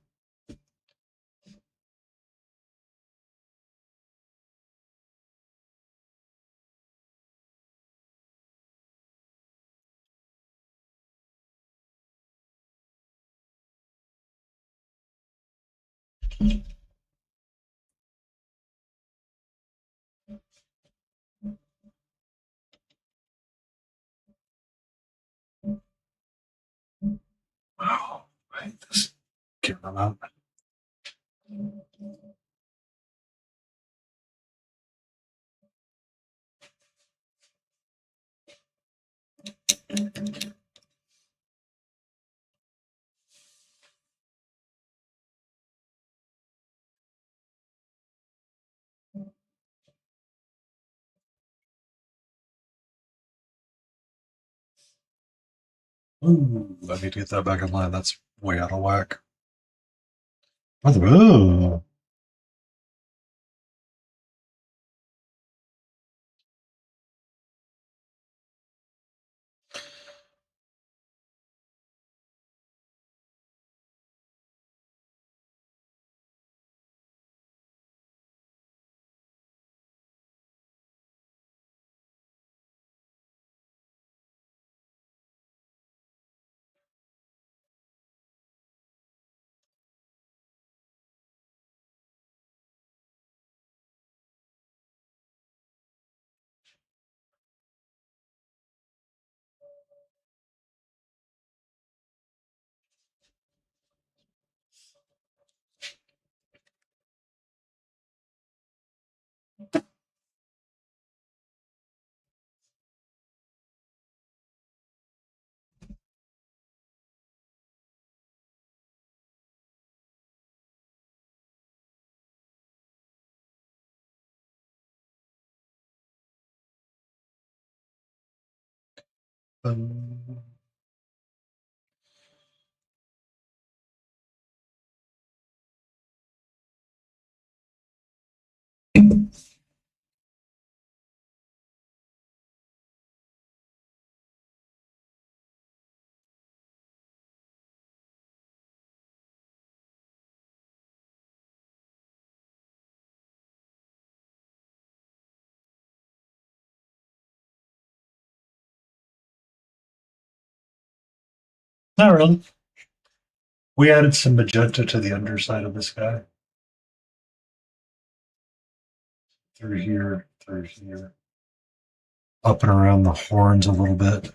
Oh, I hate this camera mount. Ooh, I need to get that back in line. That's way out of whack. Ooh. Um, Not really. We added some magenta to the underside of this guy. Through here. Up and around the horns a little bit.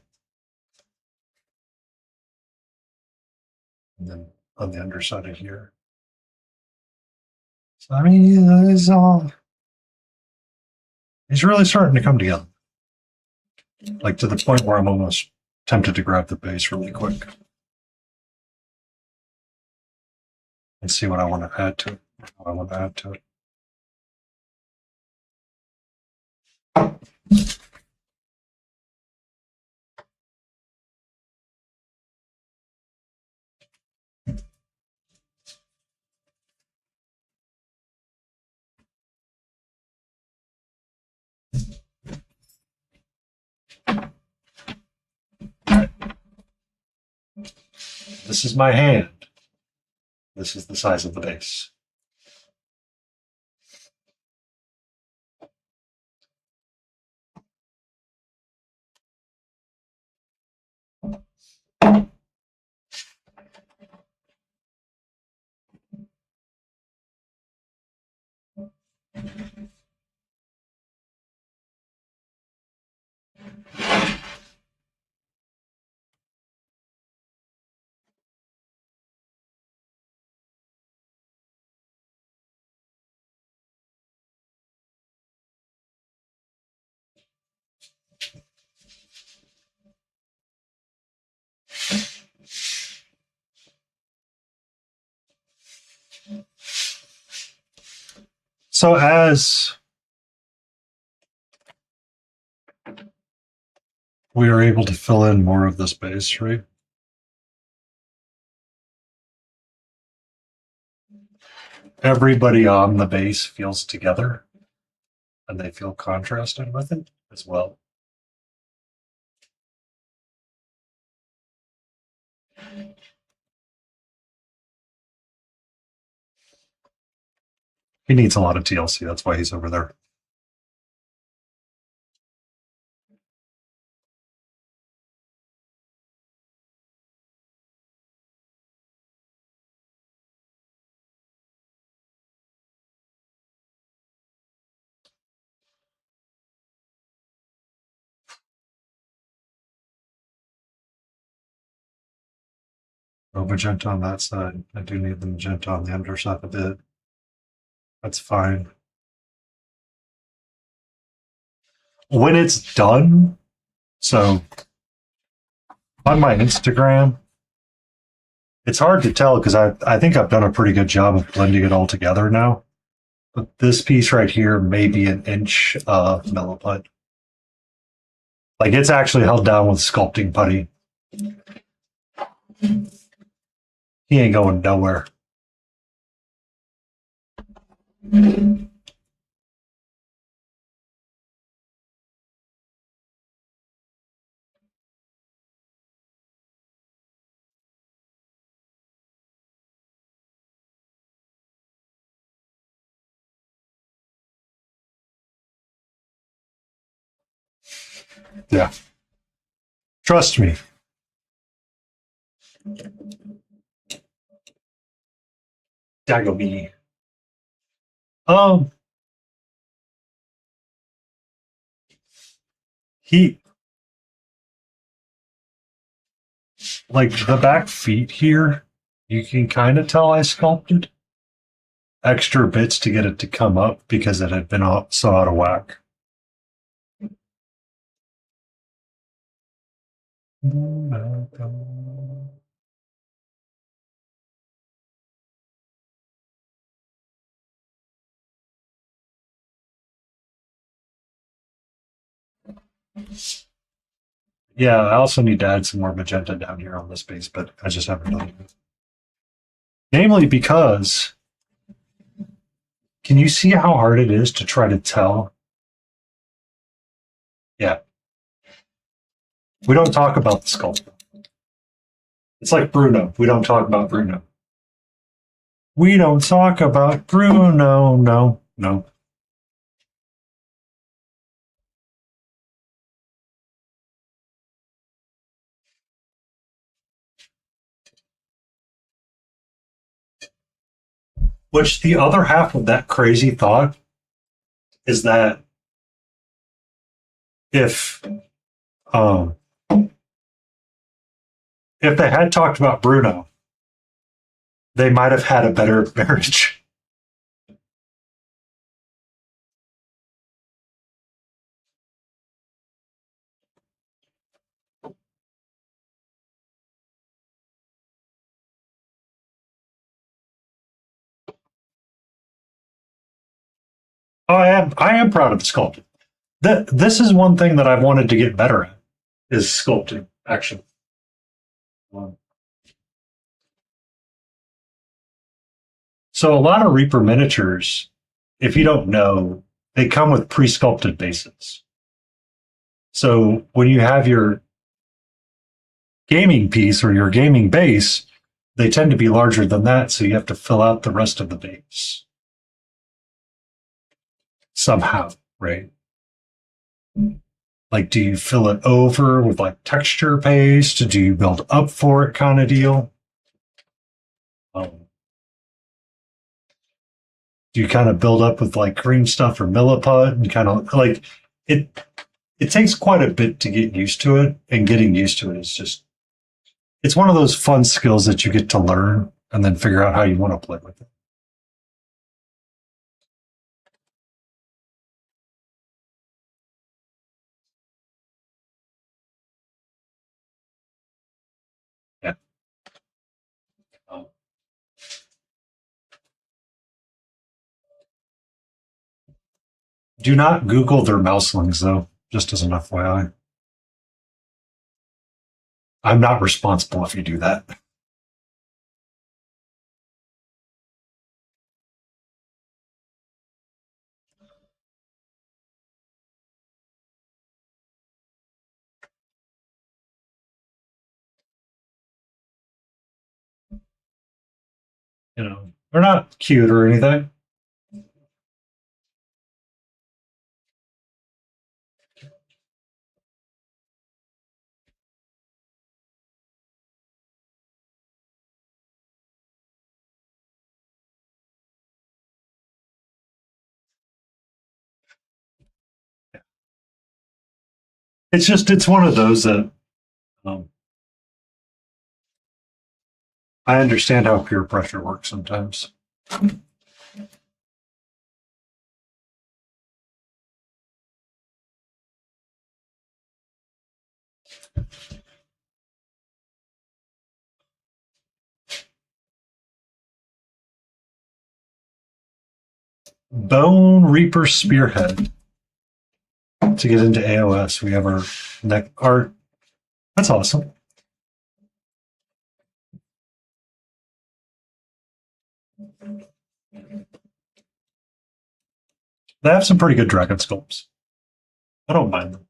And then on the underside of here. So, I mean, he's really starting to come together. Like to the point where I'm almost tempted to grab the base really quick and see what I want to add to it. What I want to add to it. This is my hand. This is the size of the base. So as we are able to fill in more of this base, right? Everybody on the base feels together and they feel contrasted with it as well. He needs a lot of TLC. That's why he's over there. No magenta on that side. I do need the magenta on the underside a bit. That's fine. When it's done, so on my Instagram, it's hard to tell because I think I've done a pretty good job of blending it all together now. But this piece right here may be an inch of milliput. Like it's actually held down with sculpting putty. He ain't going nowhere. Yeah. Trust me. Dago me. Um, he like the back feet here. You can kind of tell I sculpted extra bits to get it to come up because it had been so out of whack. Yeah, I also need to add some more magenta down here on this base, but I just haven't done it. Namely because, can you see how hard it is to try to tell? Yeah. We don't talk about the sculptor. It's like Bruno. We don't talk about Bruno. We don't talk about Bruno. No, no. Which the other half of that crazy thought is that if um if they had talked about Bruno, they might have had a better marriage. Oh, I am proud of the sculpting. This is one thing that I've wanted to get better at is sculpting, actually. Um, So a lot of Reaper miniatures, if you don't know, they come with pre-sculpted bases. So when you have your gaming piece or your gaming base, they tend to be larger than that, so you have to fill out the rest of the base somehow, right? Like, do you fill it over with like texture paste? Do you build up for it kind of deal? Um, do you kind of build up with like cream stuff or milliput and kind of like it? It takes quite a bit to get used to it, and getting used to it is just it's one of those fun skills that you get to learn and then figure out how you want to play with it. Yeah. Um, Do not Google their mouselings, though, just as an FYI. I'm not responsible if you do that. You know, they're not cute or anything. It's one of those that um, I understand how peer pressure works sometimes. Bone Reaper Spearhead. To get into AOS, we have our neck art. That's awesome. They have some pretty good dragon sculpts. I don't mind them.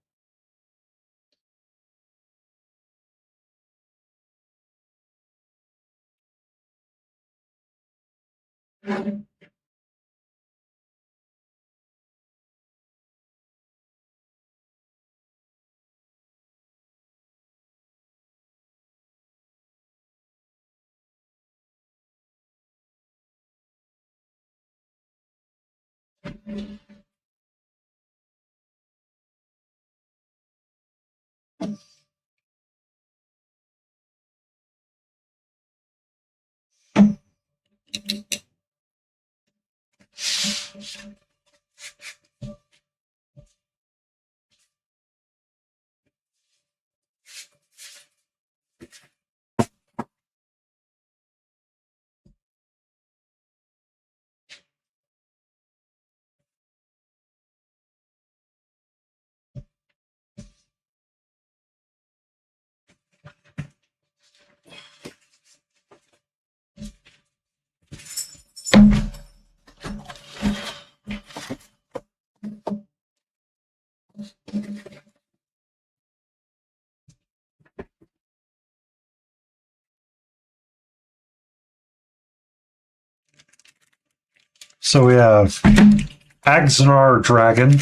So we have Agzanar Dragon.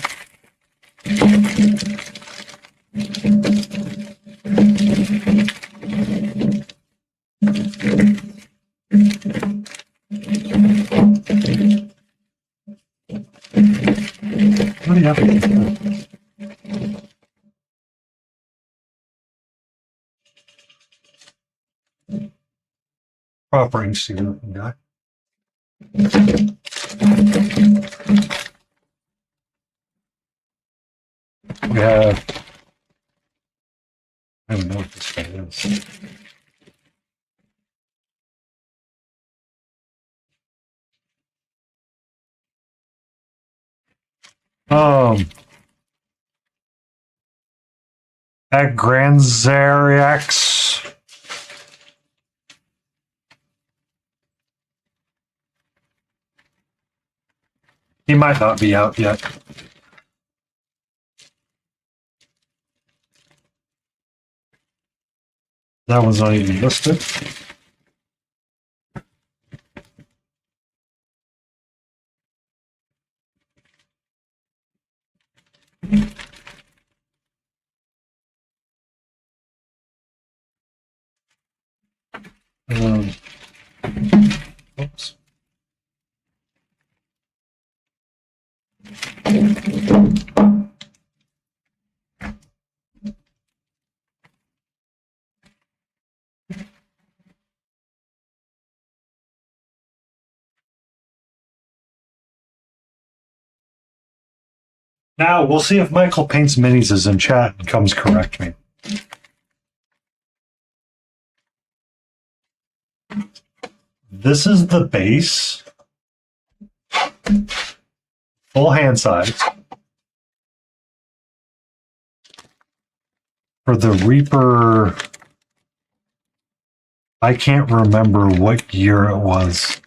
What do you have? Proper student guy. We have. I don't know what this guy is. Agranzariax. He might not be out yet. That one's not even listed. Oops. Now, we'll see if Michael Paints Minis is in chat and comes correct me. This is the base. Full hand size. For the Reaper, I can't remember what year it was.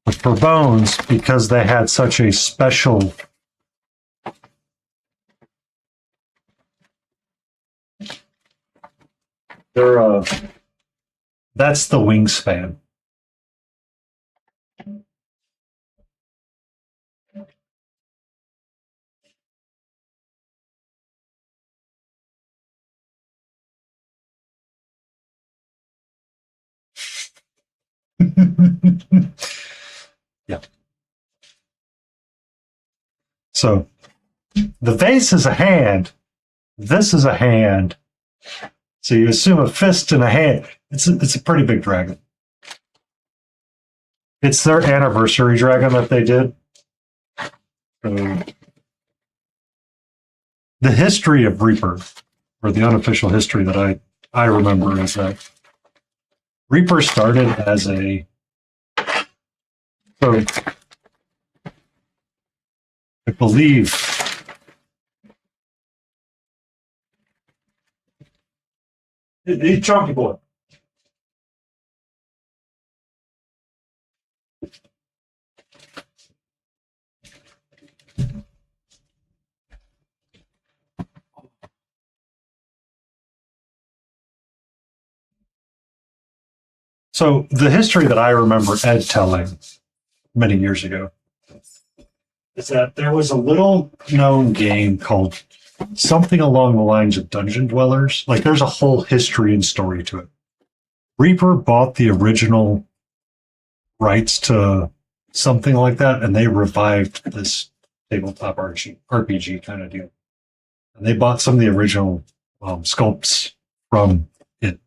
But for Bones, because they had such a special they're that's the wingspan. Yeah. So the vase is a hand. This is a hand. So you assume a fist and a hand. It's a pretty big dragon. It's their anniversary dragon that they did. So the history of Reaper, or the unofficial history that I remember, is that Reaper started as a so I believe chunky boy. So the history that I remember Ed telling many years ago is that there was a little known game called something along the lines of Dungeon Dwellers. Like there's a whole history and story to it. Reaper bought the original rights to something like that, and they revived this tabletop RPG kind of deal. And they bought some of the original sculpts from it.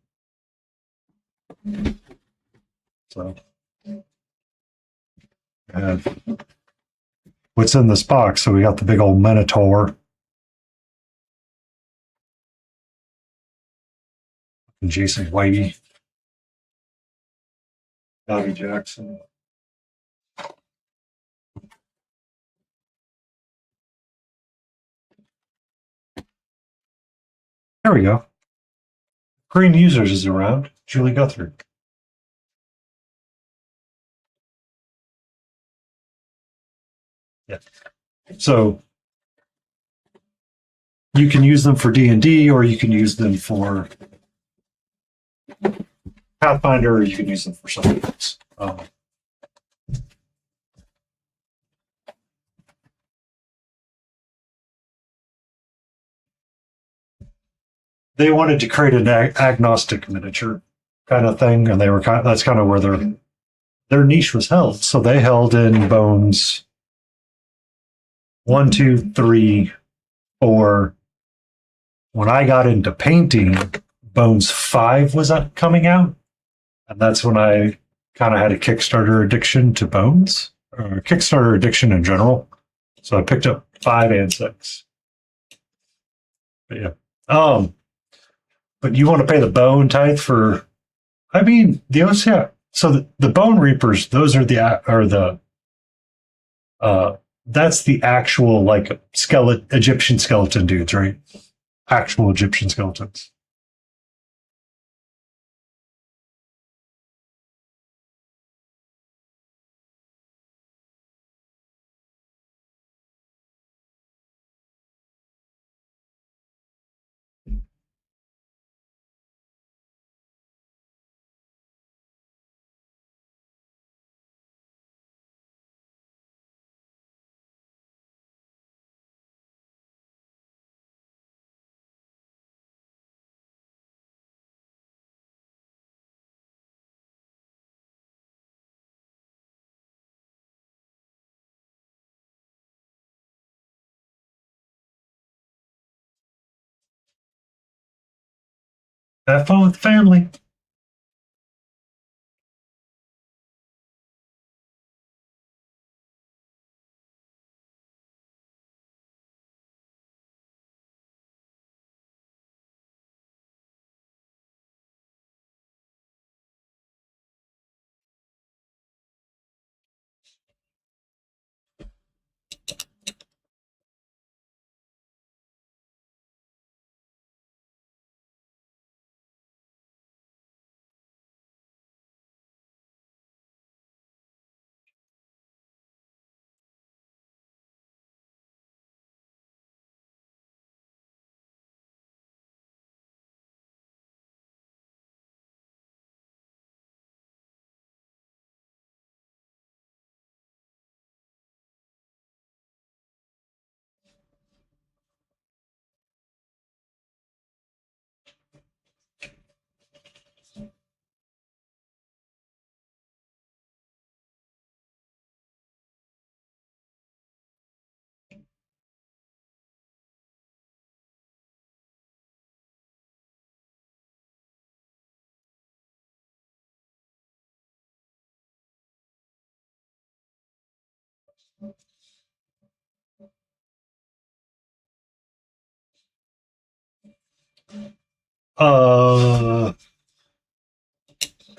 So, what's in this box? So we got the big old Minotaur. And Jason Whitey. Bobby Jackson. There we go. Green Users is around. Julie Guthrie. Yeah. So you can use them for D&D, or you can use them for Pathfinder, or you can use them for something else. They wanted to create an agnostic miniature kind of thing, and they were that's kind of where their niche was held. So they held in Bones 1, 2, 3, 4. When I got into painting, Bones 5 was coming out, and that's when I kind of had a Kickstarter addiction to Bones, or Kickstarter addiction in general. So I picked up 5 and 6. But yeah. But you want to pay the bone tithe for, I mean, the OCR. So the Bone Reapers, those are that's the actual like Egyptian skeleton dudes, right? Actual Egyptian skeletons. Have fun with the family.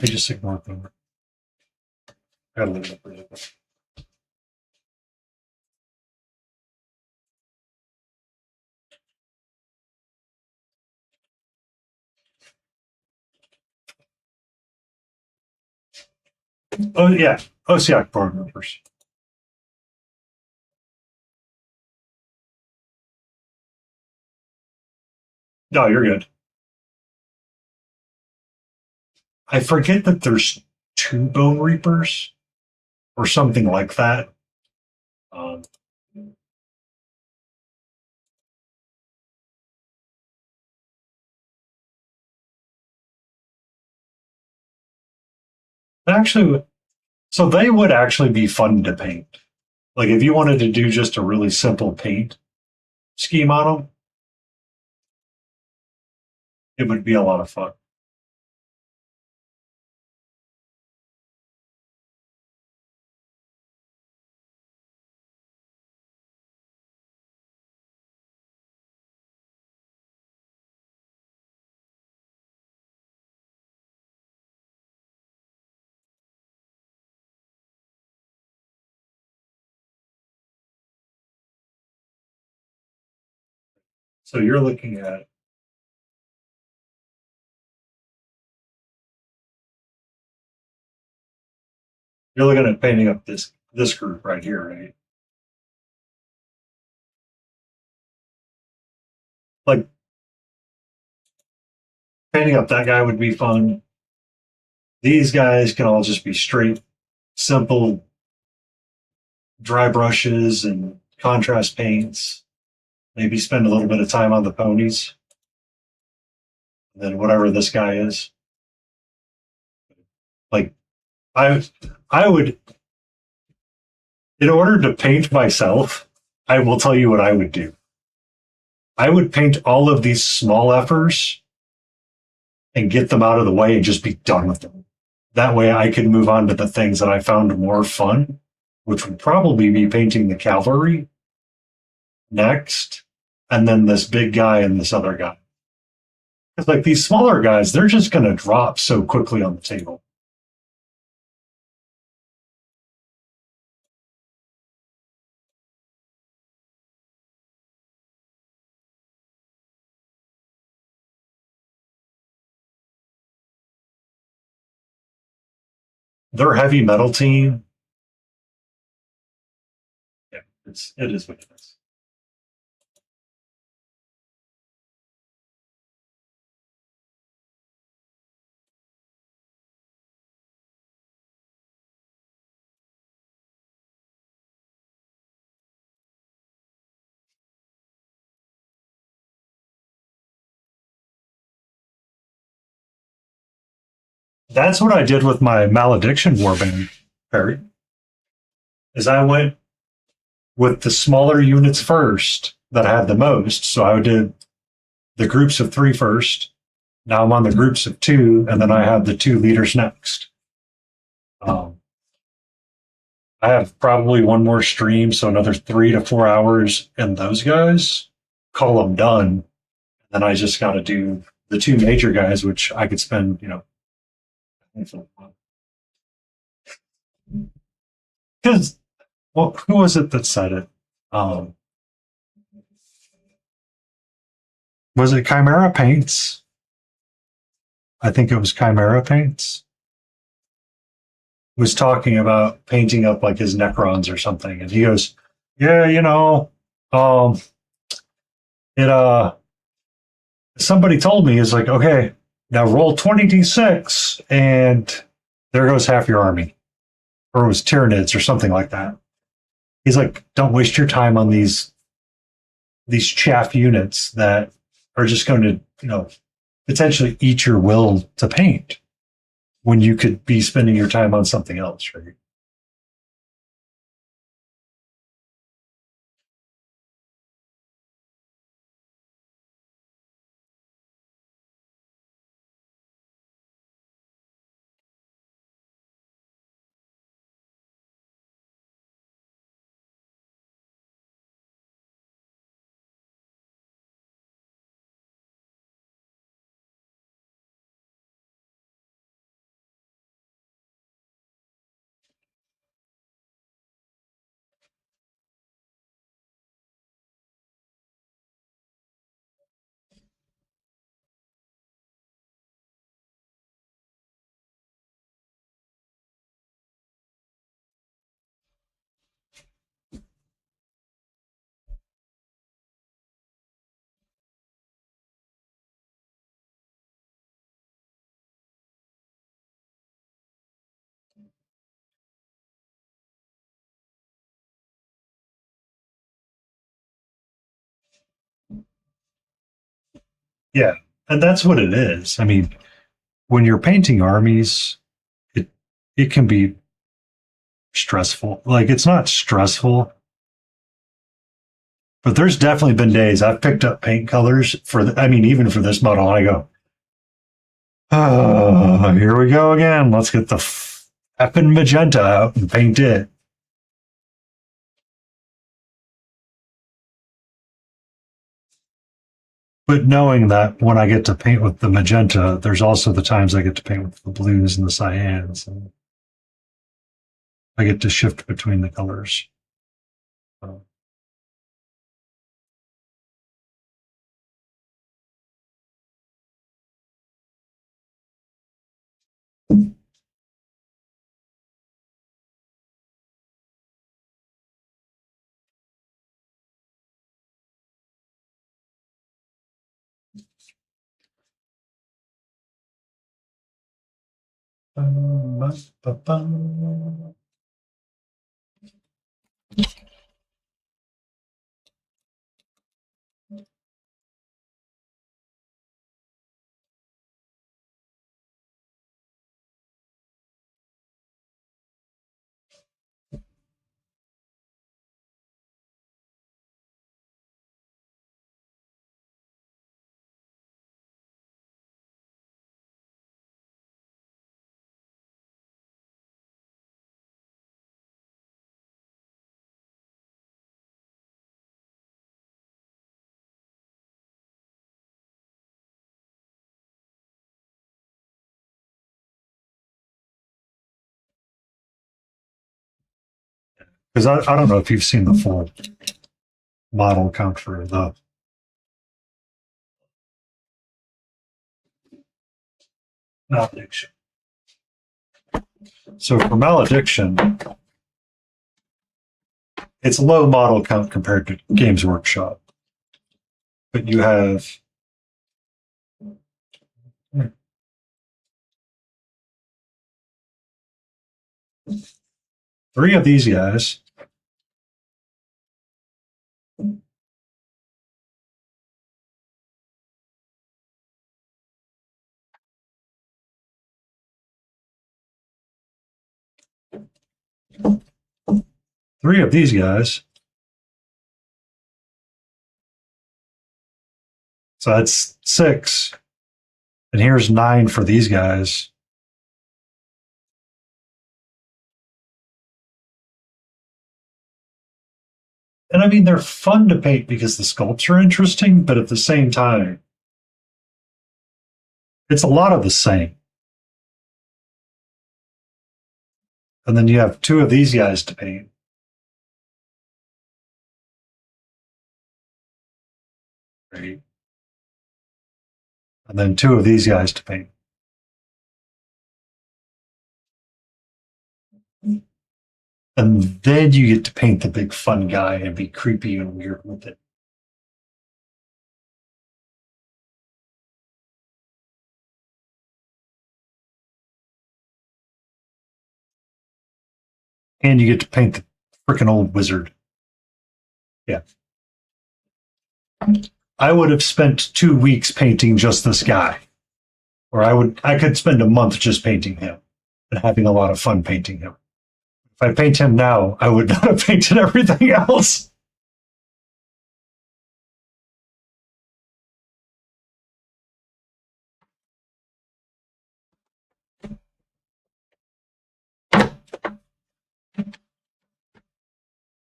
I just ignored them. I gotta leave it for you. Oh yeah, OCI programmers. No, you're good. I forget that there's two Bone Reapers or something like that. Um, actually, so they would actually be fun to paint. Like if you wanted to do just a really simple paint scheme on them, it would be a lot of fun. So you're looking at painting up this group right here, right? Like painting up that guy would be fun. These guys can all just be straight, simple dry brushes and contrast paints. Maybe spend a little bit of time on the ponies. And then whatever this guy is. Like I I would in order to paint myself, I will tell you what I would do. I would paint all of these small effers and get them out of the way and just be done with them. That way I could move on to the things that I found more fun, which would probably be painting the cavalry next, and then this big guy and this other guy. Because like these smaller guys, they're just going to drop so quickly on the table. Their heavy metal team, yeah, it is what it is. That's what I did with my malediction warband, Perry. Is I went with the smaller units first that I had the most. So I did the groups of three first. Now I'm on the groups of two, and then I have the two leaders next. Um, I have probably one more stream, so another 3 to 4 hours, and those guys call them done. Then I just got to do the two major guys, which I could spend, because well, who was it that said it? Um, was it Chimera Paints? I think it was Chimera Paints. Was talking about painting up like his Necrons or something, and he goes, "Yeah, um, it somebody told me is like, okay, now roll 20d6, and there goes half your army, or it was Tyranids or something like that." He's like, "Don't waste your time on these chaff units that are just going to, potentially eat your will to paint when you could be spending your time on something else, right?" Yeah, and that's what it is. I mean, when you're painting armies, it it can be stressful. Like it's not stressful, but there's definitely been days I've picked up paint colors for I mean, even for this model, and I go, oh, here we go again. Let's get the effing magenta out and paint it. But knowing that when I get to paint with the magenta, there's also the times I get to paint with the blues and the cyans, and I get to shift between the colors. So, because I don't know if you've seen the full model count for the malediction. So for malediction, it's a low model count compared to Games Workshop, but you have three of these guys. Three of these guys. So that's six. And here's nine for these guys. And I mean, they're fun to paint because the sculpts are interesting, but at the same time, it's a lot of the same. And then you have two of these guys to paint. Right? And then two of these guys to paint. And then you get to paint the big fun guy and be creepy and weird with it. And you get to paint the freaking old wizard. Yeah. I would have spent 2 weeks painting just this guy. Or I could spend a month just painting him and having a lot of fun painting him. If I paint him now, I would not have painted everything else.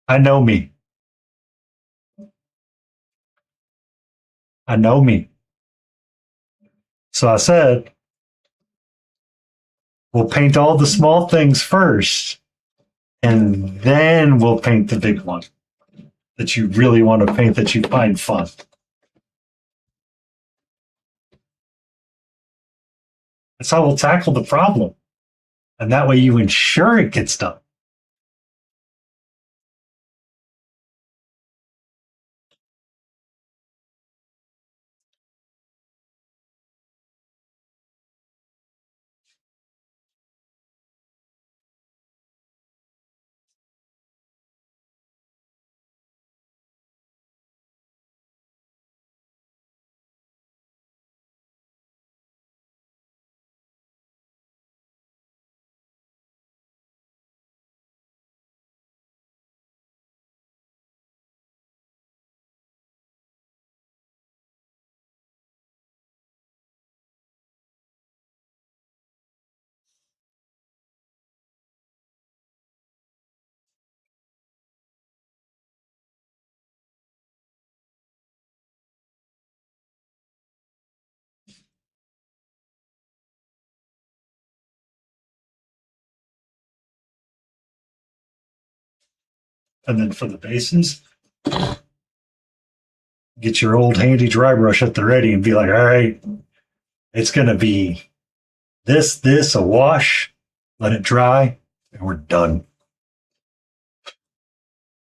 I know me. I know me. So I said, we'll paint all the small things first, and then we'll paint the big one that you really want to paint that you find fun. That's how we'll tackle the problem. And that way you ensure it gets done. And then for the bases, get your old handy dry brush at the ready and be like, all right, it's going to be this, a wash, let it dry, and we're done.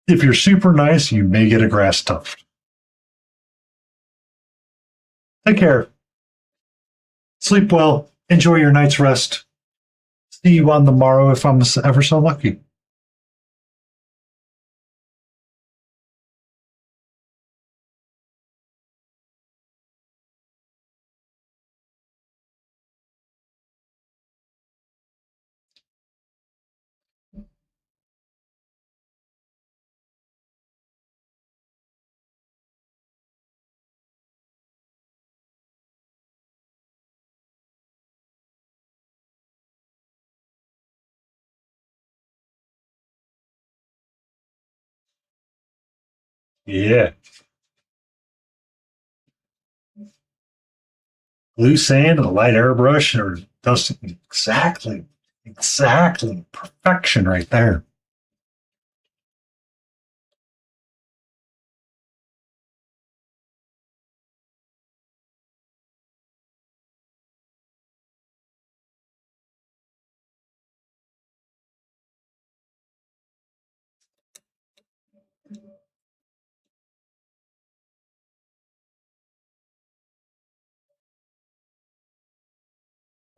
If you're super nice, you may get a grass tuft. Take care. Sleep well. Enjoy your night's rest. See you on the morrow if I'm ever so lucky. Yeah. Blue sand and a light airbrush or dusting. Exactly. Exactly. Perfection right there.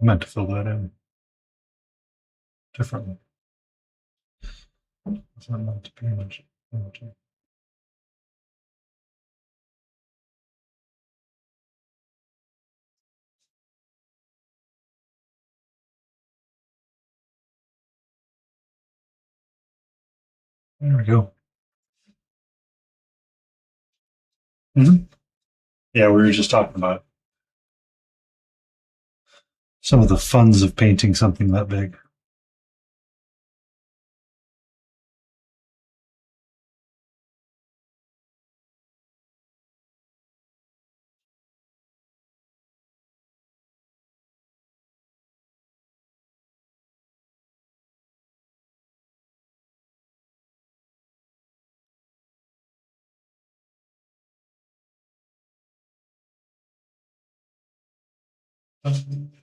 I meant to fill that in differently. It's not meant to be much. There we go. Mm-hmm. Yeah, we were just talking about some of the funs of painting something that big.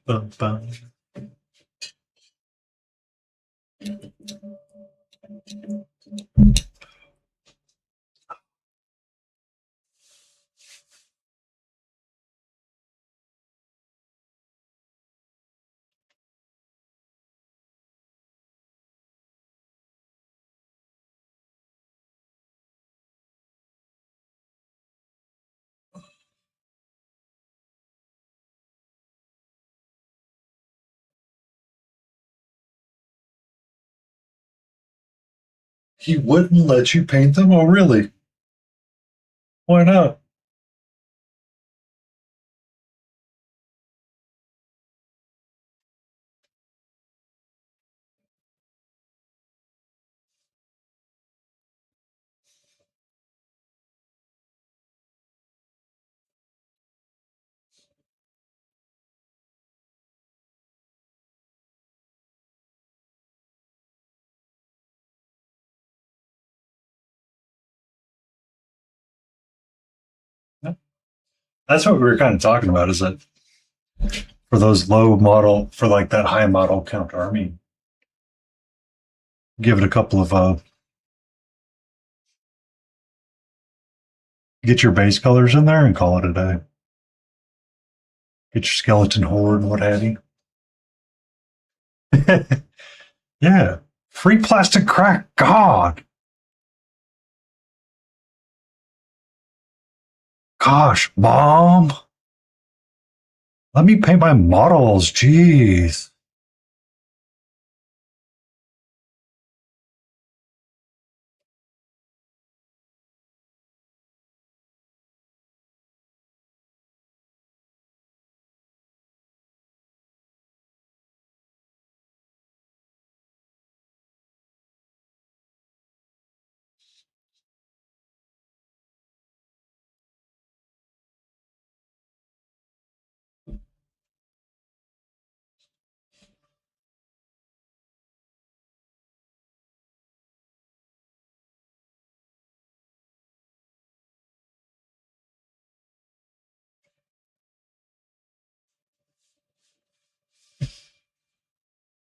Bum, bum. He wouldn't let you paint them? Oh, really? Why not? That's what we were kind of talking about, is that for those low model, for like that high model count army, give it a couple of, get your base colors in there and call it a day. Get your skeleton horde and what have you. Yeah. Free plastic crack. God. Gosh, Mom. Let me paint my models. Jeez.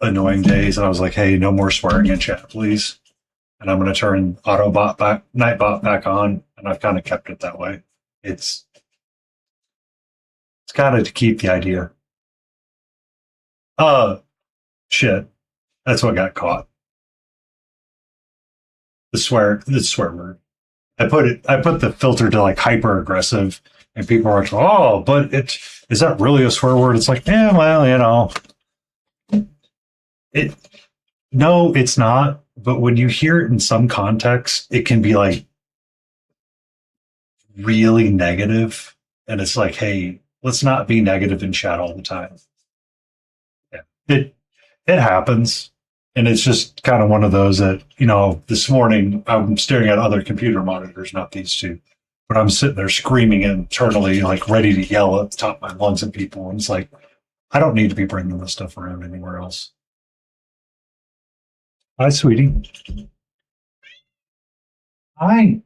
annoying days, and I was like, "Hey, no more swearing in chat, please." And I'm going to turn Nightbot back on, and I've kind of kept it that way. It's kind of to keep the idea. Uh, shit. That's what got caught. The swear word. I put the filter to like hyper aggressive, and people are like, "Oh, but is that really a swear word?" It's like, yeah, well, it. No, it's not. But when you hear it in some context, it can be like really negative, and it's like, hey, let's not be negative in chat all the time. Yeah, it happens, and it's just kind of one of those that this morning I'm staring at other computer monitors, not these two, but I'm sitting there screaming internally, like ready to yell at the top of my lungs at people, and it's like I don't need to be bringing this stuff around anywhere else. Hi, sweetie. Hi.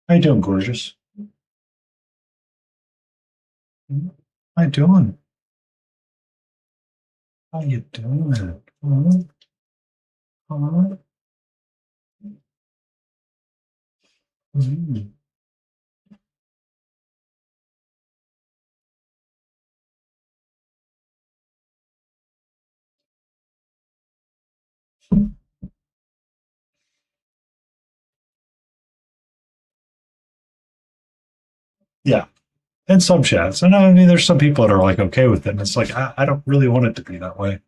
How you doing, gorgeous? How you doing? How you doing? Huh? Huh? Mm. Yeah, in some chats, and I mean, there's some people that are like okay with it, and it's like I don't really want it to be that way.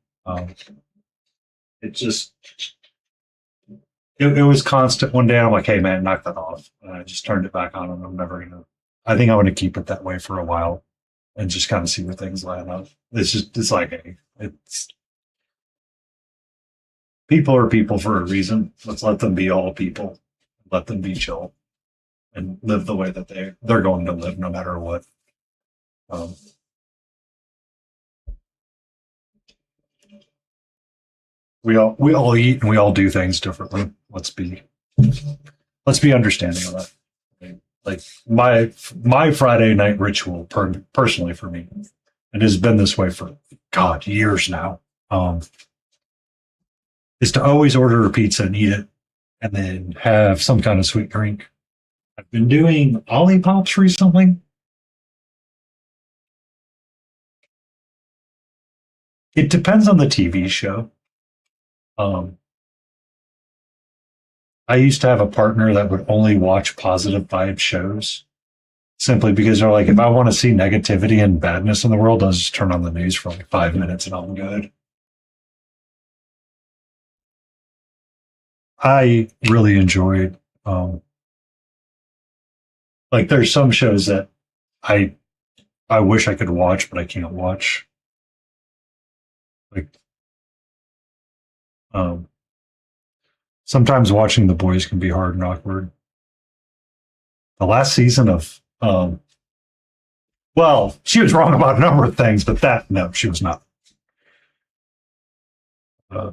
It just it was constant. One day, I'm like, hey man, knock that off, and I just turned it back on, and I'm never gonna. I think I'm gonna keep it that way for a while, and just kind of see where things land up. It's like hey, it's people are people for a reason. Let's let them be all people. Let them be chill and live the way that they're going to live, no matter what. Um, we all eat and we all do things differently. Let's be understanding of that. Like my Friday night ritual, personally for me, and has been this way for God years now. Is to always order a pizza and eat it, and then have some kind of sweet drink. I've been doing Ollipops recently. It depends on the TV show. Um, I used to have a partner that would only watch positive vibe shows simply because they're like, if I want to see negativity and badness in the world, I'll just turn on the news for like 5 minutes and I'm good. I really enjoyed, like, there's some shows that I I wish I could watch, but I can't watch. Like, um, sometimes watching The Boys can be hard and awkward. The last season of, well, she was wrong about a number of things, but no, she was not. Uh,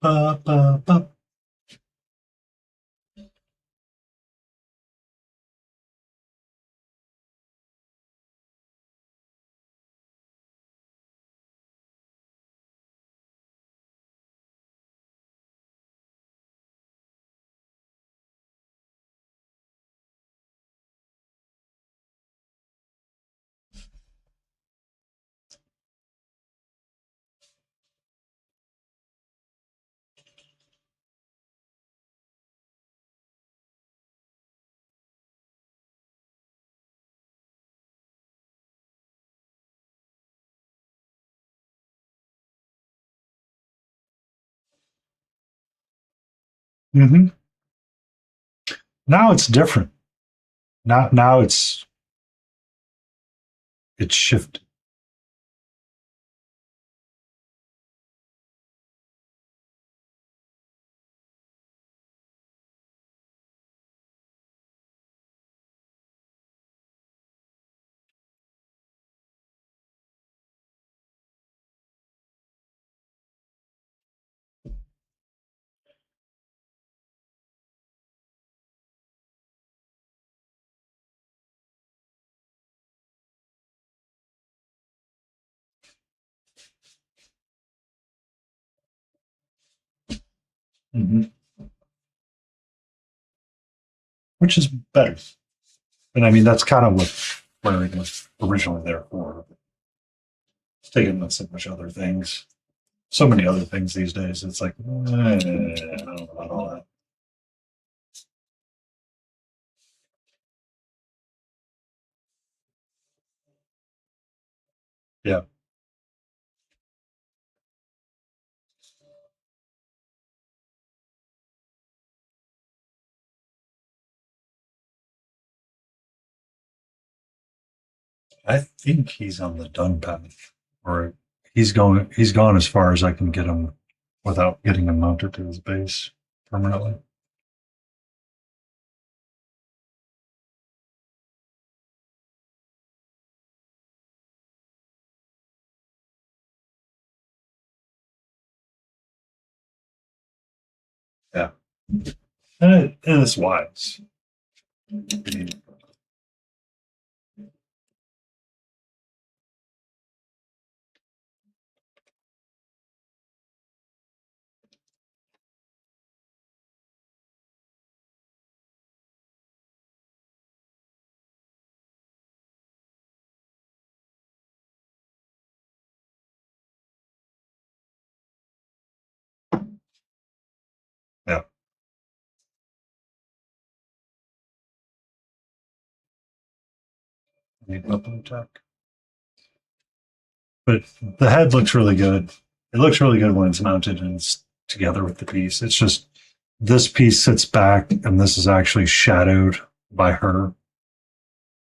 uh, uh, uh. Mm-hmm. Now it's different. Now it's shifted. Mm-hmm. Which is better. And I mean, that's kind of where it was originally there for. It's taken with so much other things. So many other things these days. It's like, I don't know about all that. Yeah. I think he's on the done path. Or he's gone as far as I can get him without getting him mounted to his base permanently. Yeah. And it's wise. Yeah. Need weapon attack. But the head looks really good. It looks really good when it's mounted and it's together with the piece. It's just this piece sits back and this is actually shadowed by her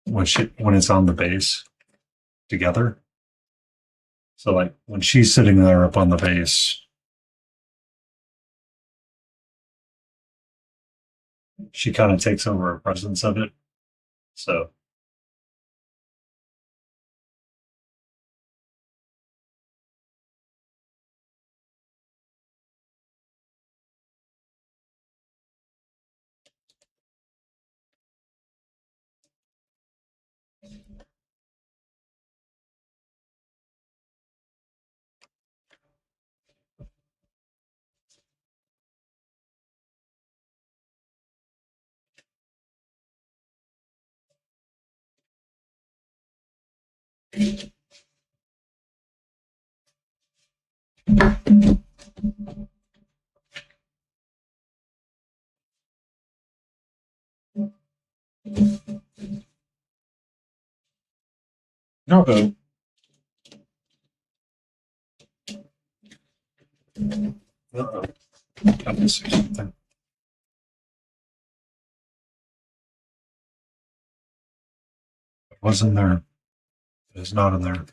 when it's on the base together. So like when she's sitting there up on the base, she kind of takes over a presence of it. So no, I'm missing something. It was in there. It is not in there.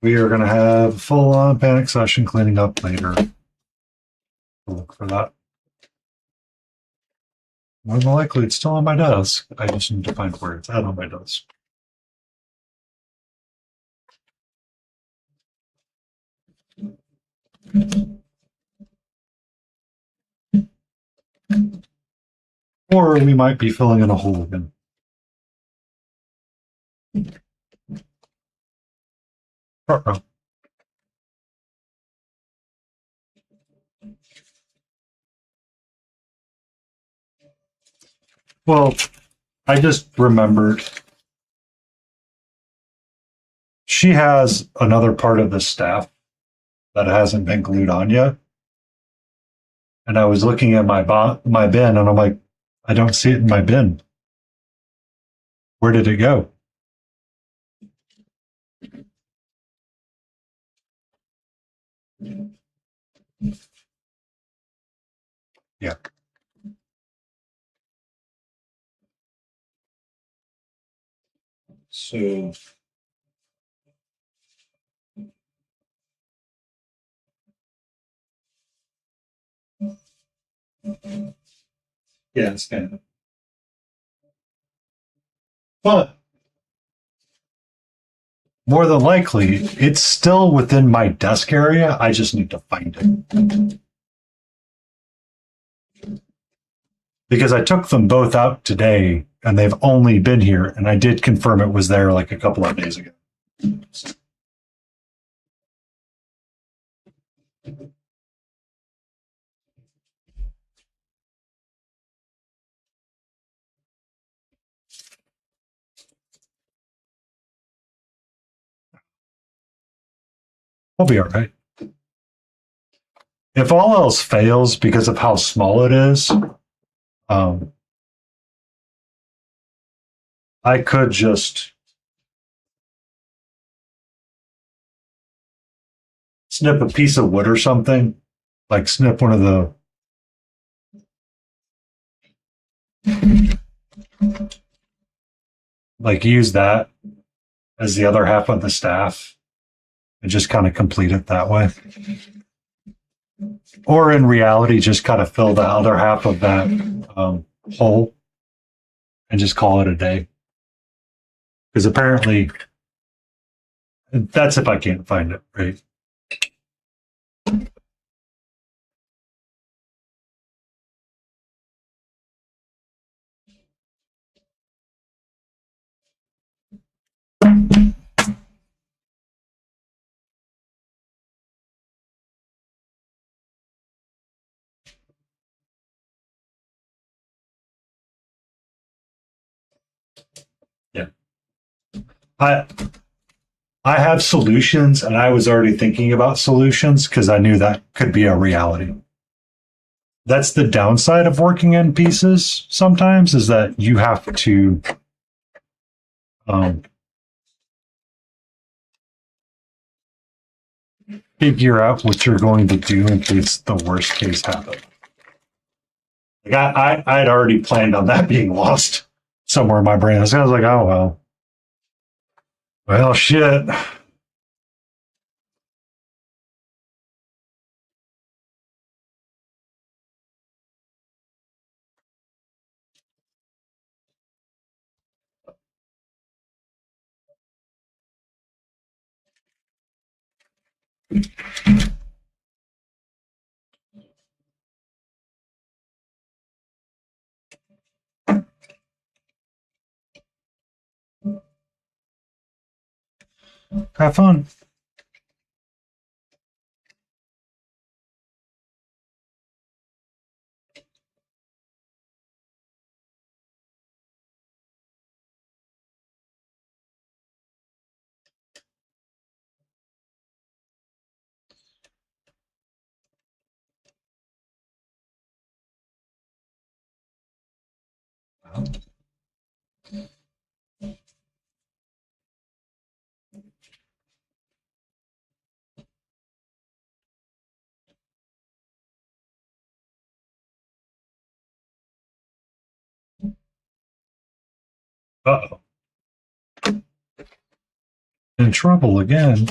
We are going to have a full on panic session cleaning up later. We'll look for that. More than likely, it's still on my desk. I just need to find where it's at on my desk. Or we might be filling in a hole again. Uh-oh. Well, I just remembered she has another part of the staff that hasn't been glued on yet. And I was looking at my bin and I'm like, I don't see it in my bin. Where did it go? Yeah. So yeah, it's kind of. But more than likely, it's still within my desk area. I just need to find it. Because I took them both out today and they've only been here, and I did confirm it was there like a couple of days ago. We'll be all right. If all else fails because of how small it is, um, I could just snip a piece of wood or something, like snip one of the like use that as the other half of the staff and just kind of complete it that way. Or in reality, just kind of fill the other half of that hole and just call it a day. Because apparently, that's if I can't find it, right? Yeah. I I have solutions, and I was already thinking about solutions because I knew that could be a reality. That's the downside of working in pieces sometimes, is that you have to um, figure out what you're going to do in case the worst case happens. Like I had already planned on that being lost somewhere in my brain. So I was like, oh well, shit. Have fun. Uh-oh. In trouble again.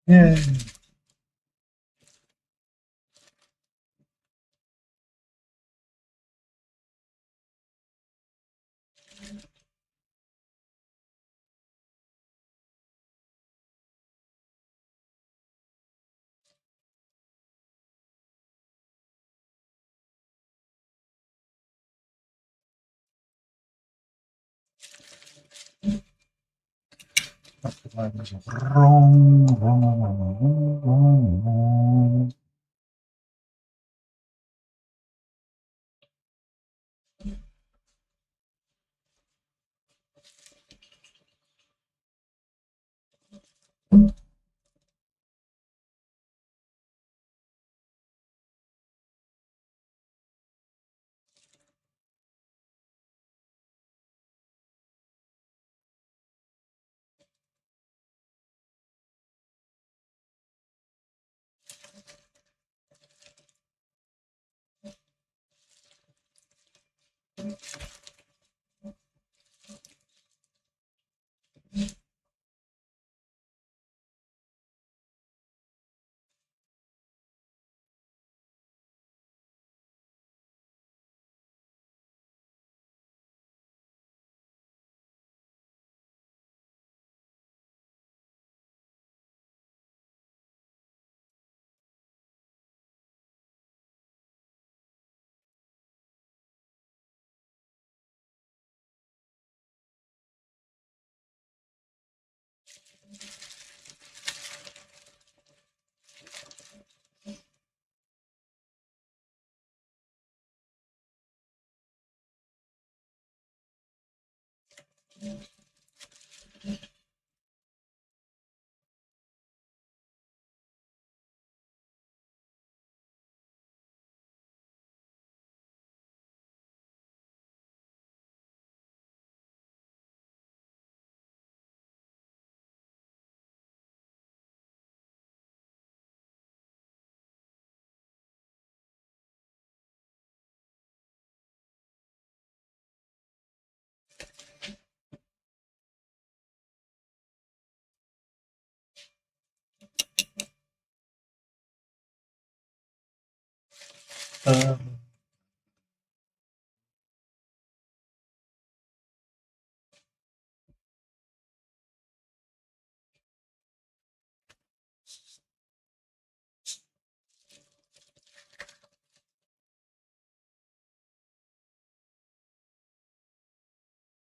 Yeah.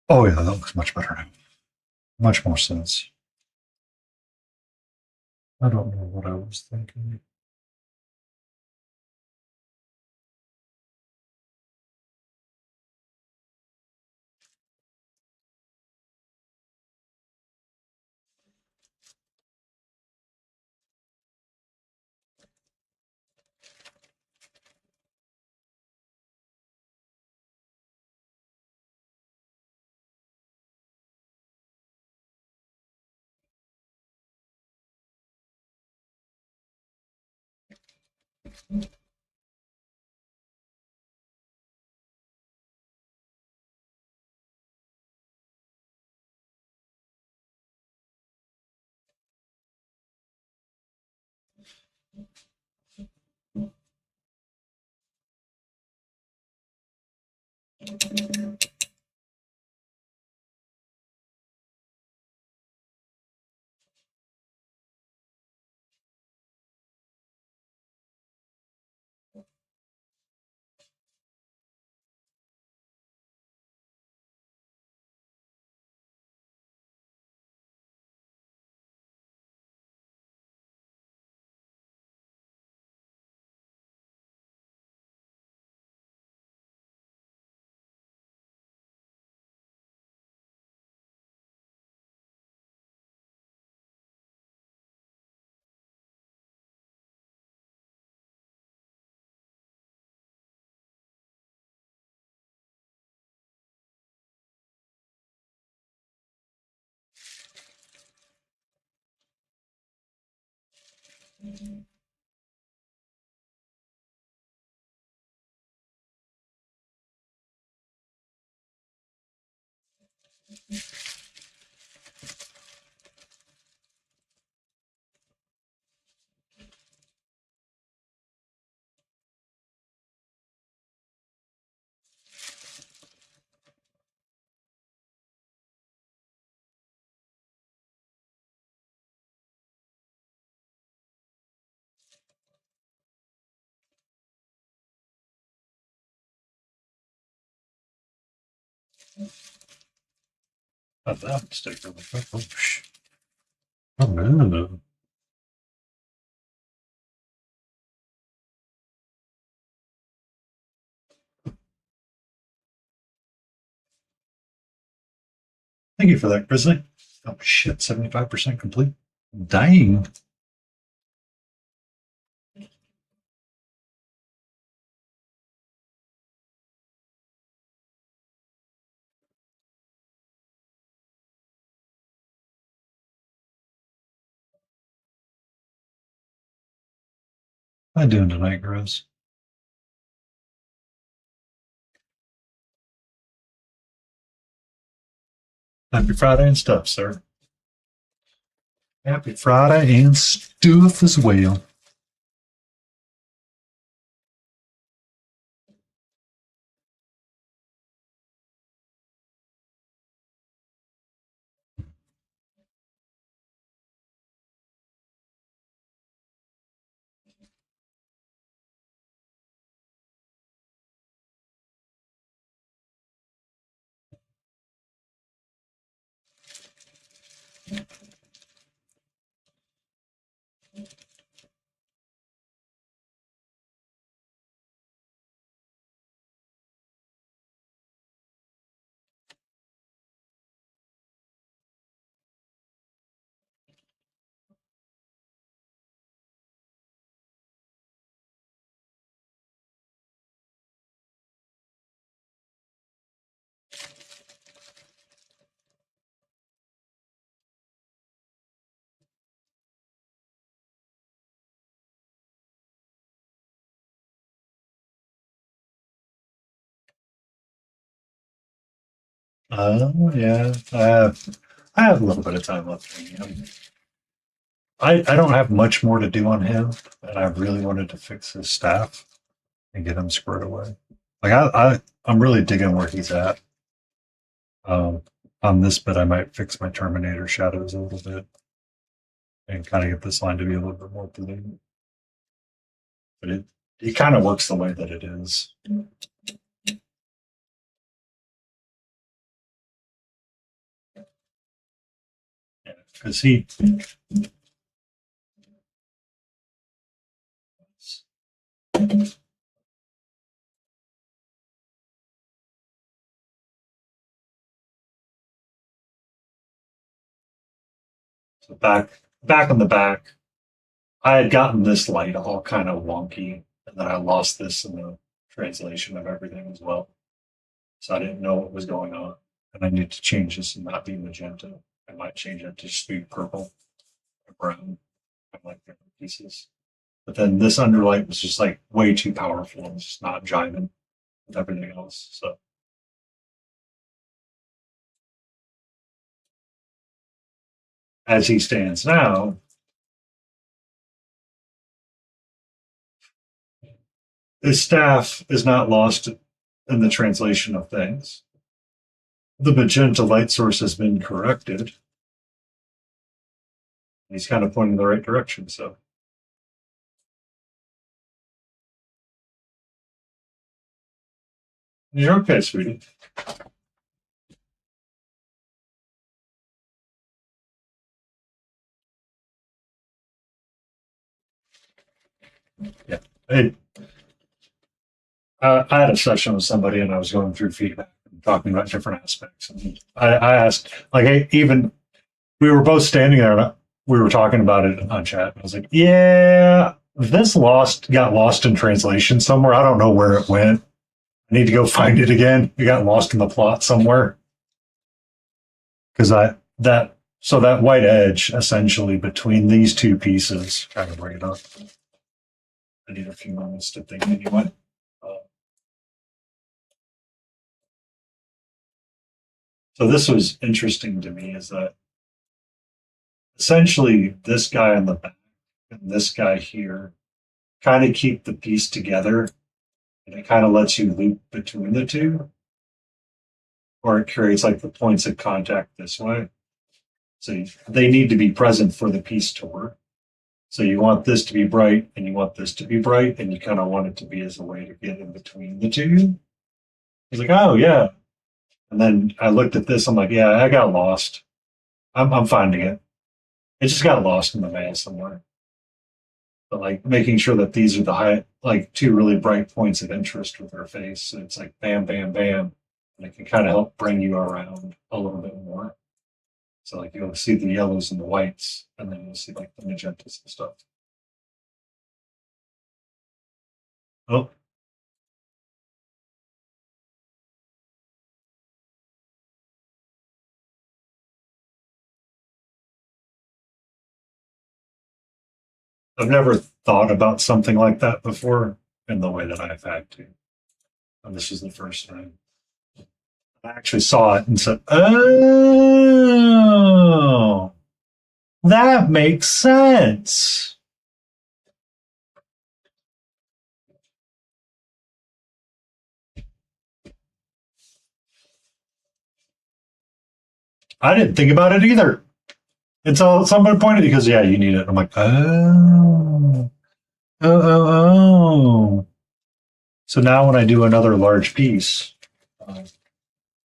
Oh yeah, that looks much better now. Much more sense. I don't know what I was thinking. That stick really quick. Oops. Oh, no. Thank you for that, Grizzly. Oh, shit, 75% complete. Dang. How you doing tonight, Grizz? Happy Friday and stuff, sir. Happy Friday and stuff as well. Yeah, I have a little bit of time left. I don't have much more to do on him, and I really wanted to fix his staff and get him squared away. Like I'm really digging where he's at. Um, on this bit, I might fix my Terminator shadows a little bit and kind of get this line to be a little bit more blue. But it kind of works the way that it is. Because he so back on the back, I had gotten this light all kind of wonky, and then I lost this in the translation of everything as well. So I didn't know what was going on, and I need to change this and not be magenta. I might change it to just be purple or brown. I like different pieces. But then this underlight was just like way too powerful. It's just not jiving with everything else. So as he stands now, his staff is not lost in the translation of things. The magenta light source has been corrected. He's kind of pointing in the right direction. So you're okay, sweetie. Yeah. Hey, I had a session with somebody and I was going through feedback and talking about different aspects. And I asked, like, hey, even we were both standing there and we were talking about it on chat. I was like, yeah, this got lost in translation somewhere. I don't know where it went. I need to go find it again. It got lost in the plot somewhere. Because that white edge essentially between these two pieces, trying to bring it up. I need a few moments to think anyway. So this was interesting to me is that essentially this guy on the back and this guy here kind of keep the piece together, and it kind of lets you loop between the two, or it creates like the points of contact this way. So they need to be present for the piece to work. So you want this to be bright and you want this to be bright, and you kind of want it to be as a way to get in between the two. He's like, oh yeah. And then I looked at this, I'm like, yeah, I got lost. I'm finding it. It just got lost in the mail somewhere. But like making sure that these are the high, like two really bright points of interest with her face. So it's like bam, bam, bam. And it can kind of help bring you around a little bit more. So like you'll see the yellows and the whites, and then you'll see like the magentas and stuff. Oh, I've never thought about something like that before in the way that I've had to. And this is the first time. I actually saw it and said, oh, that makes sense. I didn't think about it either. Until somebody pointed because yeah, you need it. I'm like, oh. So now when I do another large piece,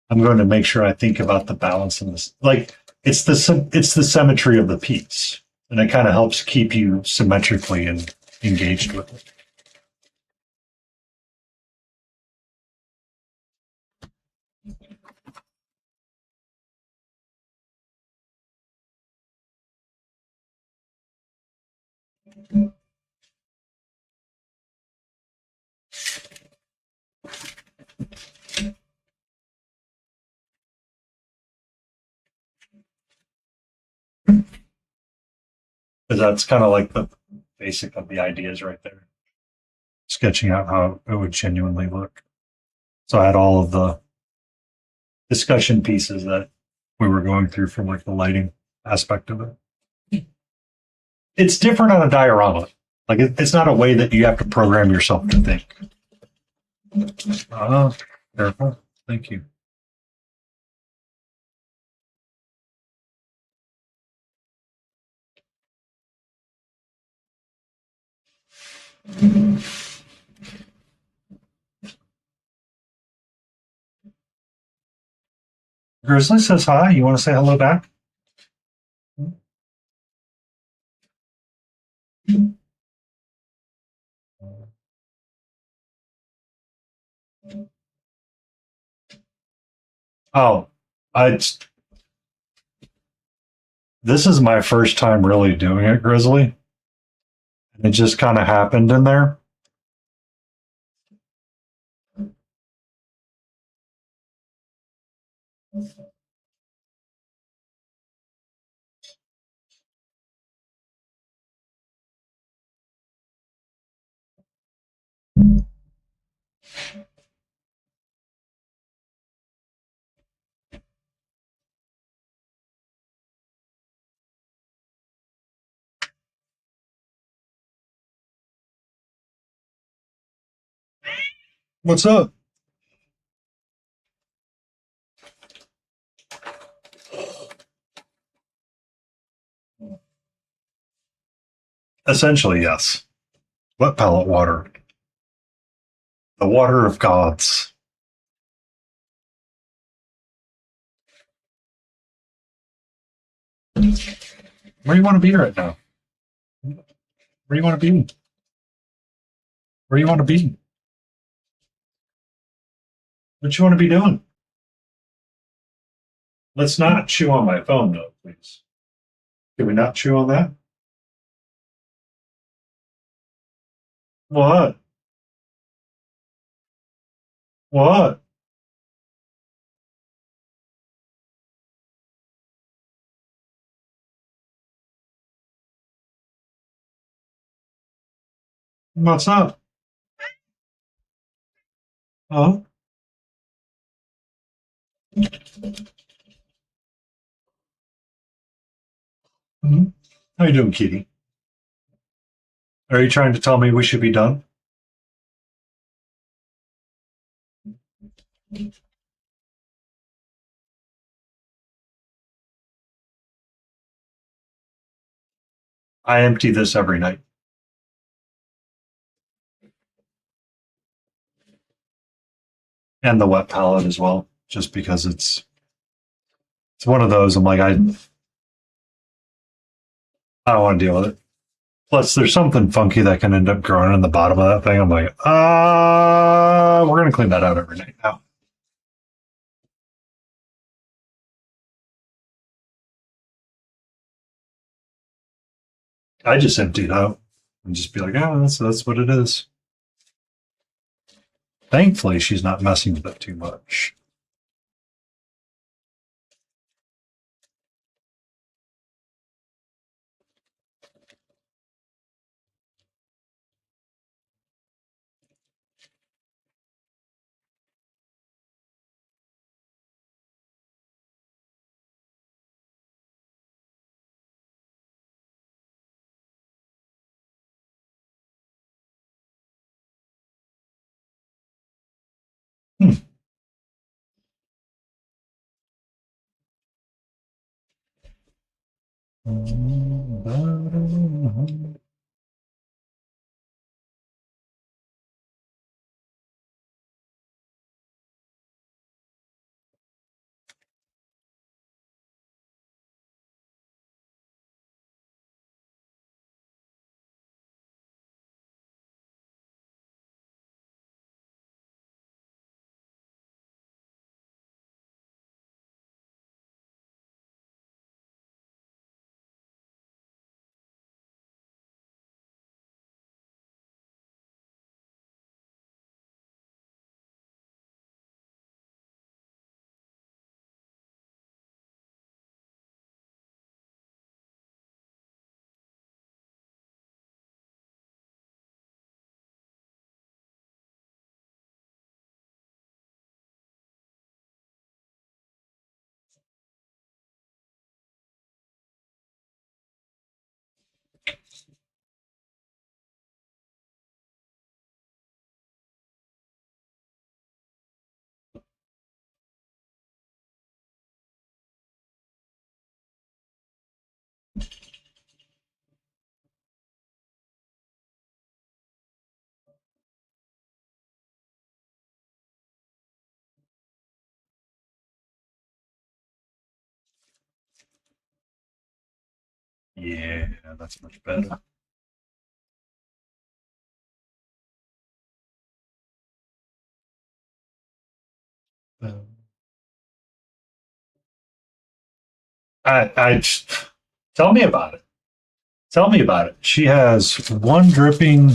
I'm going to make sure I think about the balance in this. Like it's the symmetry of the piece, and it kind of helps keep you symmetrically and engaged with it. Because that's kind of like the basic of the ideas right there. Sketching out how it would genuinely look. So I had all of the discussion pieces that we were going through from like the lighting aspect of it. It's different on a diorama. Like it's not a way that you have to program yourself to think. Careful. Thank you. Grizzly says hi. You want to say hello back? Oh, I. This is my first time really doing it, Grizzly. It just kind of happened in there. What's up? Essentially, yes. Wet palette water. The water of gods. Where do you want to be right now? Where do you want to be? Where do you want to be? What you want to be doing? Let's not chew on my phone, though, please. Can we not chew on that? What? What? What's up? Oh? Mm-hmm. How you doing, kitty? Are you trying to tell me we should be done? I empty this every night. And the wet palette as well, just because it's one of those. I'm like, I don't want to deal with it. Plus, there's something funky that can end up growing in the bottom of that thing. I'm like, we're gonna clean that out every night now. I just empty it out and just be like, oh, that's what it is. Thankfully, she's not messing with it too much. Hmm. Yeah, that's much better. I tell me about it. Tell me about it. She has one dripping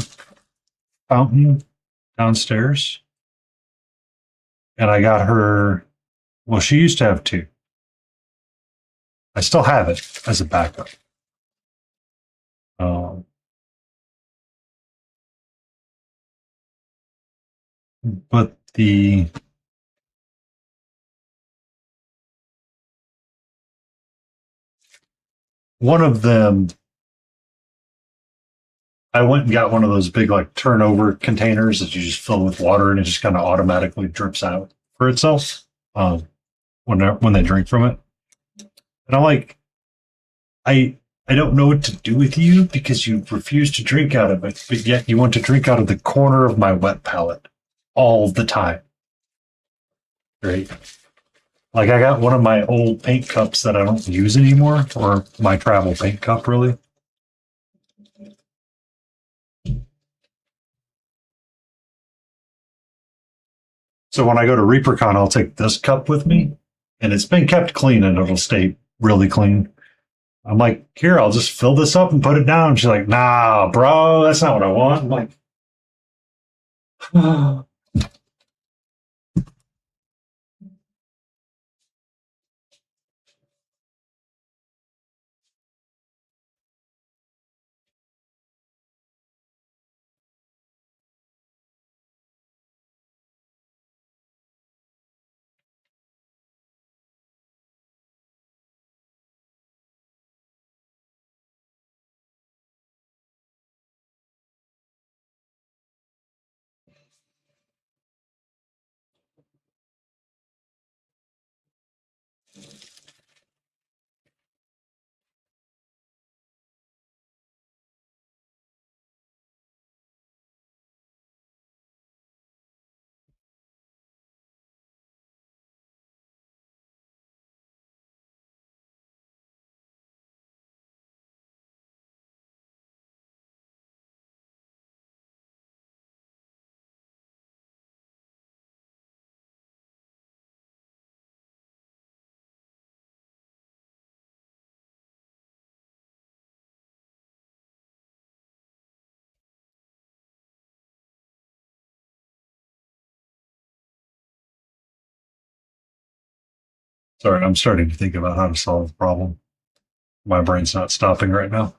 fountain downstairs, and I got her. Well, she used to have two. I still have it as a backup. Um, but the one of them, I went and got one of those big like turnover containers that you just fill with water and it just kind of automatically drips out for itself when they drink from it. And I'm like, I I don't know what to do with you because you refuse to drink out of it, but yet you want to drink out of the corner of my wet palette all the time. Right? Like I got one of my old paint cups that I don't use anymore, or my travel paint cup really. So when I go to ReaperCon, I'll take this cup with me, and it's been kept clean and it'll stay really clean. I'm like, here, I'll just fill this up and put it down. She's like, nah, bro, that's not what I want. I'm like, Sorry, I'm starting to think about how to solve the problem. My brain's not stopping right now.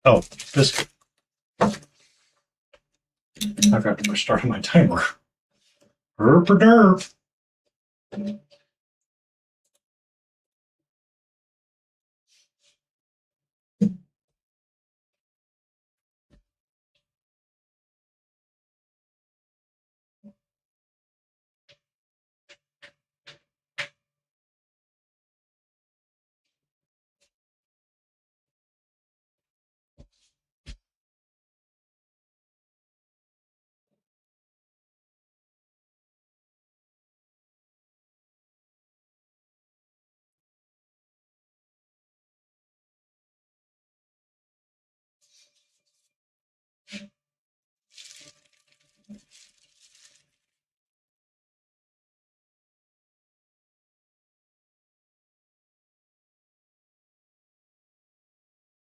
Oh, this. I forgot to push start on my timer. Herp or derp.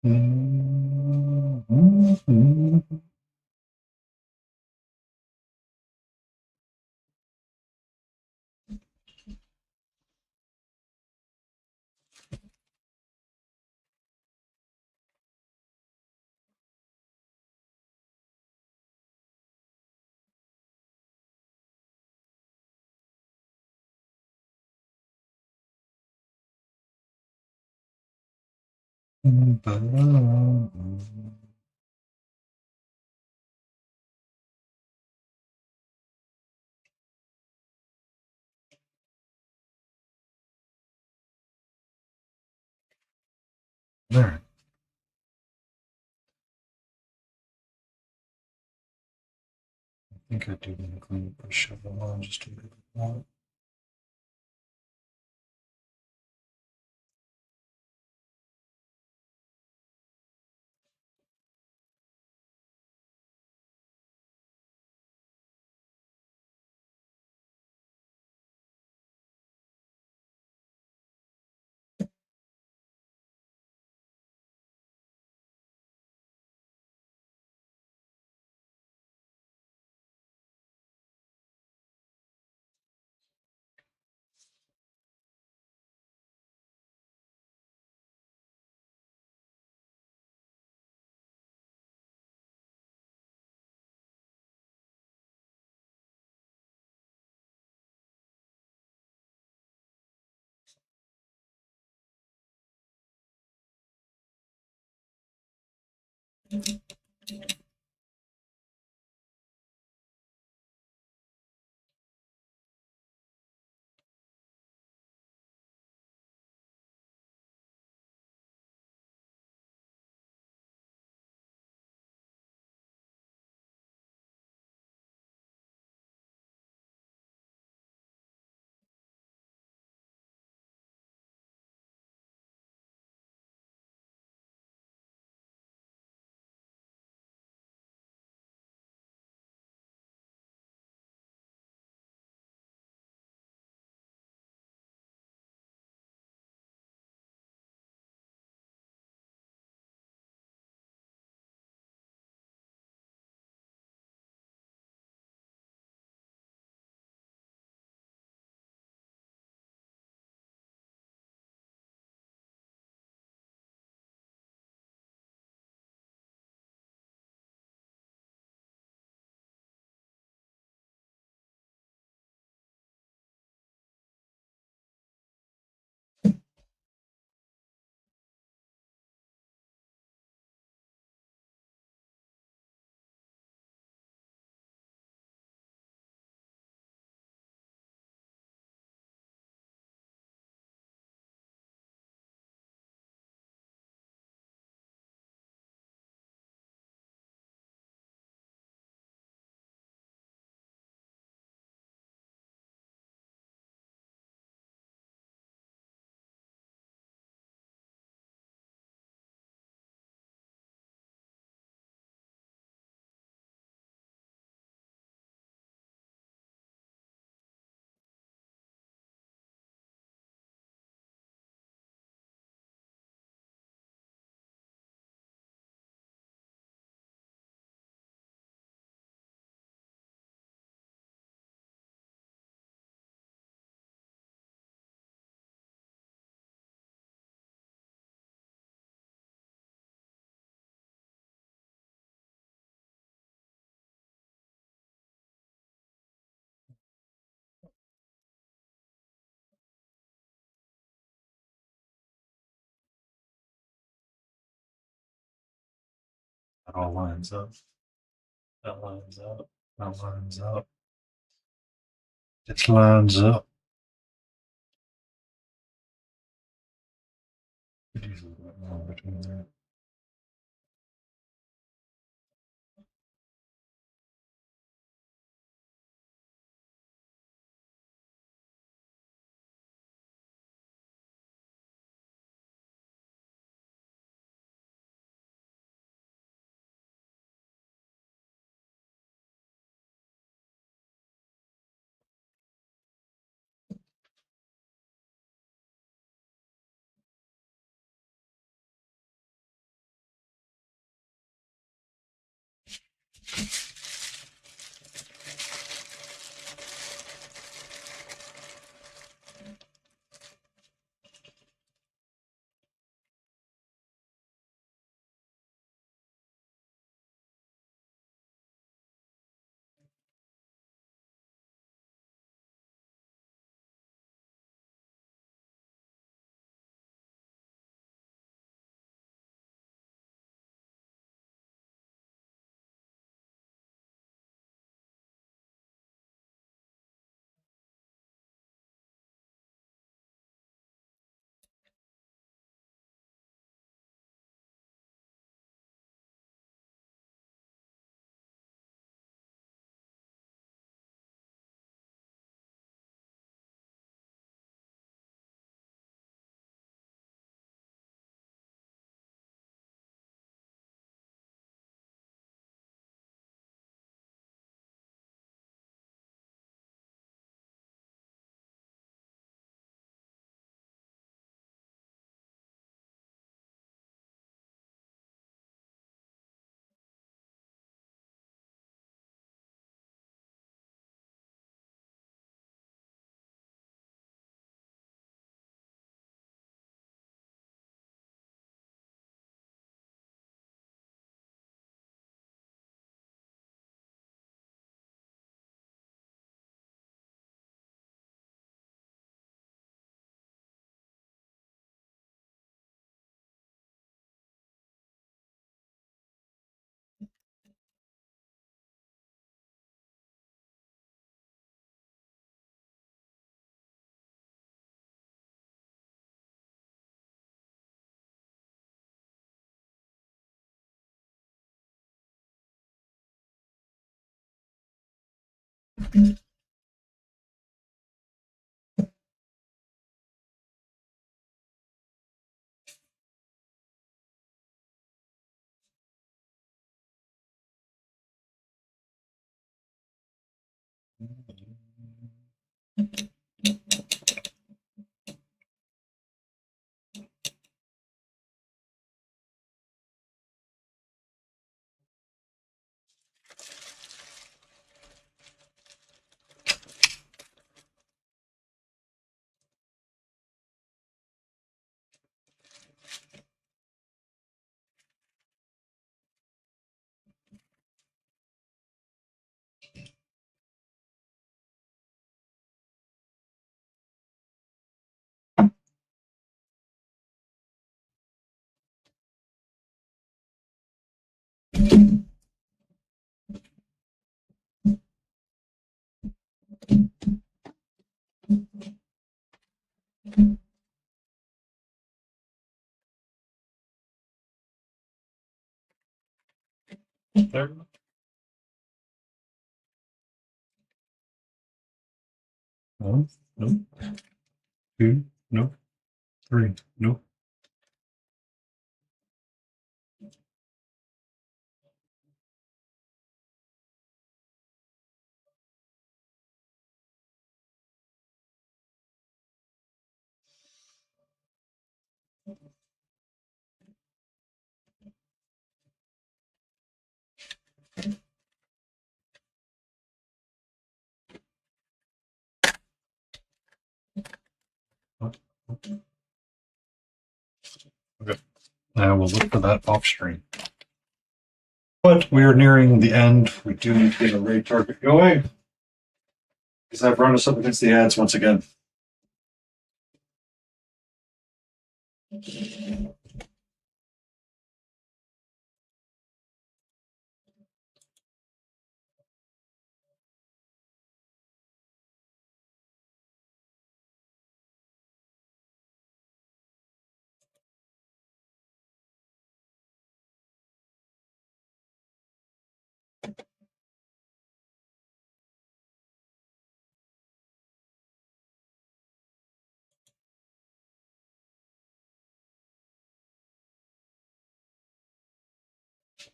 There. I think I do need to clean up the shovel line just a little bit more. That all lines up. That lines up. That lines up. It lines up. Could use a little bit more between there. There. One, nope. Two, nope. Three, nope. Okay. Now we'll look for that off screen. But we are nearing the end. We do need to get a raid target going. Because I've run us up against the ads once again.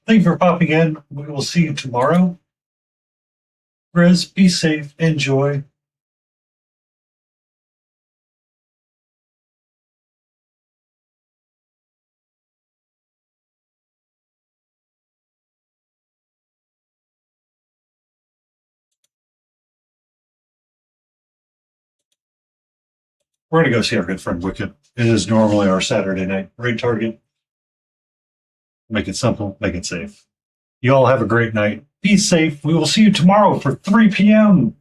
Thank you for popping in. We will see you tomorrow. Riz, be safe. Enjoy. We're going to go see our good friend Wicked. It is normally our Saturday night raid target. Make it simple, make it safe. You all have a great night. Be safe. We will see you tomorrow for 3 p.m.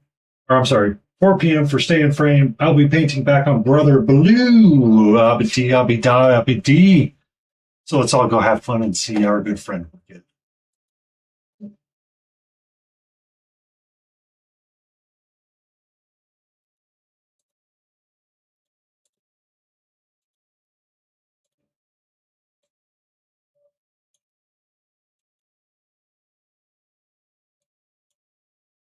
Or I'm sorry, 4 p.m. for Stay in Frame. I'll be painting back on Brother Blue. Abba dee. So let's all go have fun and see our good friend Wicked.